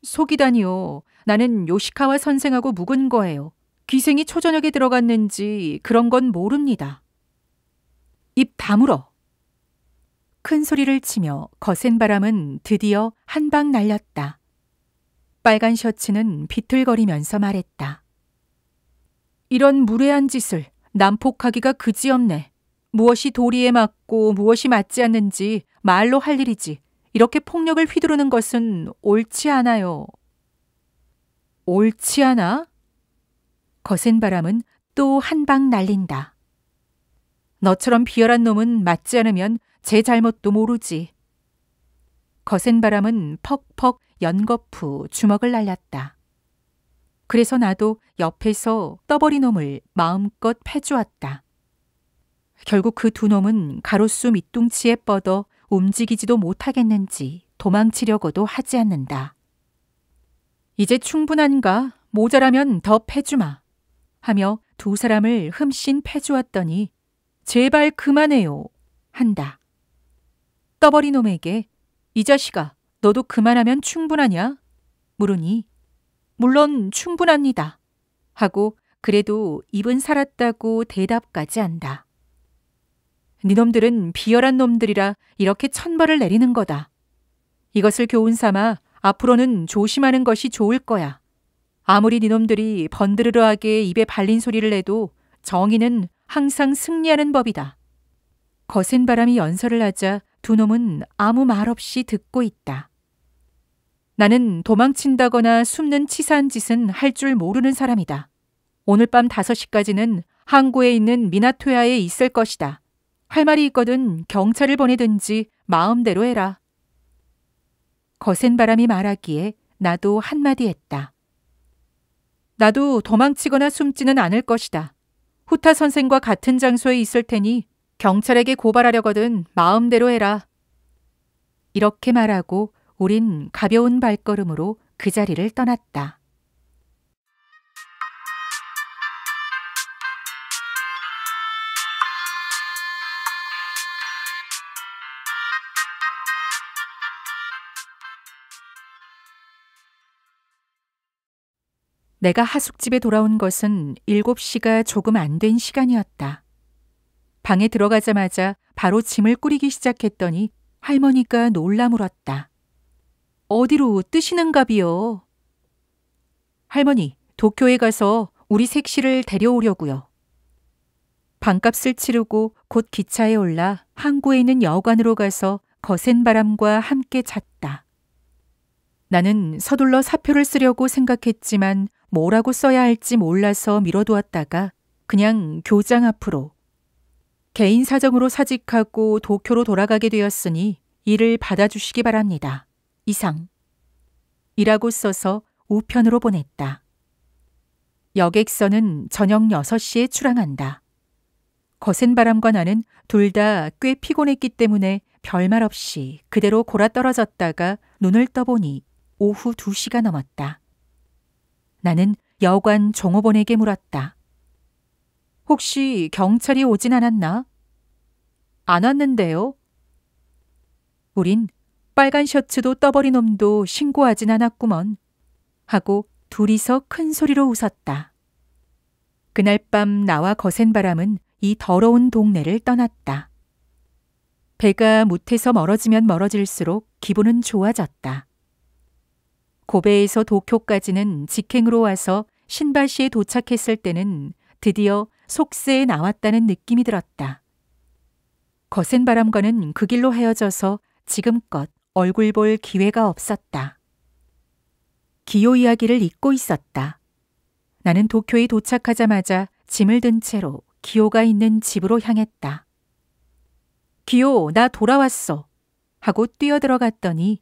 속이다니요. 나는 요시카와 선생하고 묵은 거예요. 기생이 초저녁에 들어갔는지 그런 건 모릅니다. 입 다물어. 큰 소리를 치며 거센 바람은 드디어 한 방 날렸다. 빨간 셔츠는 비틀거리면서 말했다. 이런 무례한 짓을 난폭하기가 그지없네. 무엇이 도리에 맞고 무엇이 맞지 않는지 말로 할 일이지. 이렇게 폭력을 휘두르는 것은 옳지 않아요. 옳지 않아? 거센 바람은 또 한 방 날린다. 너처럼 비열한 놈은 맞지 않으면 제 잘못도 모르지. 거센 바람은 퍽퍽 연거푸 주먹을 날렸다. 그래서 나도 옆에서 떠버린 놈을 마음껏 패주었다. 결국 그 두 놈은 가로수 밑둥치에 뻗어 움직이지도 못하겠는지 도망치려고도 하지 않는다. 이제 충분한가? 모자라면 더 패주마. 하며 두 사람을 흠씬 패주었더니 제발 그만해요. 한다. 떠버린 놈에게 이 자식아 너도 그만하면 충분하냐? 물으니 물론 충분합니다. 하고 그래도 입은 살았다고 대답까지 한다. 니놈들은 비열한 놈들이라 이렇게 천벌을 내리는 거다. 이것을 교훈 삼아 앞으로는 조심하는 것이 좋을 거야. 아무리 니놈들이 번드르르하게 입에 발린 소리를 내도 정의는 항상 승리하는 법이다. 거센 바람이 연설을 하자 두 놈은 아무 말 없이 듣고 있다. 나는 도망친다거나 숨는 치사한 짓은 할 줄 모르는 사람이다. 오늘 밤 5시까지는 항구에 있는 미나토야에 있을 것이다. 할 말이 있거든 경찰을 보내든지 마음대로 해라. 거센 바람이 말하기에 나도 한마디 했다. 나도 도망치거나 숨지는 않을 것이다. 후타 선생과 같은 장소에 있을 테니 경찰에게 고발하려거든 마음대로 해라. 이렇게 말하고 우린 가벼운 발걸음으로 그 자리를 떠났다. 내가 하숙집에 돌아온 것은 7시가 조금 안 된 시간이었다. 방에 들어가자마자 바로 짐을 꾸리기 시작했더니 할머니가 놀라 물었다. 어디로 뜨시는가비요? 할머니, 도쿄에 가서 우리 색시를 데려오려고요. 방값을 치르고 곧 기차에 올라 항구에 있는 여관으로 가서 거센 바람과 함께 잤다. 나는 서둘러 사표를 쓰려고 생각했지만 뭐라고 써야 할지 몰라서 미뤄두었다가 그냥 교장 앞으로 개인 사정으로 사직하고 도쿄로 돌아가게 되었으니 이를 받아주시기 바랍니다. 이상. 이라고 써서 우편으로 보냈다. 여객선은 저녁 6시에 출항한다. 거센 바람과 나는 둘 다 꽤 피곤했기 때문에 별말 없이 그대로 골아떨어졌다가 눈을 떠보니 오후 2시가 넘었다. 나는 여관 종업원에게 물었다. 혹시 경찰이 오진 않았나? 안 왔는데요. 우린 빨간 셔츠도 떠버린 놈도 신고하진 않았구먼. 하고 둘이서 큰 소리로 웃었다. 그날 밤 나와 거센 바람은 이 더러운 동네를 떠났다. 배가 무태서 멀어지면 멀어질수록 기분은 좋아졌다. 고베에서 도쿄까지는 직행으로 와서 신바시에 도착했을 때는 드디어 속세에 나왔다는 느낌이 들었다. 거센 바람과는 그 길로 헤어져서 지금껏 얼굴 볼 기회가 없었다. 기호 이야기를 잊고 있었다. 나는 도쿄에 도착하자마자 짐을 든 채로 기호가 있는 집으로 향했다. 기호, 나 돌아왔어. 하고 뛰어들어갔더니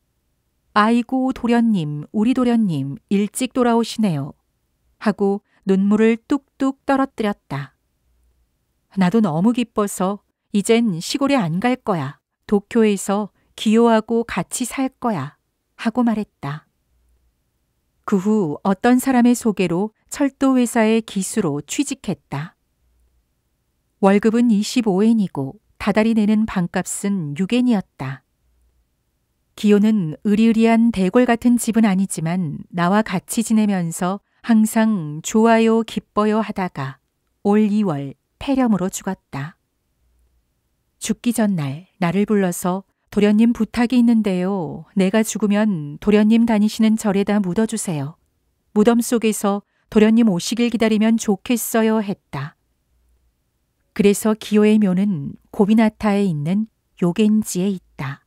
아이고 도련님, 우리 도련님 일찍 돌아오시네요. 하고 눈물을 뚝뚝 떨어뜨렸다. 나도 너무 기뻐서 이젠 시골에 안 갈 거야. 도쿄에서 기호하고 같이 살 거야. 하고 말했다. 그 후 어떤 사람의 소개로 철도 회사의 기수로 취직했다. 월급은 25엔이고 다달이 내는 방값은 6엔이었다. 기호는 으리으리한 대골 같은 집은 아니지만 나와 같이 지내면서 항상 좋아요, 기뻐요 하다가 올 2월 폐렴으로 죽었다. 죽기 전날 나를 불러서 도련님 부탁이 있는데요. 내가 죽으면 도련님 다니시는 절에다 묻어주세요. 무덤 속에서 도련님 오시길 기다리면 좋겠어요 했다. 그래서 기호의 묘는 고비나타에 있는 요겐지에 있다.